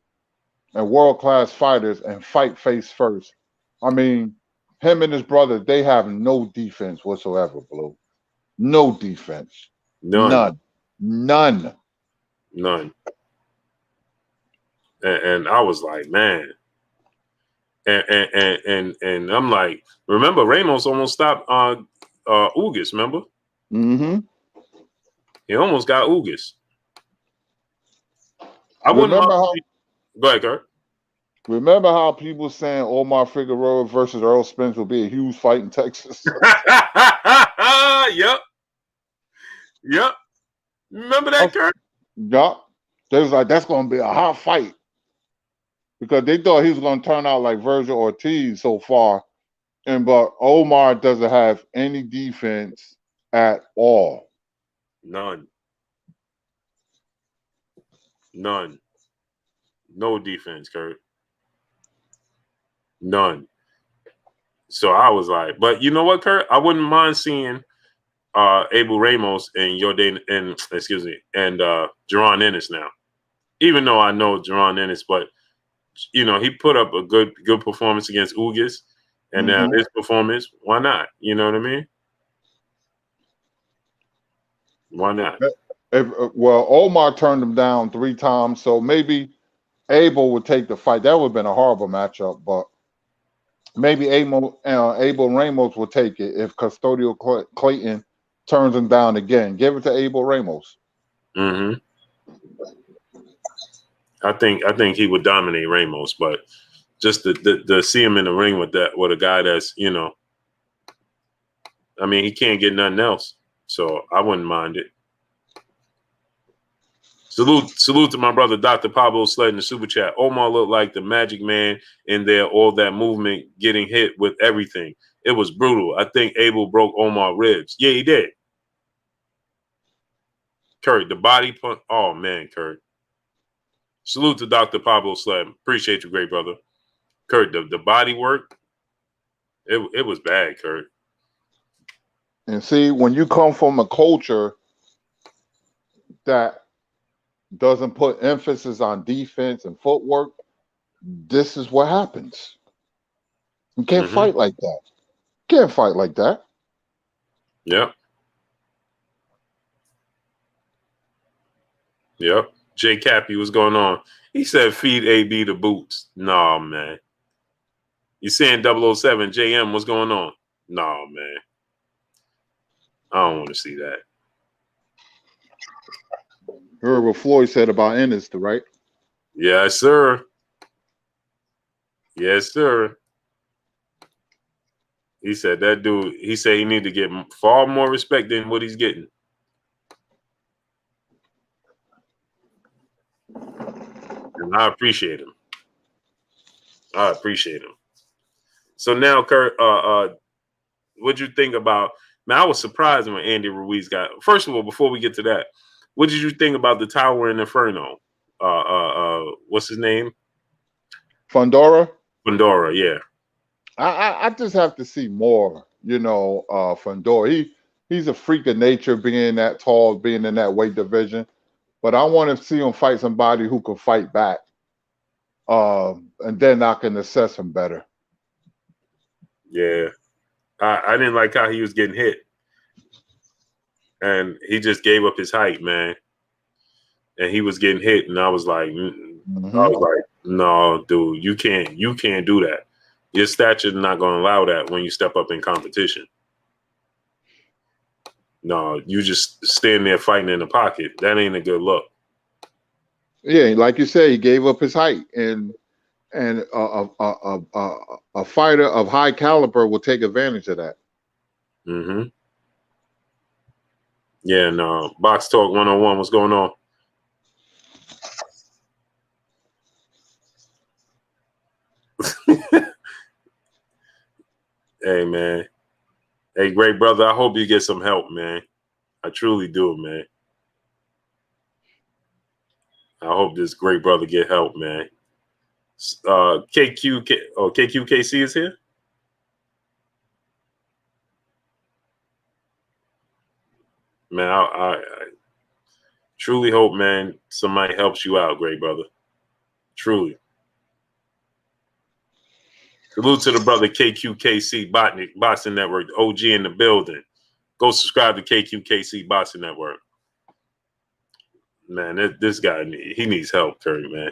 Speaker 2: and world class fighters and fight face first. I mean, him and his brother, they have no defense whatsoever, Blue. No defense. None.
Speaker 1: And I was like, man. And I'm like, remember Ramos almost stopped Ugas, remember?
Speaker 2: Mm-hmm.
Speaker 1: He almost got Ugas.
Speaker 2: Go
Speaker 1: ahead, Kurt.
Speaker 2: Remember how people saying Omar Figueroa versus Earl Spence will be a huge fight in Texas?
Speaker 1: Yep. Remember that, Kurt?
Speaker 2: Yep. They was like, that's going to be a hot fight. Because they thought he was going to turn out like Virgil Ortiz so far. But Omar doesn't have any defense at all.
Speaker 1: None. No defense, Kurt. None. So I was like, but you know what, Kurt? I wouldn't mind seeing Abel Ramos and Jordan and Jaron Ennis now. Even though I know Jaron Ennis, but you know, he put up a good performance against Ugas, and now this performance, why not? You know what I mean? Why not?
Speaker 2: Well, Omar turned him down 3 times, so maybe Abel would take the fight. That would have been a horrible matchup, but maybe Abel Ramos will take it if Custodial Clayton turns him down again. Give it to Abel Ramos.
Speaker 1: Mm-hmm. I think he would dominate Ramos, but just to see him in the ring with a guy that's, you know, I mean, he can't get nothing else, so I wouldn't mind it. Salute to my brother Dr. Pablo Sled in the super chat. Omar looked like the magic man in there, all that movement, getting hit with everything. It was brutal. I think Abel broke Omar's ribs. Yeah, he did. Kurt, the body punch. Oh man, Kurt. Salute to Dr. Pablo Sled. Appreciate you, great brother. Kurt, the body work, it was bad, Kurt.
Speaker 2: And see, when you come from a culture that doesn't put emphasis on defense and footwork, this is what happens. You can't fight like that. Can't fight like that.
Speaker 1: Yep. Jay Cappy, what's going on? He said, feed AB the boots. Nah, man. You saying 007, JM, what's going on? Nah, man. I don't want to see that.
Speaker 2: Heard what Floyd said about Ennis, right?
Speaker 1: Yes, sir. Yes, sir. He said that dude, he said he need to get far more respect than what he's getting. And I appreciate him. So now, Kurt, what'd you think about, man, I was surprised when Andy Ruiz got, first of all, before we get to that, what did you think about the Towering Inferno? What's his name?
Speaker 2: Fundora.
Speaker 1: Pandora, yeah.
Speaker 2: I just have to see more. Fundora. He's a freak of nature, being that tall, being in that weight division. But I want to see him fight somebody who can fight back, and then I can assess him better.
Speaker 1: Yeah, I didn't like how he was getting hit, and he just gave up his height, man. And he was getting hit, and I was like, no, dude, you can't do that. Your stature's not going to allow that when you step up in competition. No, you just stand there fighting in the pocket. That ain't a good look.
Speaker 2: Yeah, like you said, he gave up his height, and a fighter of high caliber will take advantage of that.
Speaker 1: Mm-hmm. Yeah, no. Box Talk 101, what's going on? Hey, man. Hey, great brother, I hope you get some help, man. I truly do, man. I hope this great brother get help, man. KQKC is here? Man, I truly hope, man, somebody helps you out, great brother. Truly. Salute to the brother KQKC Boxing Network, OG in the building. Go subscribe to KQKC Boxing Network. Man, this guy, he needs help, Curry, man.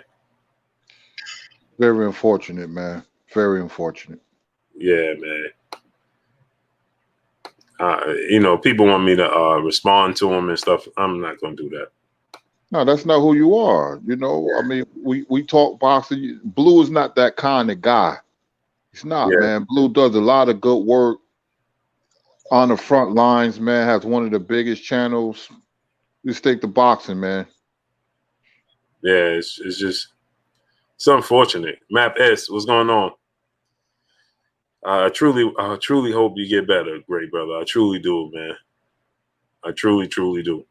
Speaker 2: Very unfortunate, man. Very unfortunate.
Speaker 1: Yeah, man. People want me to respond to him and stuff. I'm not going to do that.
Speaker 2: No, that's not who you are. I mean, we talk boxing. Blue is not that kind of guy. He's not, man. Blue does a lot of good work on the front lines, man. Has one of the biggest channels. You stick to boxing, man.
Speaker 1: Yeah, it's unfortunate. Map S, what's going on? I truly hope you get better, great brother. I truly do, man. I truly do.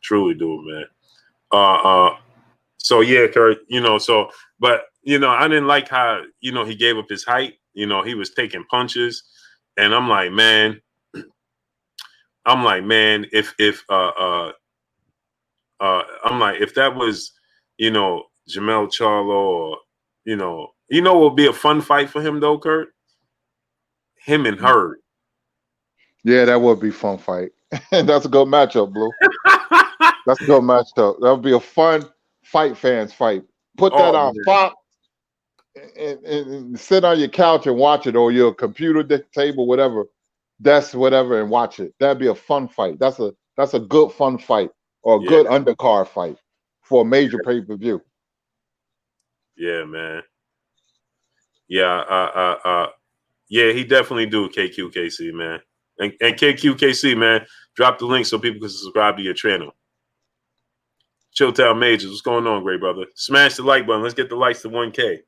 Speaker 1: Truly do, man. So yeah, Kurt, but I didn't like how, he gave up his height. He was taking punches, and I'm like, man, if I'm like, if that was, Jamel Charlo, or, what would be a fun fight for him though, Kurt? Him and Hurd.
Speaker 2: Yeah, that would be a fun fight. That's a good matchup, Blue. That's a good matchup. That would be a fun fans fight. Put that on Fox and sit on your couch and watch it, or your computer table, whatever. That's whatever, and watch it. That'd be a fun fight. That's a good fun fight, or a good undercard fight for a major pay-per-view.
Speaker 1: Yeah, man. Yeah, yeah, he definitely do, KQKC, man. And KQKC, man, drop the link so people can subscribe to your channel. Chilltown Majors, what's going on, great brother? Smash the like button. Let's get the likes to 1K.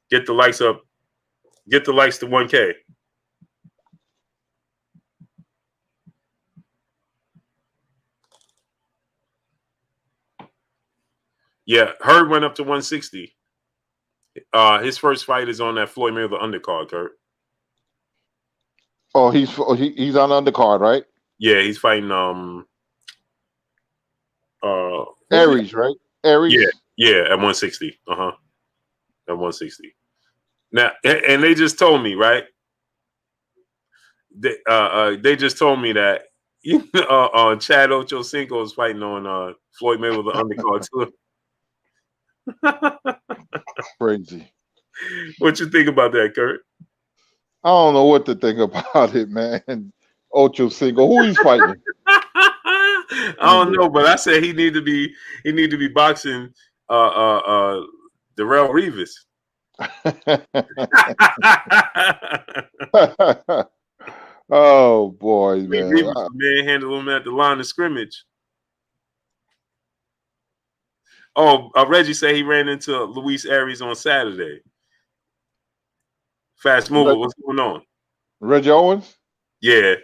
Speaker 1: Get the likes up. Get the likes to 1K. Yeah, Hurd went up to 160. His first fight is on that Floyd Mayweather undercard, Kurt.
Speaker 2: Oh, he's on undercard, right?
Speaker 1: Yeah, he's fighting
Speaker 2: Aries, right? Aries.
Speaker 1: Yeah, at 160. At 160. Now, and they just told me, right? They just told me that Chad Ochocinco is fighting on Floyd Mayweather undercard too.
Speaker 2: Crazy.
Speaker 1: What you think about that, Kurt?
Speaker 2: I don't know what to think about it, man. Ochocinco, who he's fighting?
Speaker 1: I don't know, but I said he need to be boxing Darrell Reeves.
Speaker 2: Oh boy, man.
Speaker 1: Reeves manhandled him at the line of scrimmage. Oh, Reggie said he ran into Luis Aries on Saturday. Fast mover, what's going on?
Speaker 2: Reggie Owens?
Speaker 1: Yeah.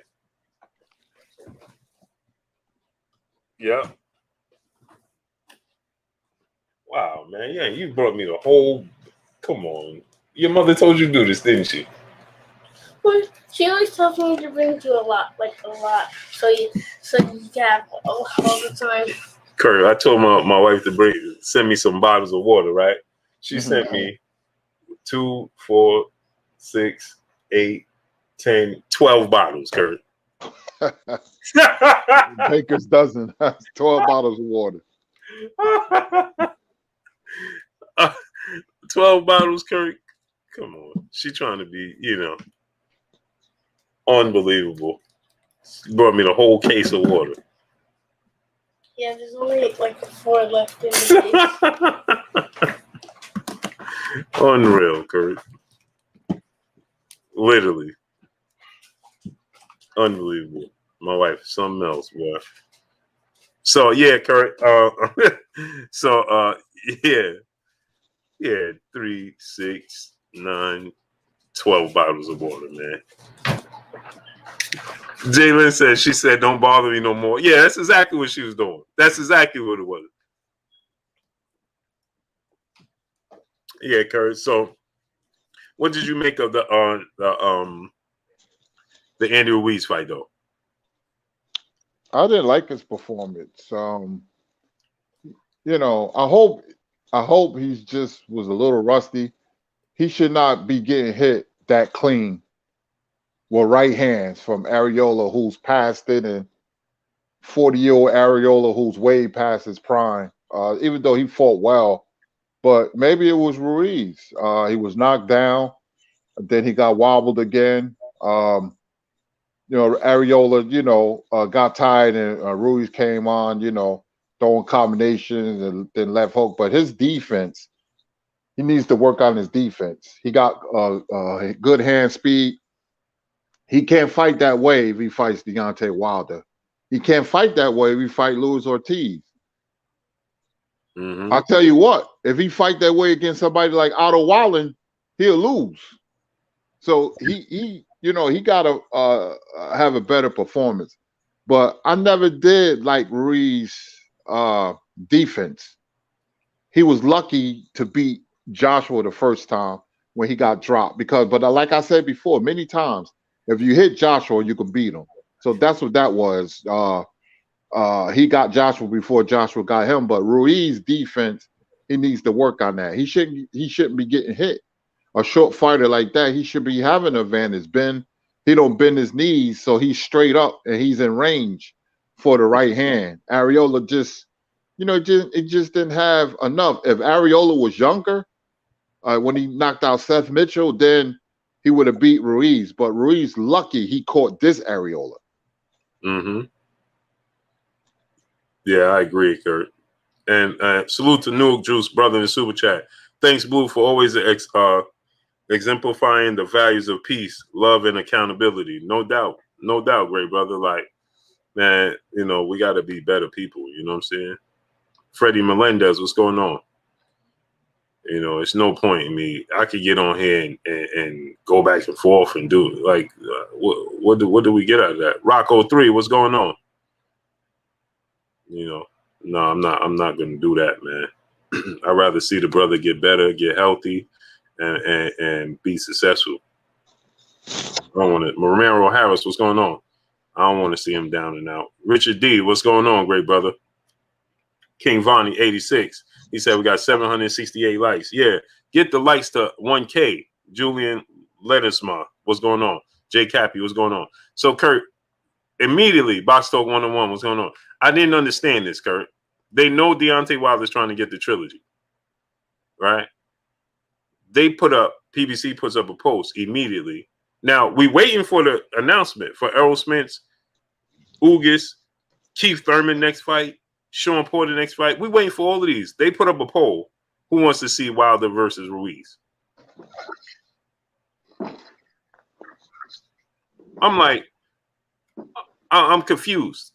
Speaker 1: Yeah. Wow, man. Yeah, you brought me the whole. Come on. Your mother told you to do this, didn't she?
Speaker 3: Well, she always tells me to bring you a lot, so you can have all the time.
Speaker 1: Kurt, I told my wife to send me some bottles of water, right? She sent me 2, 4, 6, 8, 10, 12 bottles, Kurt.
Speaker 2: Baker's dozen. 12 bottles of water.
Speaker 1: 12 bottles, Kurt. Come on. She trying to be, unbelievable. She brought me the whole case of water.
Speaker 3: Yeah, there's only like 4 left in the case.
Speaker 1: Unreal, Kurt. Literally. Unbelievable. My wife, something else, boy. So yeah, Kurt. Yeah, 3, 6, 9, 12 bottles of water, man. Jalen said, she said, don't bother me no more. Yeah, that's exactly what she was doing. That's exactly what it was. Yeah, Kurt. So what did you make of the Andy Ruiz fight though?
Speaker 2: I didn't like his performance. I hope he's just was a little rusty. He should not be getting hit that clean with right hands from Areola, who's past it, and 40-year-old Areola, who's way past his prime. Even though he fought well, but maybe it was Ruiz. He was knocked down, then he got wobbled again. Areola, got tired, and Ruiz came on, throwing combinations and then left hook. But his defense, he needs to work on his defense. He got good hand speed. He can't fight that way if he fights Deontay Wilder. He can't fight that way if he fight Luis Ortiz.
Speaker 1: Mm-hmm.
Speaker 2: I'll tell you what, if he fight that way against somebody like Otto Wallen, he'll lose. So he gotta have a better performance. But I never did like Ruiz defense. He was lucky to beat Joshua the first time when he got dropped but like I said before, many times, if you hit Joshua, you can beat him. So that's what that was. He got Joshua before Joshua got him, but Ruiz defense, he needs to work on that. He shouldn't be getting hit. A short fighter like that, he should be having an advantage. He don't bend his knees, so he's straight up and he's in range for the right hand. Areola just didn't have enough. If Areola was younger, when he knocked out Seth Mitchell, then he would have beat Ruiz. But Ruiz, lucky he caught this Areola.
Speaker 1: Mm-hmm. Yeah, I agree, Kurt. And salute to Nuke Juice, brother in the super chat. Thanks, Blue, for always exemplifying the values of peace, love, and accountability. No doubt, great brother. Like, man, we got to be better people. You know what I'm saying? Freddie Melendez, what's going on? It's no point in me. I could get on here and go back and forth and do it. Like, what do we get out of that? Rocco 3, what's going on? No, I'm not gonna do that, man. I'd rather see the brother get better, get healthy, and be successful. I don't want to. Romero Harris, what's going on? I don't want to see him down and out. Richard D, what's going on, great brother? King Vonnie 86. He said we got 768 likes. Yeah, get the likes to 1K. Julian Lettersma, what's going on? Jay Cappy, what's going on? So Kurt, immediately, Box Talk 101, what's going on? I didn't understand this, Kurt. They know Deontay Wilder's trying to get the trilogy, right? PBC puts up a post immediately. Now, we waiting for the announcement for Errol Spence, Ugas, Keith Thurman next fight, Sean Porter next fight. We waiting for all of these. They put up a poll. Who wants to see Wilder versus Ruiz? I'm like, I'm confused.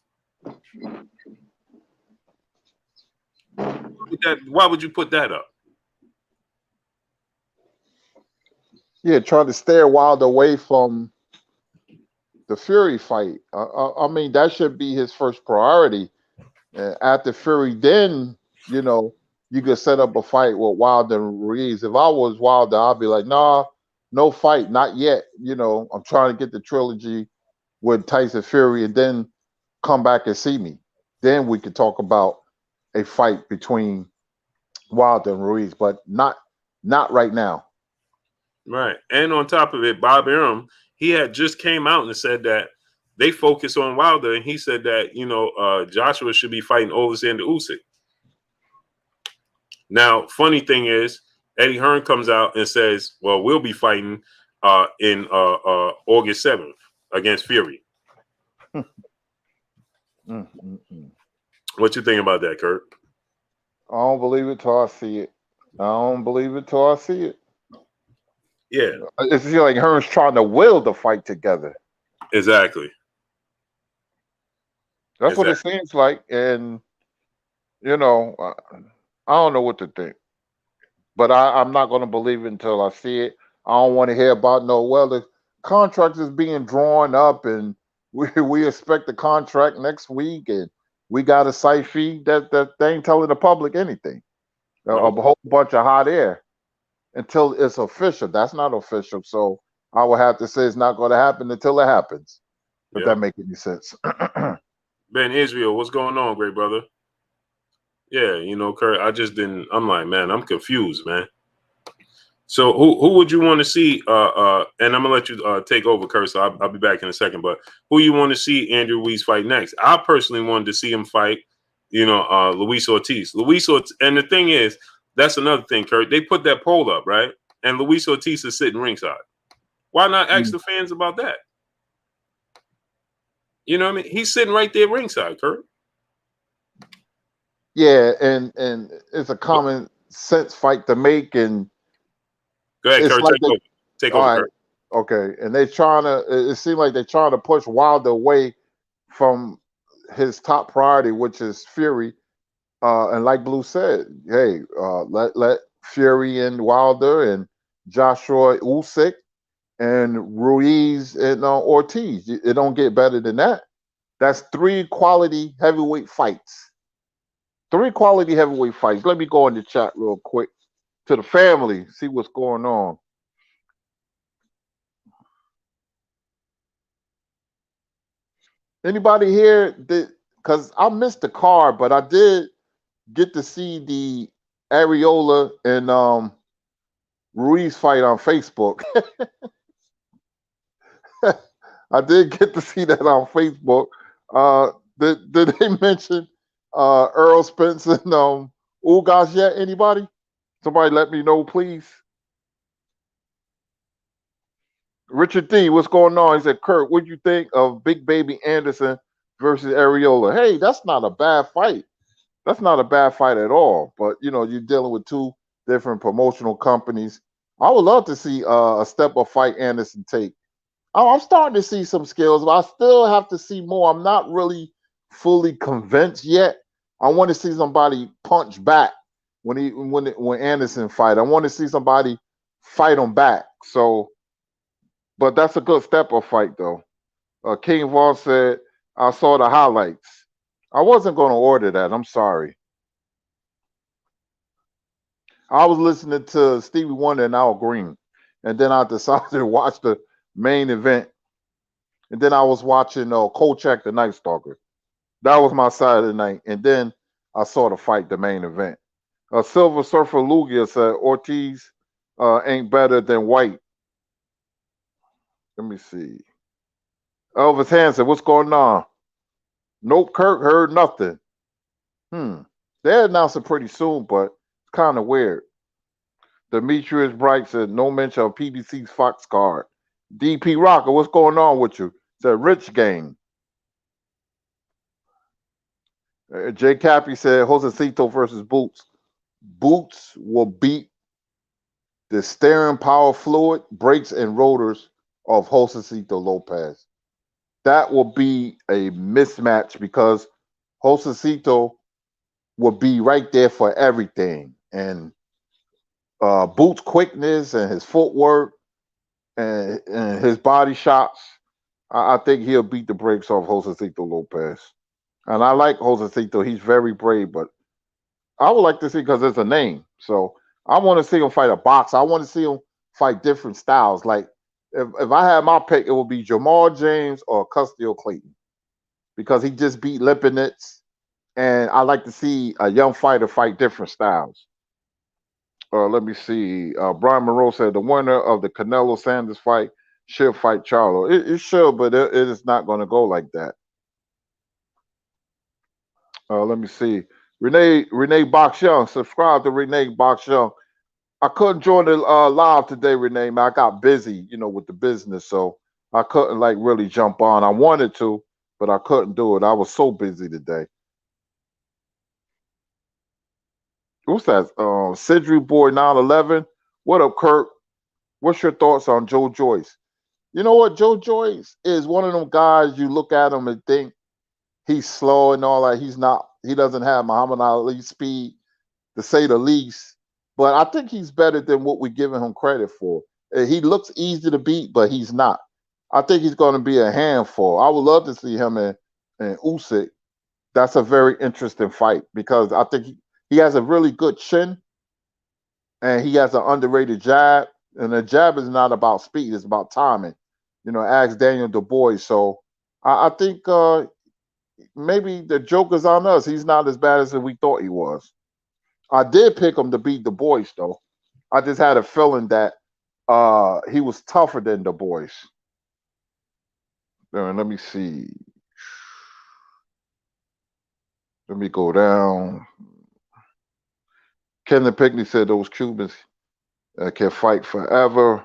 Speaker 1: Why would you put that up?
Speaker 2: Yeah, trying to steer Wilder away from the Fury fight. I mean, that should be his first priority. After Fury, then you could set up a fight with Wilder and Ruiz. If I was Wilder, I'd be like, nah, no fight, not yet. I'm trying to get the trilogy with Tyson Fury, and then come back and see me. Then we could talk about a fight between Wilder and Ruiz, but not right now.
Speaker 1: Right. And on top of it, Bob Arum, he had just came out and said that they focus on Wilder, and he said that Joshua should be fighting Alexander Usyk. Now, funny thing is, Eddie Hearn comes out and says, "Well, we'll be fighting in August 7th against Fury." What you think about that, Kurt?
Speaker 2: I don't believe it till I see it. I don't believe it till I see it.
Speaker 1: Yeah,
Speaker 2: it's like Hearn's trying to will the fight together.
Speaker 1: Exactly.
Speaker 2: That's what it seems like, and I don't know what to think. But I'm not going to believe it until I see it. I don't want to hear about the contract is being drawn up, and we expect the contract next week, and we got a site fee. That they ain't telling the public anything. A whole bunch of hot air until it's official. That's not official, so I would have to say it's not going to happen until it happens. If that make any sense.
Speaker 1: Ben Israel, what's going on, great brother? Yeah, Kurt, I just didn't. I'm like, man, I'm confused, man. So who would you want to see? And I'm gonna let you take over, Kurt. So I'll be back in a second. But who you want to see Andrew Ruiz fight next? I personally wanted to see him fight, Luis Ortiz. And the thing is, that's another thing, Kurt. They put that poll up, right? And Luis Ortiz is sitting ringside. Why not ask the fans about that? You know what I mean? He's sitting right there ringside, Kurt.
Speaker 2: Yeah, and it's a common sense fight to make, and
Speaker 1: go ahead, Kurt. Take over, Kurt.
Speaker 2: Okay, and it seems like they're trying to push Wilder away from his top priority, which is Fury. And like Blue said, hey, let Fury and Wilder and Joshua Usyk and Ruiz and Ortiz. It don't get better than that. That's 3 quality heavyweight fights. 3 quality heavyweight fights. Let me go in the chat real quick to the family, see what's going on. Anybody here? Because I missed the card, but I did get to see the Areola and Ruiz fight on Facebook. I did get to see that on Facebook. Did they mention Earl Spence and Ugas yet? Anybody? Somebody let me know, please. Richard D, what's going on? He said, Kurt, what do you think of Big Baby Anderson versus Areola? Hey, that's not a bad fight. That's not a bad fight at all. But, you're dealing with 2 different promotional companies. I would love to see a step-up fight Anderson take. I'm starting to see some skills, but I still have to see more. I'm not really fully convinced yet. I want to see somebody punch back when Anderson fight. I want to see somebody fight him back. So, but that's a good step-up fight, though. King Vaughn said, I saw the highlights. I wasn't going to order that. I'm sorry. I was listening to Stevie Wonder and Al Green, and then I decided to watch the main event, and then I was watching Kolchak the Night Stalker. That was my Saturday night, and then I saw the fight, the main event. Silver Surfer Lugia said Ortiz ain't better than White. Let me see. Elvis Hansen, what's going on? Nope, Kirk heard nothing. They announced it pretty soon, but it's kind of weird. Demetrius Bright said no mention of PBC's Fox card. DP Rocker, what's going on with you? It's a rich game. Jay Cappy said Josecito versus Boots. Boots will beat the steering power fluid, brakes, and rotors of Josecito Lopez. That will be a mismatch because Josecito will be right there for everything. And Boots' quickness and his footwork and his body shots, I think he'll beat the brakes off Josecito Lopez. And I like Josecito. He's very brave, but I would like to see because it's a name. So I want to see him fight a boxer. I want to see him fight different styles. Like if I had my pick, it would be Jamal James or Custio Clayton because he just beat Lipinets, and I like to see a young fighter fight different styles. Let me see. Brian Monroe said the winner of the Canelo Sanders fight should fight Charlo. It should, but it is not going to go like that. Let me see. Renee Box Young. Subscribe to Renee Box Young. I couldn't join the live today, Renee. Man, I got busy, with the business, so I couldn't like really jump on. I wanted to, but I couldn't do it. I was so busy today. What's that? Sidri Boy 911. What up, Kurt? What's your thoughts on Joe Joyce? You know what? Joe Joyce is one of them guys you look at him and think he's slow and all that. He's not. He doesn't have Muhammad Ali speed, to say the least. But I think he's better than what we're giving him credit for. He looks easy to beat, but he's not. I think he's going to be a handful. I would love to see him in Usyk. That's a very interesting fight because I think he has a really good chin and he has an underrated jab. And the jab is not about speed; it's about timing. Ask Daniel Du Bois. So I think maybe the joke is on us. He's not as bad as we thought he was. I did pick him to beat Du Bois, though. I just had a feeling that he was tougher than Du Bois. Let me see. Let me go down. Kevin Pickney said those Cubans can fight forever.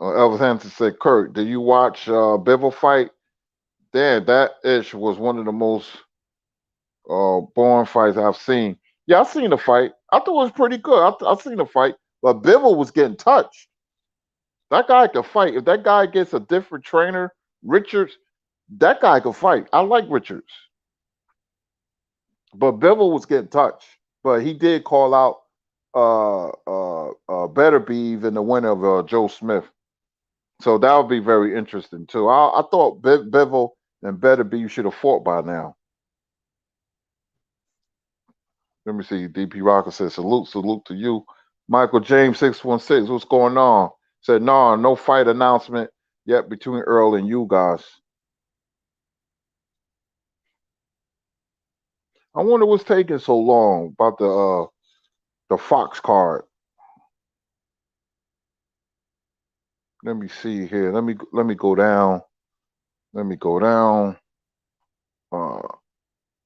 Speaker 2: Elvis Hampton said, Kurt, did you watch Bivol fight? Damn, that ish was one of the most boring fights I've seen. Yeah, I've seen the fight. I thought it was pretty good. I've seen the fight, but Bivol was getting touched. That guy can fight. If that guy gets a different trainer, Richards, that guy can fight. I like Richards. But Bivol was getting touched. But he did call out Better Be than the winner of Joe Smith. So that would be very interesting too. I thought Bivol and Better Be should have fought by now. Let me see. DP Rocker says, salute to you. Michael James 616, what's going on? Said, no fight announcement yet between Earl and you guys. I wonder what's taking so long about the Fox card. Let me see here. Let me go down. Let me go down.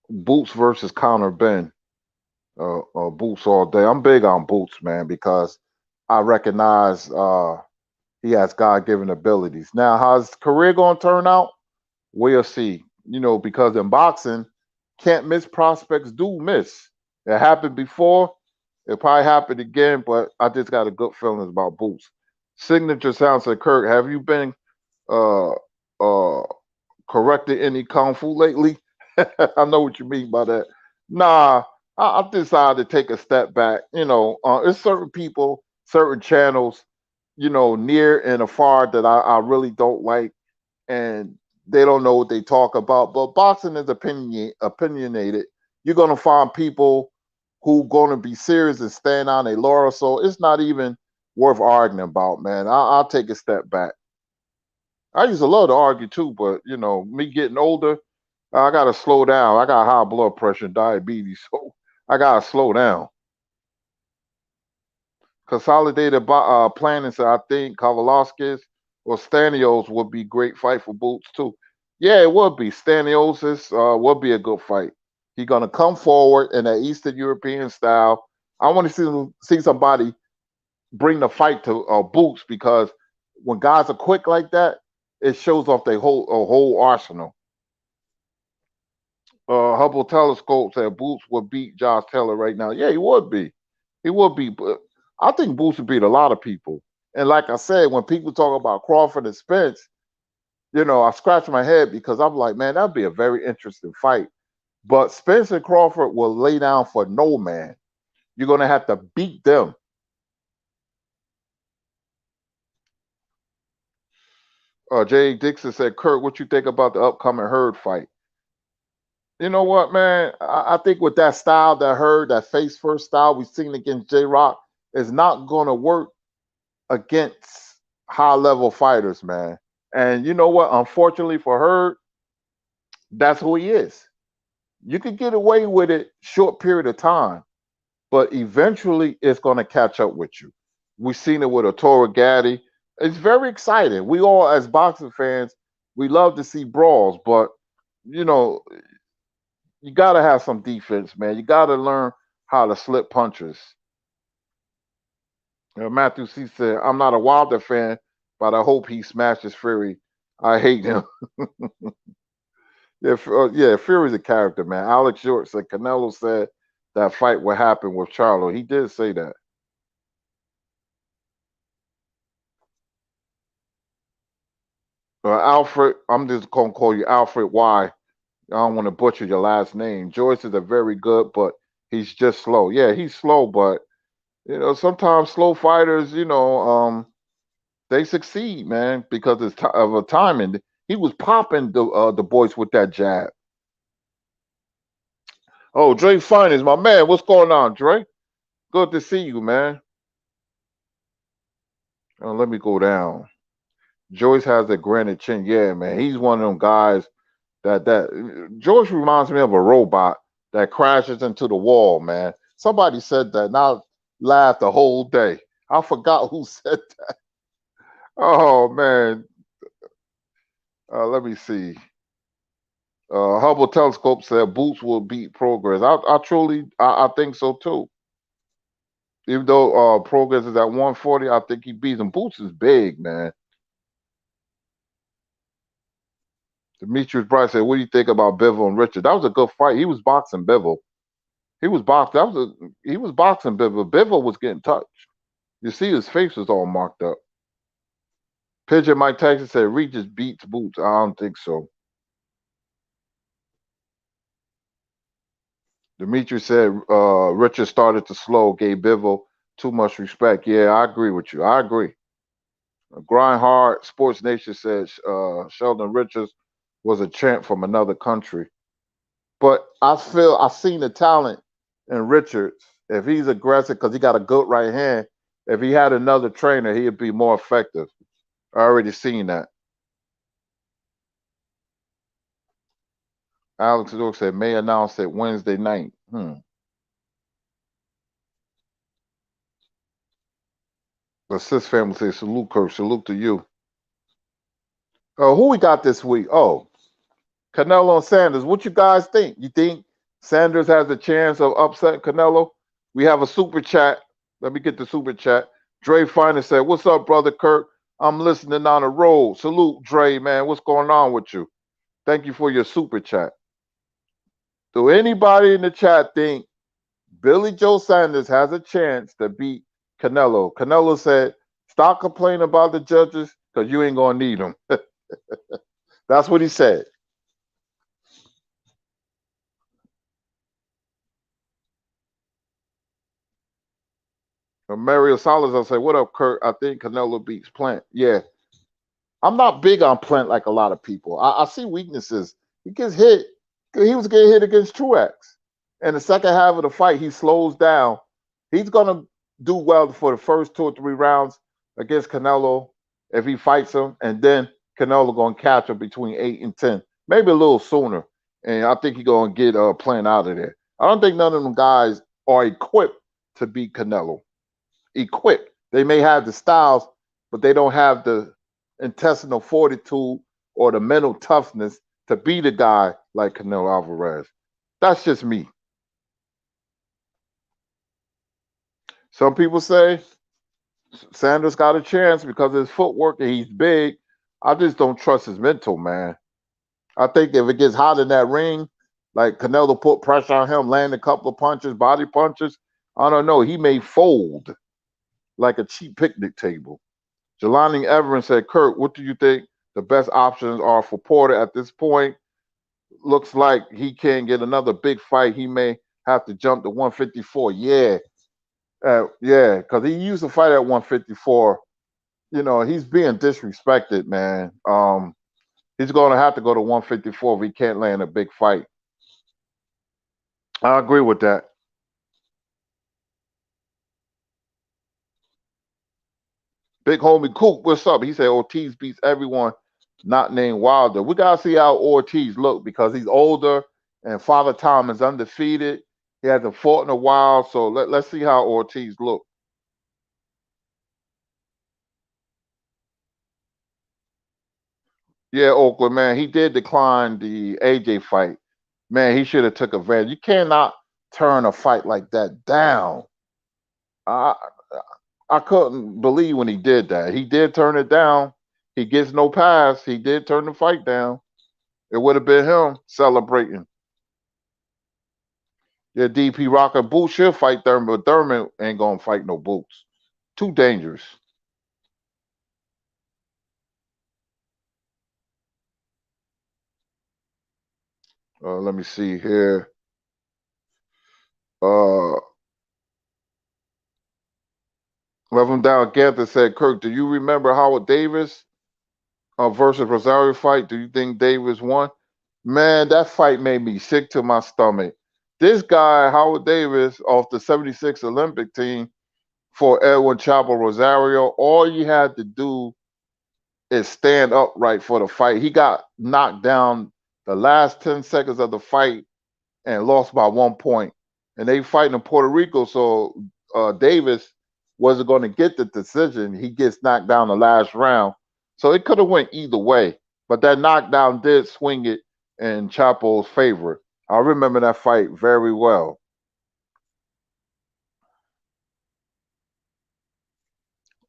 Speaker 2: Boots versus Conor Ben. Boots all day. I'm big on Boots, man, because I recognize he has God-given abilities. Now, how's his career going to turn out? We'll see. Because in boxing, can't miss prospects do miss. It happened before. It probably happened again, but I just got a good feeling about Boots. Signature sounds like Kirk. Have you been uh uh corrected any kung fu lately? I know what you mean by that. Nah, I've decided to take a step back. It's certain people, certain channels, near and afar that I really don't like, and they don't know what they talk about. But boxing is opinionated. You're gonna find people who gonna be serious and stand on a laurel. So it's not even worth arguing about, man. I'll take a step back. I used to love to argue too, but me getting older, I gotta slow down. I got high blood pressure and diabetes, so I gotta slow down. Consolidated planning said, I think Kavalaskis or Stanios would be great fight for Boots too. Yeah, it would be. Stanios would be a good fight. He's gonna come forward in that Eastern European style. I want to see somebody bring the fight to Boots because when guys are quick like that, it shows off their whole arsenal. Hubble Telescope said Boots would beat Josh Taylor right now. Yeah, he would be. He would be. But I think Boots would beat a lot of people. And like I said, when people talk about Crawford and Spence, I scratch my head because I'm like, man, that'd be a very interesting fight. But Spence and Crawford will lay down for no man. You're going to have to beat them. Jay Dixon said, Kurt, what you think about the upcoming Hurd fight? You know what, man? I think with that style, that face first style we've seen against J Rock is not going to work against high level fighters, man. And you know what? Unfortunately for Hurd, that's who he is. You could get away with it short period of time, but eventually it's going to catch up with you. We've seen it with Arturo Gatti. It's very exciting. We all, as boxing fans, we love to see brawls, but you know, you got to have some defense, man. You got to learn how to slip punches. Matthew C said, "I'm not a Wilder fan, but I hope he smashes Fury. I hate him." Yeah, Fury's a character, man. Alex Short said Canelo said that fight would happen with Charlo. He did say that. Alfred, I'm just gonna call you Alfred Y. I don't want to butcher your last name. Joyce is a very good, but he's just slow. Yeah, he's slow, but sometimes slow fighters, they succeed, man, because of a timing. He was popping the boys with that jab. Oh, Dre Fine is my man. What's going on, Dre? Good to see you, man. Let me go down. Joyce has a granite chin. Yeah, man. He's one of them guys that Joyce reminds me of a robot that crashes into the wall, man. Somebody said that, and I laughed the whole day. I forgot who said that. Oh man. Let me see. Hubble Telescope said Boots will beat Progress. I think so too. Even though Progress is at 140, I think he beats him. Boots is big, man. Demetrius Bright said, "What do you think about Bivol and Richard?" That was a good fight. He was boxing Bivol. He was boxing Bivol. Bivol was getting touched. You see, his face was all marked up. Pigeon Mike Texas said, "Regis beats Boots." I don't think so. Demetrius said, "Richard started to slow, gave Bivol too much respect." Yeah, I agree with you. I agree. Grind Hard Sports Nation said Sheldon Richards was a champ from another country. But I've seen the talent in Richards. If he's aggressive, because he got a good right hand, if he had another trainer, he'd be more effective. I already seen that. Alex Dork said may announce it Wednesday night. The Sis family says salute, Kirk. Salute to you. Who we got this week? Oh, Canelo and Sanders. What you guys think? You think Sanders has a chance of upsetting Canelo? We have a super chat. Let me get the super chat. Dre Finer said, "What's up, brother Kirk? I'm listening on the road. Salute, Dre, man. What's going on with you? Thank you for your super chat." Do anybody in the chat think Billy Joe Sanders has a chance to beat Canelo? Canelo said, "Stop complaining about the judges because you ain't going to need them." That's what he said. Mario Salazar said, "What up, Kurt? I think Canelo beats Plant." Yeah, I'm not big on Plant like a lot of people. I see weaknesses. He gets hit. He was getting hit against Truex. In the second half of the fight, he slows down. He's going to do well for the first 2 or 3 rounds against Canelo if he fights him. And then Canelo going to catch him between 8 and 10, maybe a little sooner. And I think he's going to get Plant out of there. I don't think none of them guys are equipped to beat Canelo. Equipped. They may have the styles, but they don't have the intestinal fortitude or the mental toughness to beat a guy like Canelo Alvarez. That's just me. Some people say Sanders got a chance because of his footwork and he's big. I just don't trust his mental, man. I think if it gets hot in that ring, like Canelo put pressure on him, land a couple of punches, body punches, I don't know. He may fold like a cheap picnic table. Jelani Everett said, "Kurt, what do you think the best options are for Porter at this point? Looks like he can't get another big fight. He may have to jump to 154. Yeah, because he used to fight at 154. He's being disrespected, man. He's going to have to go to 154 if he can't land a big fight. I agree with that. Big homie Coop, what's up? He said Ortiz beats everyone not named Wilder. We gotta see how Ortiz look because he's older and Father Time is undefeated. He hasn't fought in a while, so let's see how Ortiz look. Yeah, Oakland man, he did decline the AJ fight. Man, he should have took advantage. You cannot turn a fight like that down. I I couldn't believe when he did that. He did turn it down. He gets no pass. He did turn the fight down. It would have been him celebrating. Yeah, DP Rocker Boots should fight Thurman, but Thurman ain't gonna fight no Boots. Too dangerous. Let me see here. Uh, Love down. Ganther said, Kirk, do you remember Howard Davis versus Rosario fight? Do you think Davis won? Man, that fight made me sick to my stomach. This guy, Howard Davis, off the 76 Olympic team for Edwin Chapo Rosario, all you had to do is stand upright for the fight. He got knocked down the last 10 seconds of the fight and lost by 1 point. And they fighting in Puerto Rico, so Davis wasn't going to get the decision. He gets knocked down the last round. So it could have went either way. But that knockdown did swing it in Chapo's favor. I remember that fight very well.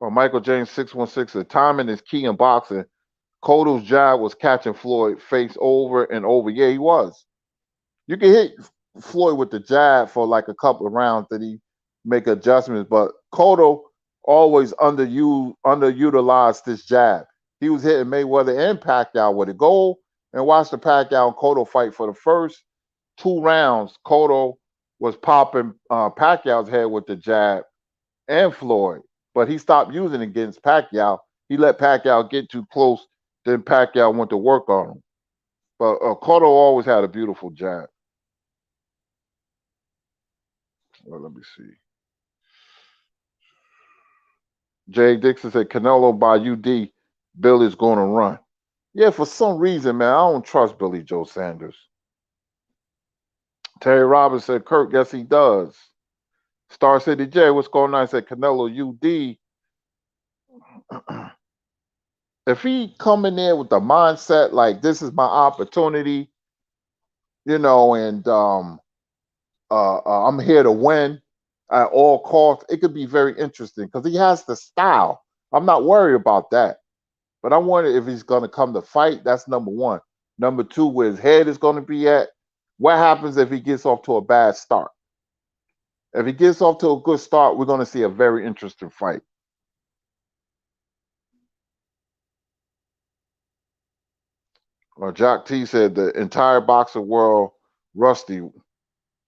Speaker 2: Michael James 616 said timing is key in boxing. Cotto's jab was catching Floyd face over and over. Yeah, he was. You can hit Floyd with the jab for like a couple of rounds that he make adjustments, but Cotto always underutilized this jab. He was hitting Mayweather and Pacquiao with it. Go and watch the Pacquiao and Cotto fight for the first 2 rounds. Cotto was popping Pacquiao's head with the jab and Floyd, but he stopped using it against Pacquiao. He let Pacquiao get too close, then Pacquiao went to work on him. But Cotto always had a beautiful jab. Well, let me see. Jay Dixon said Canelo by UD. Billy's going to run. Yeah, for some reason, man, I don't trust Billy Joe Sanders. Terry Robbins said Kirk, yes, he does. Star City J, what's going on? I said Canelo UD. If he come in there with the mindset like this is my opportunity, and I'm here to win at all costs, it could be very interesting because he has the style. I'm not worried about that. But I wonder if he's going to come to fight. That's number one. Number two, where his head is going to be at. What happens if he gets off to a bad start? If he gets off to a good start, we're going to see a very interesting fight. Jack T said the entire boxing world rusty.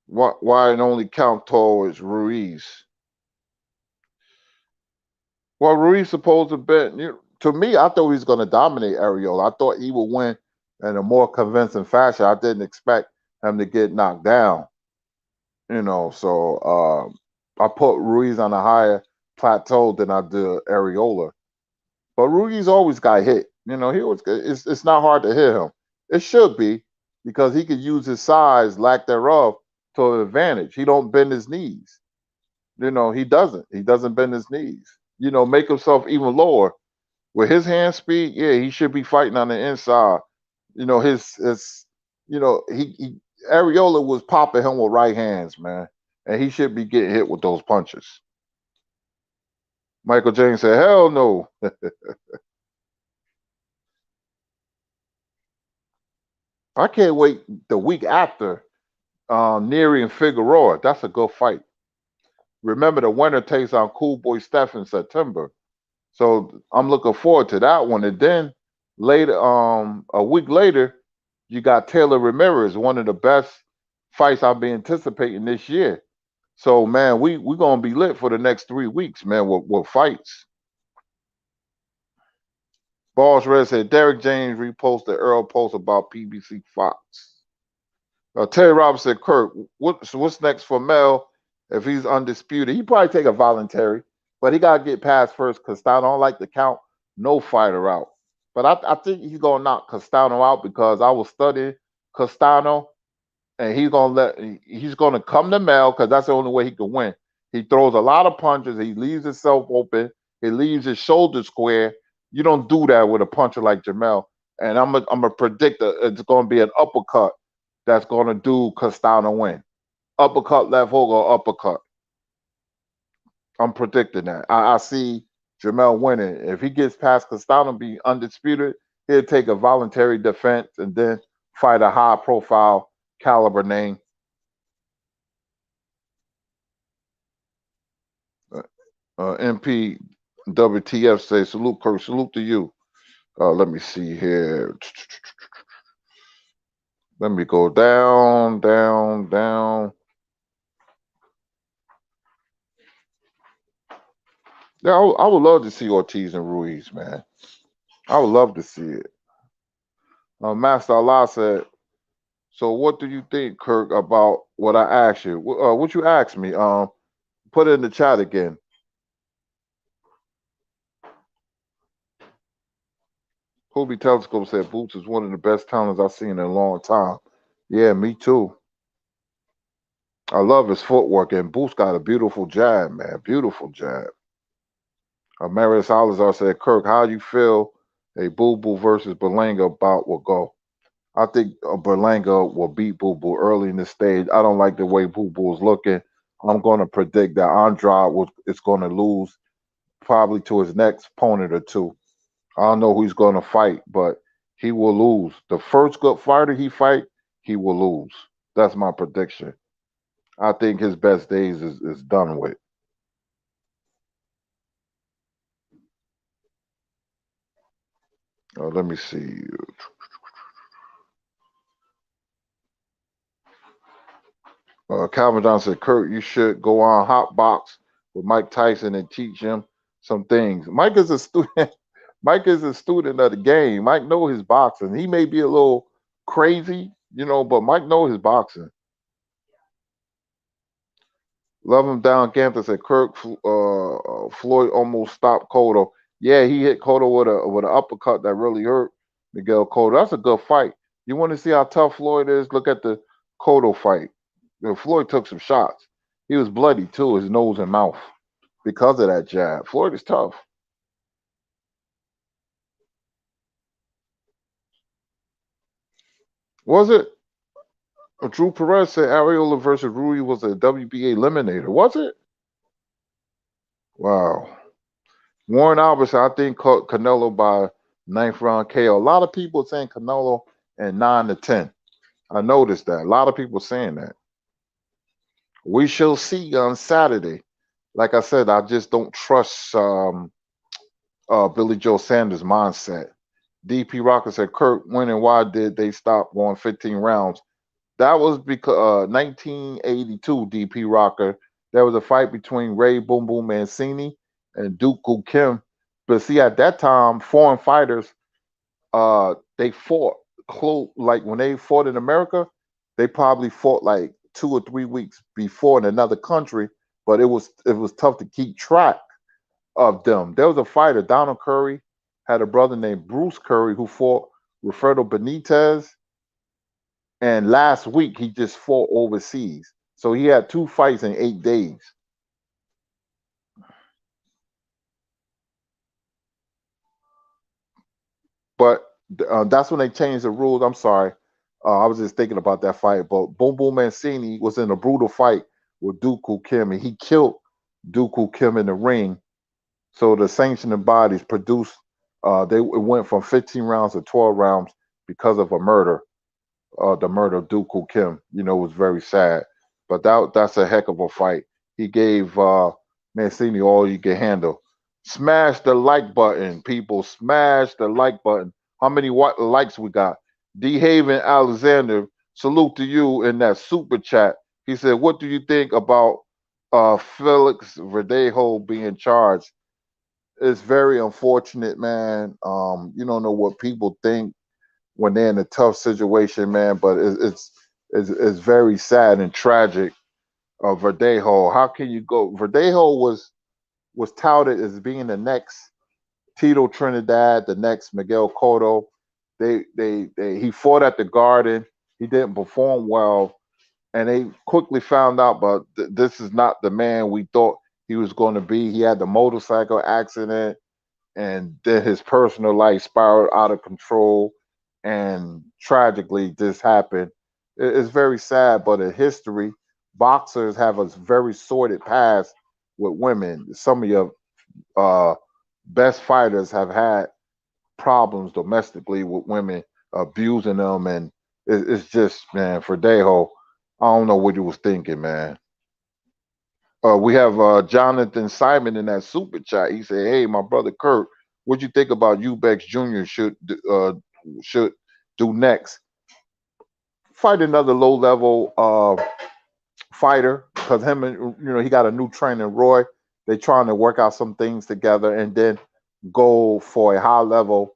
Speaker 2: Why it only count towards Ruiz? Well, Ruiz supposed to be. To me, I thought he was going to dominate Ariola. I thought he would win in a more convincing fashion. I didn't expect him to get knocked down. So I put Ruiz on a higher plateau than I did Ariola. But Ruiz always got hit. He always. It's not hard to hit him. It should be because he could use his size, lack thereof, to an advantage. He don't bend his knees. He doesn't. He doesn't bend his knees. Make himself even lower. With his hand speed, yeah, he should be fighting on the inside. He Ariola was popping him with right hands, man. And he should be getting hit with those punches. Michael James said, hell no. I can't wait the week after Neary and Figueroa. That's a good fight. Remember, the winner takes on Cool Boy Steph in September. So I'm looking forward to that one. And then later, a week later, you got Taylor Ramirez, one of the best fights I'll be anticipating this year. So, man, we're going to be lit for the next 3 weeks, man, with fights. Balls Red said, Derek James reposted Earl post about PBC Fox. Terry Robinson, Kirk, what's next for Mel if he's undisputed? He probably take a voluntary, but he gotta get past first. Castano don't like to count no fighter out. But I think he's gonna knock Castano out because I was studying Castano, and he's gonna come to Mel because that's the only way he can win. He throws a lot of punches. He leaves himself open. He leaves his shoulder square. You don't do that with a puncher like Jamel. And I'm a predictor. It's gonna be an uppercut that's gonna do Castano win. Uppercut, left hook, or uppercut. I'm predicting that. I see Jamel winning. If he gets past Castano, be undisputed, he'll take a voluntary defense and then fight a high profile caliber name. MP WTF say salute, Kirk. Salute to you. Let me see here. Let me go down, down, down. Yeah, I would love to see Ortiz and Ruiz, man. I would love to see it. Master Allah said, so what do you think, Kirk, about what I asked you? What you asked me? Put it in the chat again. Kobe Telescope said Boots is one of the best talents I've seen in a long time. Yeah, me too. I love his footwork, and Boots got a beautiful jab, man. Beautiful jab. Marius Salazar said, Kirk, how do you feel a Boo Boo versus Berlanga bout will go? I think Berlanga will beat Boo Boo early in the stage. I don't like the way Boo Boo is looking. I'm going to predict that Andrade is going to lose probably to his next opponent or two. I don't know who he's going to fight, but he will lose. The first good fighter he fight, he will lose. That's my prediction. I think his best days is done with. Let me see. Calvin Johnson said, Kurt, you should go on Hot Box with Mike Tyson and teach him some things. Mike is a student. Mike is a student of the game. Mike know his boxing. He may be a little crazy, but Mike know his boxing. Love him down. Ganther said, Kirk, Floyd almost stopped Cotto. Yeah, he hit Cotto with an uppercut that really hurt Miguel Cotto. That's a good fight. You want to see how tough Floyd is? Look at the Cotto fight. Floyd took some shots. He was bloody too, his nose and mouth, because of that jab. Floyd is tough. Was it? Drew Perez said Ariola versus Rui was a WBA eliminator. Was it? Wow. Warren Albertson, I think, caught Canelo by 9th round KO. A lot of people saying Canelo in 9-10. I noticed that. A lot of people saying that. We shall see on Saturday. Like I said, I just don't trust Billy Joe Sanders' mindset. DP Rocker said, Kurt, when and why did they stop going 15 rounds? That was because 1982, DP Rocker, there was a fight between Ray Boom Boom Mancini and Dooku Kim. But see, at that time, foreign fighters, they fought close. Like when they fought in America, they probably fought like 2 or 3 weeks before in another country. But it was tough to keep track of them. There was a fighter, Donald Curry, had a brother named Bruce Curry who fought Roberto Benitez. And last week he just fought overseas. So he had 2 fights in 8 days. But that's when they changed the rules. I'm sorry. I was just thinking about that fight. But Boom Boom Mancini was in a brutal fight with Dooku Kim, and he killed Dooku Kim in the ring. So the sanctioning bodies produced, it went from 15 rounds to 12 rounds because of a murder. The murder of Dooku Kim, was very sad. But that's a heck of a fight. He gave Mancini all you can handle. Smash the like button, people. Smash the like button. How many likes we got? D. Haven Alexander, salute to you in that super chat. He said, what do you think about Felix Verdejo being charged? It's very unfortunate, man. You don't know what people think when they're in a tough situation, man. But is very sad and tragic. Verdejo, how can you go? Verdejo was touted as being the next Tito Trinidad, the next Miguel Cotto. He fought at the Garden. He didn't perform well, and they quickly found out. But this is not the man we thought he was going to be. He had the motorcycle accident, and then his personal life spiraled out of control, and tragically, this happened. It's very sad, but in history, boxers have a very sordid past with women. Some of your uh, best fighters have had problems domestically with women abusing them, and it's just, man, for Dejo, I don't know what he was thinking, man. We have Jonathan Simon in that super chat. He said, "Hey, my brother Kurt, what you think about Ubex Jr. Should do next? Fight another low level fighter, because him and he got a new trainer, Roy. They trying to work out some things together, and then go for a high level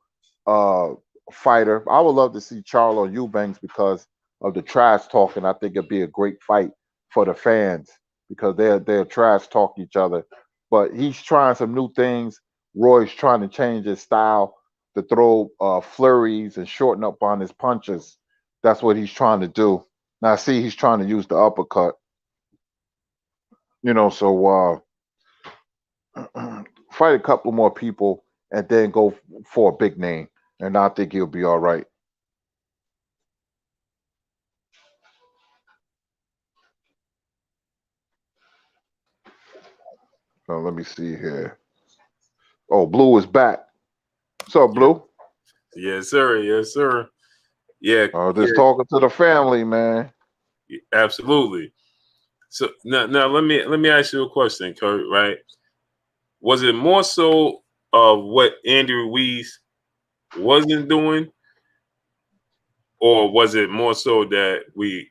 Speaker 2: uh, fighter. I would love to see Charlo Eubanks because of the trash talking. I think it'd be a great fight for the fans because they're trash talk each other. But he's trying some new things. Roy's trying to change his style to throw flurries and shorten up on his punches. That's what he's trying to do. Now, see, he's trying to use the uppercut. So fight a couple more people and then go for a big name, and I think he'll be all right. Let me see here. Oh, Blue is back. What's up, Blue?
Speaker 1: Yes, sir. Yes, sir. Yeah.
Speaker 2: Just talking to the family, man.
Speaker 1: Absolutely. So now let me ask you a question, Kurt. Right? Was it more so of what Andy Ruiz wasn't doing, or was it more so that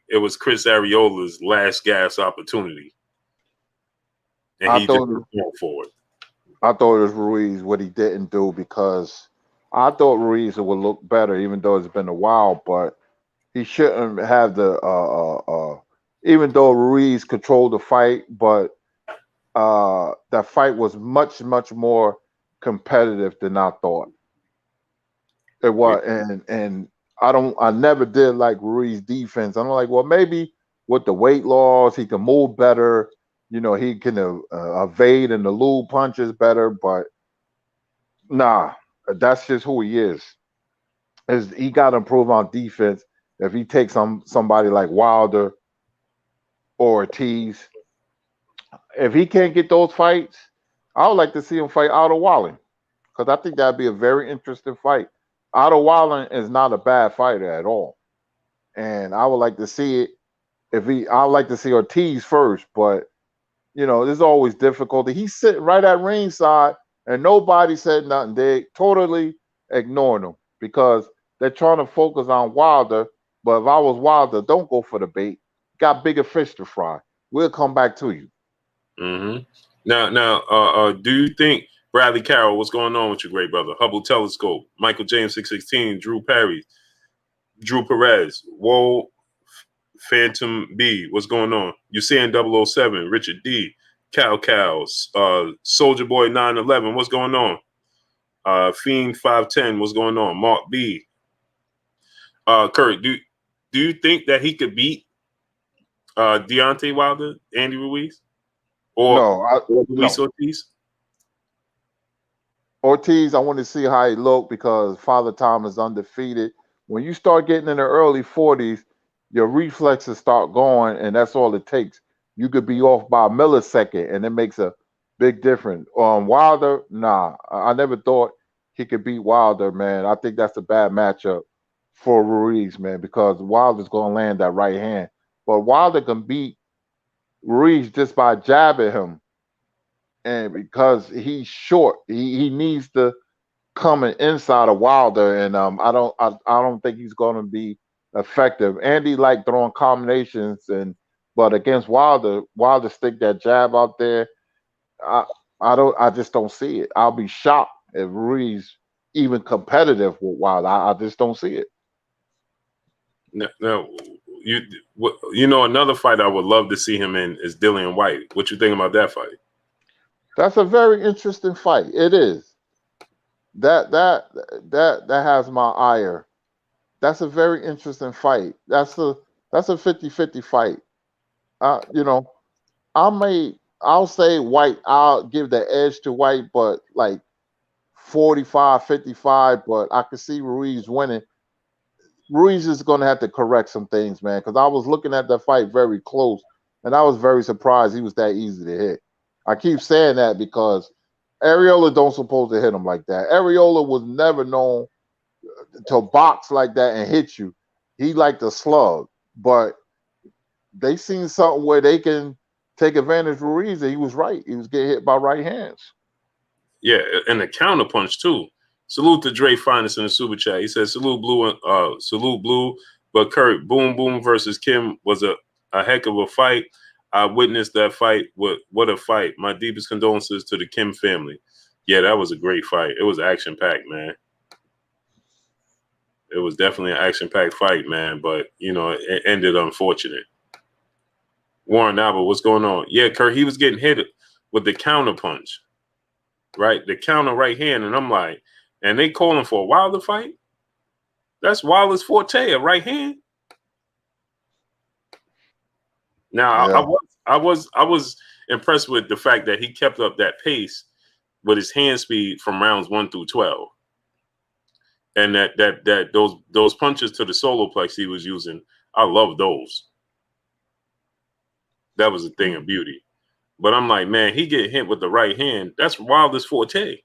Speaker 1: it was Chris Ariola's last gas opportunity, and he just went forward?
Speaker 2: I thought it was Ruiz what he didn't do, because I thought Ruiz would look better, even though it's been a while. But he shouldn't have even though Ruiz controlled the fight, but that fight was much, much more competitive than I thought it was. And I never did like Ruiz defense. I'm like, well, maybe with the weight loss, he can move better. He can evade and elude punches better, but nah, that's just who he is. He got to improve on defense. If he takes somebody like Wilder or Ortiz, if he can't get those fights, I would like to see him fight Otto Wallen, because I think that'd be a very interesting fight. Otto Wallen is not a bad fighter at all, and I would like to see it. I'd like to see Ortiz first, but there's always difficulty. He's sitting right at ringside, and nobody said nothing. They totally ignored him because they're trying to focus on Wilder. But if I was Wilder, don't go for the bait. Got bigger fish to fry. We'll come back to you.
Speaker 1: Mm-hmm. Now, do you think Bradley Carroll? What's going on with your great brother? Hubble Telescope, Michael James 616, Drew Perry, Drew Perez, Whoa, Phantom B. What's going on? Usain 007, Richard D, Cows, Soldier Boy 911. What's going on? Fiend 510. What's going on? Mark B. Kurt, do you think that he could beat Deontay Wilder, Andy Ruiz? Or Luis Ortiz?
Speaker 2: Ortiz, I want to see how he look, because Father Time is undefeated. When you start getting in the early 40s, your reflexes start going, and that's all it takes. You could be off by a millisecond, and it makes a big difference. Wilder, nah, I never thought he could beat Wilder, man. I think that's a bad matchup for Ruiz, man, because Wilder's going to land that right hand. But Wilder can beat Ruiz just by jabbing him, and because he's short, he needs to come inside of Wilder, and I don't think he's going to be effective. Andy like throwing combinations, but against Wilder stick that jab out there. I just don't see it. I'll be shocked if Ruiz even competitive with Wilder. I just don't see it.
Speaker 1: Now, you know, another fight I would love to see him in is Dillian White. What you think about that fight?
Speaker 2: That's a very interesting fight. It is. That has my ire. That's a very interesting fight. That's a 50-50 fight. You know, I'll say White. I'll give the edge to White, but like 45-55. But I could see Ruiz winning. Ruiz is going to have to correct some things, man, because I was looking at the fight very close, and I was very surprised he was that easy to hit. I keep saying that because Areola don't supposed to hit him like that. Areola was never known to box like that and hit you. He liked to slug, but they seen something where they can take advantage of Ruiz, and he was right. He was getting hit by right hands.
Speaker 1: Yeah, and the counterpunch too. Salute to Dre Finest in the super chat. He says, salute Blue, but Kurt, Boom Boom versus Kim was a heck of a fight. I witnessed that fight. What a fight. My deepest condolences to the Kim family. Yeah, that was a great fight. It was action-packed, man. It was definitely an action-packed fight, man, but, you know, it ended unfortunate. Warren Albert, what's going on? Yeah, Kurt, he was getting hit with the counterpunch, right? The counter right hand, and I'm like, and they calling for a Wilder fight? That's Wilder's forte, a right hand. Now, yeah. I was impressed with the fact that he kept up that pace with his hand speed from rounds 1 through 12, and that those punches to the solar plex he was using, I love those. That was a thing of beauty. But I'm like, man, he get hit with the right hand. That's Wilder's forte.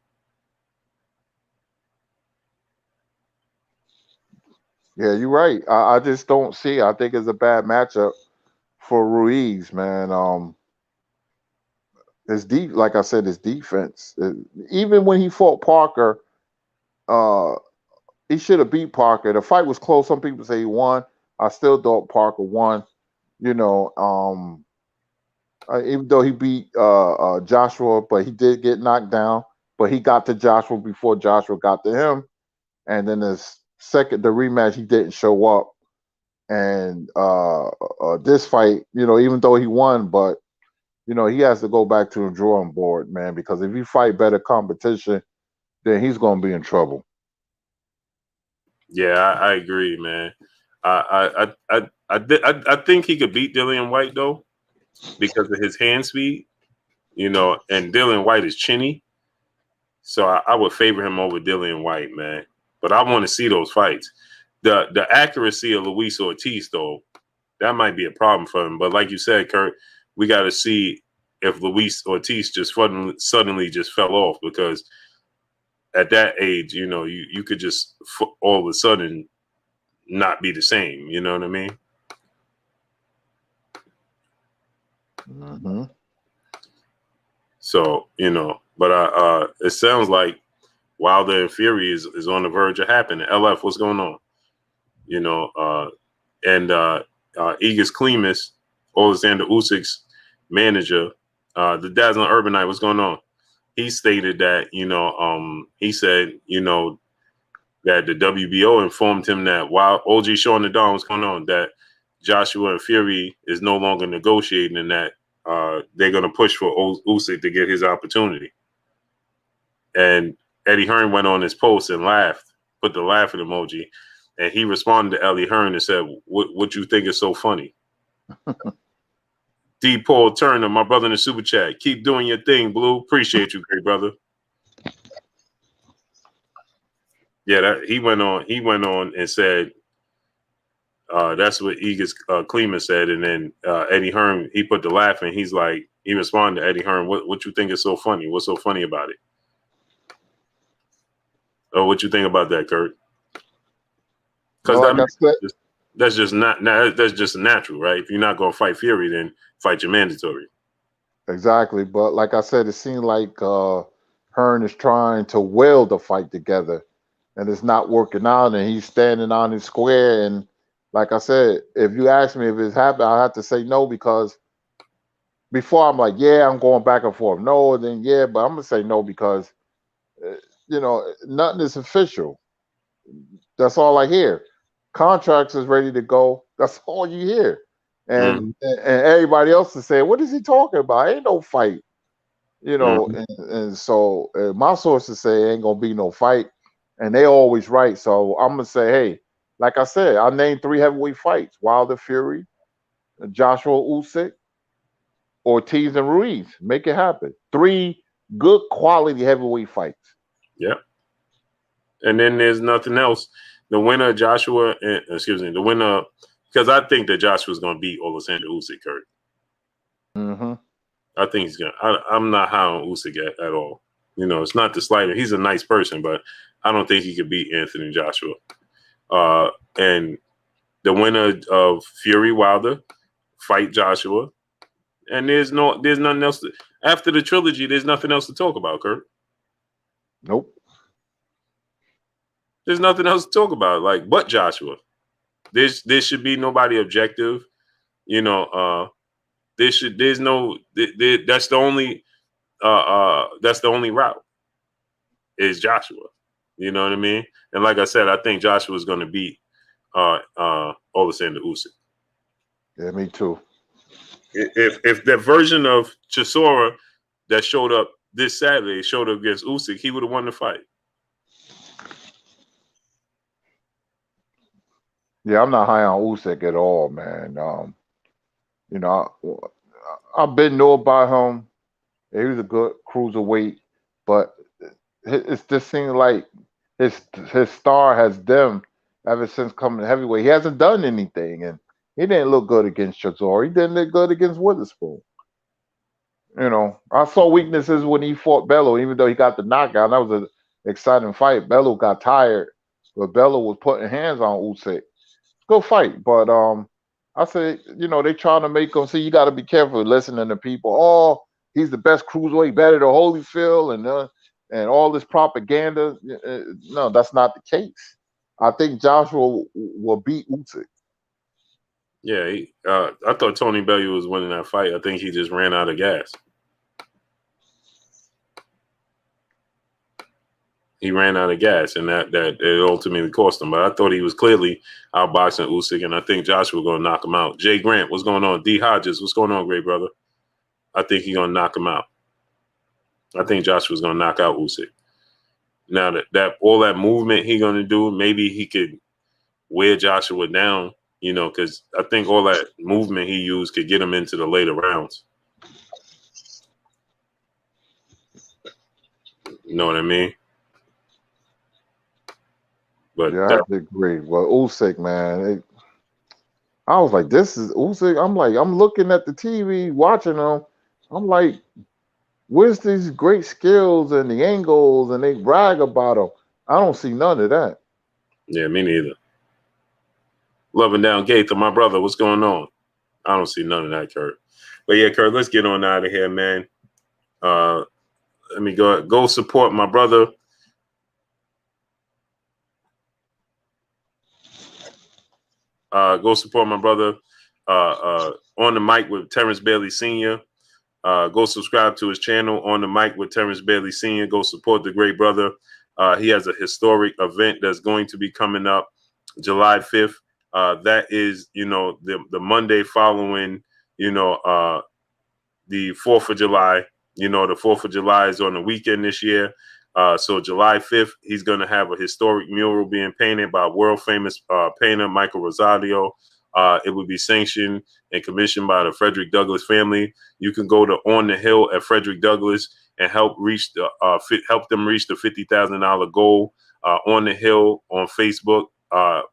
Speaker 2: Yeah, you're right. I just don't see. I think it's a bad matchup for Ruiz, man. His deep, like I said, his defense. Even when he fought Parker, he should have beat Parker. The fight was close. Some people say he won. I still thought Parker won. You know, even though he beat Joshua, but he did get knocked down. But he got to Joshua before Joshua got to him. And then the rematch, he didn't show up. And this fight, you know, even though he won, but, you know, he has to go back to the drawing board, man, because if he fight better competition, then he's going to be in trouble.
Speaker 1: Yeah, I agree, man. I think he could beat Dillian White, though, because of his hand speed, you know, and Dillian White is chinny. So I would favor him over Dillian White, man. But I want to see those fights. The accuracy of Luis Ortiz, though, that might be a problem for him. But like you said, Kurt, we got to see if Luis Ortiz just suddenly just fell off, because at that age, you know, you could just all of a sudden not be the same. You know what I mean?
Speaker 2: Mm-hmm.
Speaker 1: So, you know, but it sounds like Wilder and Fury is on the verge of happening. LF, what's going on? You know, Egis Klimas, Alexander Usyk's manager, the Dazzling Urbanite, what's going on? He stated that, you know, he said, you know, that the WBO informed him that while OG Sean the Don, what's going on, that Joshua and Fury is no longer negotiating, and that they're going to push for Usyk to get his opportunity. And Eddie Hearn went on his post and laughed, put the laughing emoji, and he responded to Eddie Hearn and said, what you think is so funny? D. Paul Turner, my brother in the super chat, keep doing your thing, Blue. Appreciate you, great brother. Yeah, he went on and said, that's what Egis Klimas said, and then Eddie Hearn, he put the laughing. He's like, he responded to Eddie Hearn, what you think is so funny? What's so funny about it? Oh, what you think about that, Kurt? Because that's just natural, right? If you're not going to fight Fury, then fight your mandatory.
Speaker 2: Exactly, but like I said, it seemed like Hearn is trying to weld the fight together, and it's not working out, and he's standing on his square. And like I said, if you ask me if it's happened, I have to say no, because before I'm like, yeah, I'm going back and forth. No, then yeah, but I'm going to say no because, you know, nothing is official. That's all I hear. Contracts is ready to go. That's all you hear.
Speaker 1: Mm-hmm.
Speaker 2: And everybody else is saying, what is he talking about? Ain't no fight.
Speaker 1: Mm-hmm.
Speaker 2: And so my sources say ain't gonna be no fight, and they always right. So I'm gonna say, hey, like I said, I named 3 heavyweight fights: Wilder, Fury, Joshua Usyk, Ortiz, and Ruiz. Make it happen. 3 good quality heavyweight fights.
Speaker 1: Yeah. And then there's nothing else. The winner, Joshua, the winner, because I think that Joshua's going to beat Alexander Usyk, Kurt.
Speaker 2: Mm-hmm.
Speaker 1: I think he's going to. I'm not high on Usyk at all. It's not the slightest. He's a nice person, but I don't think he could beat Anthony Joshua. And the winner of Fury Wilder fight Joshua. And there's nothing else. After the trilogy, there's nothing else to talk about, Kurt.
Speaker 2: Nope.
Speaker 1: There's nothing else to talk about, but Joshua. There should be nobody objective. There's no. That's the only route. Is Joshua. You know what I mean? And like I said, I think Joshua is going to beat Alexander Usyk.
Speaker 2: Yeah, me too.
Speaker 1: If that version of Chisora that showed up this Saturday showed up against Usyk, he would have won the fight.
Speaker 2: Yeah, I'm not high on Usyk at all, man. I've been know about him. He was a good cruiserweight, but it's just seems like his star has dimmed ever since coming to heavyweight. He hasn't done anything, and he didn't look good against Chisora. He didn't look good against Witherspoon. I saw weaknesses when he fought Bello, even though he got the knockout. That was an exciting fight. Bello got tired, but Bello was putting hands on Usyk. Good fight, but I say, they trying to make him see. You got to be careful listening to people. Oh, he's the best cruiserweight, better than Holyfield, and all this propaganda. No, that's not the case. I think Joshua will beat Usyk.
Speaker 1: Yeah, I thought Tony Bellew was winning that fight. I think he just ran out of gas. He ran out of gas, and that it ultimately cost him. But I thought he was clearly outboxing Usyk, and I think Joshua was going to knock him out. Jay Grant, what's going on? D. Hodges, what's going on, great brother? I think he's going to knock him out. I think Joshua's going to knock out Usyk. Now that all that movement he's going to do, maybe he could wear Joshua down, because I think all that movement he used could get him into the later rounds. You know what I mean? But
Speaker 2: yeah, I have to agree. Well, Usyk, man, I was like, this is Usyk. I'm looking at the TV, watching him. I'm like, where's these great skills and the angles, and they brag about them? I don't see none of that.
Speaker 1: Yeah, me neither. Loving down Gaither, my brother, what's going on? I don't see none of that, Kurt. But yeah, Kurt, let's get on out of here, man. Let me go support my brother. Go support my brother on the mic with Terrence Bailey Sr. Go subscribe to his channel, On the Mic with Terrence Bailey Sr. Go support the great brother. He has a historic event that's going to be coming up July 5th. That is, the Monday following, the 4th of July. The 4th of July is on the weekend this year. So July 5th, he's going to have a historic mural being painted by world famous painter Michael Rosario. It would be sanctioned and commissioned by the Frederick Douglass family. You can go to On the Hill at Frederick Douglass and help them reach the $50,000 goal. On the Hill on Facebook,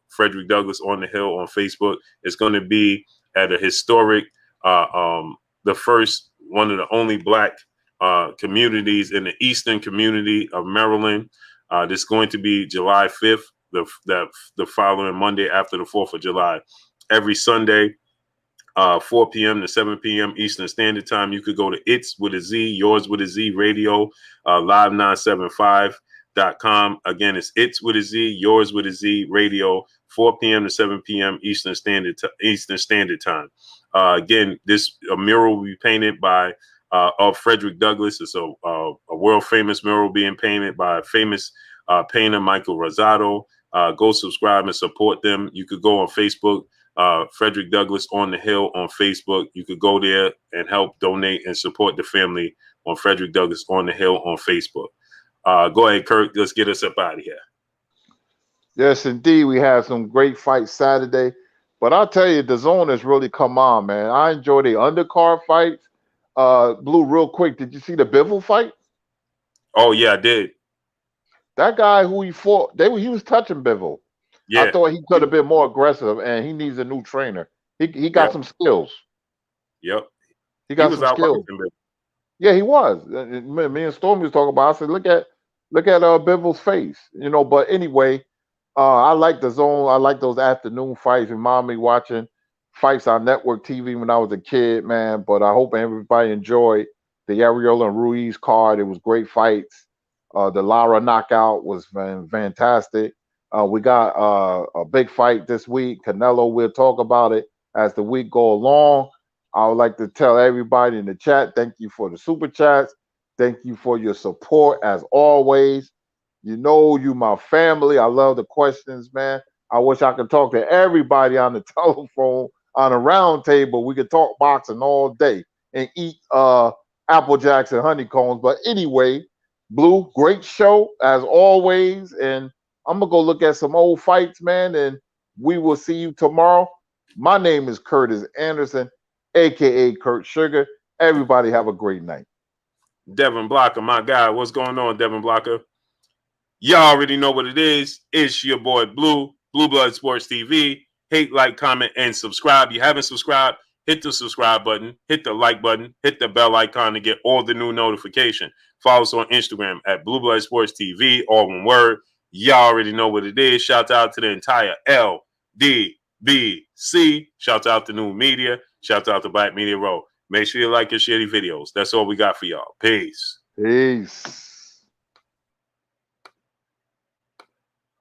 Speaker 1: Frederick Douglass On the Hill on Facebook. It's going to be at a historic, the first, one of the only Black communities in the eastern community of Maryland. This is going to be July 5th, the following Monday after the 4th of July. Every Sunday, 4 p.m. to 7 p.m. Eastern Standard Time. You could go to It's with a Z, Yours with a Z Radio, live975.com. Again, it's It's with a Z, Yours with a Z Radio, 4 p.m. to 7 p.m. Eastern Standard Time. Again, this mural will be painted by of Frederick Douglass. It's a world famous mural being painted by famous painter Michael Rosado. Go subscribe and support them. You could go on Facebook, Frederick Douglass on the Hill on Facebook. You could go there and help donate and support the family on Frederick Douglass on the Hill on Facebook. Go ahead, Kirk. Let's get us up out of here.
Speaker 2: Yes, indeed. We had some great fights Saturday. But I'll tell you, the zone has really come on, man. I enjoy the undercard fights. Blue, real quick, did you see the Bivol fight?
Speaker 1: Oh, yeah, I did.
Speaker 2: That guy who he fought, he was touching Bivol.
Speaker 1: Yeah.
Speaker 2: I thought he could have been more aggressive, and he needs a new trainer. He got some skills.
Speaker 1: Yep.
Speaker 2: He got some skills. Yeah, he was. Me and Stormy was talking about. I said, look at Bivol's face, you know. But anyway, I like the zone. I like those afternoon fights. Remind me watching fights on network TV when I was a kid, man. But I hope everybody enjoyed the Ariel and Ruiz card. It was great fights. The Lara knockout was fantastic. We got a big fight this week. Canelo, we'll talk about it as the week go along. I would like to tell everybody in the chat, thank you for the super chats. Thank you for your support as always. You know, you my family. I love the questions, man. I wish I could talk to everybody on the telephone on a round table. We could talk boxing all day and eat Apple Jacks and honeycombs. But anyway, Blue, great show as always. And I'm going to go look at some old fights, man. And we will see you tomorrow. My name is Curtis Anderson, a.k.a. Kurt Sugar. Everybody have a great night.
Speaker 1: Devin Blocker, my guy. What's going on, Devin Blocker? Y'all already know what it is. It's your boy Blue Blood Sports TV. Hate, like, comment, and subscribe. You haven't subscribed, hit the subscribe button, hit the like button, hit the bell icon to get all the new notification. Follow us on Instagram at Blue Blood Sports TV, all one word. Y'all already know what it is. Shout out to the entire LDBC. Shout out to New Media. Shout out to Black Media Row. Make sure you like and share the videos. That's all we got for y'all. Peace.
Speaker 2: Peace.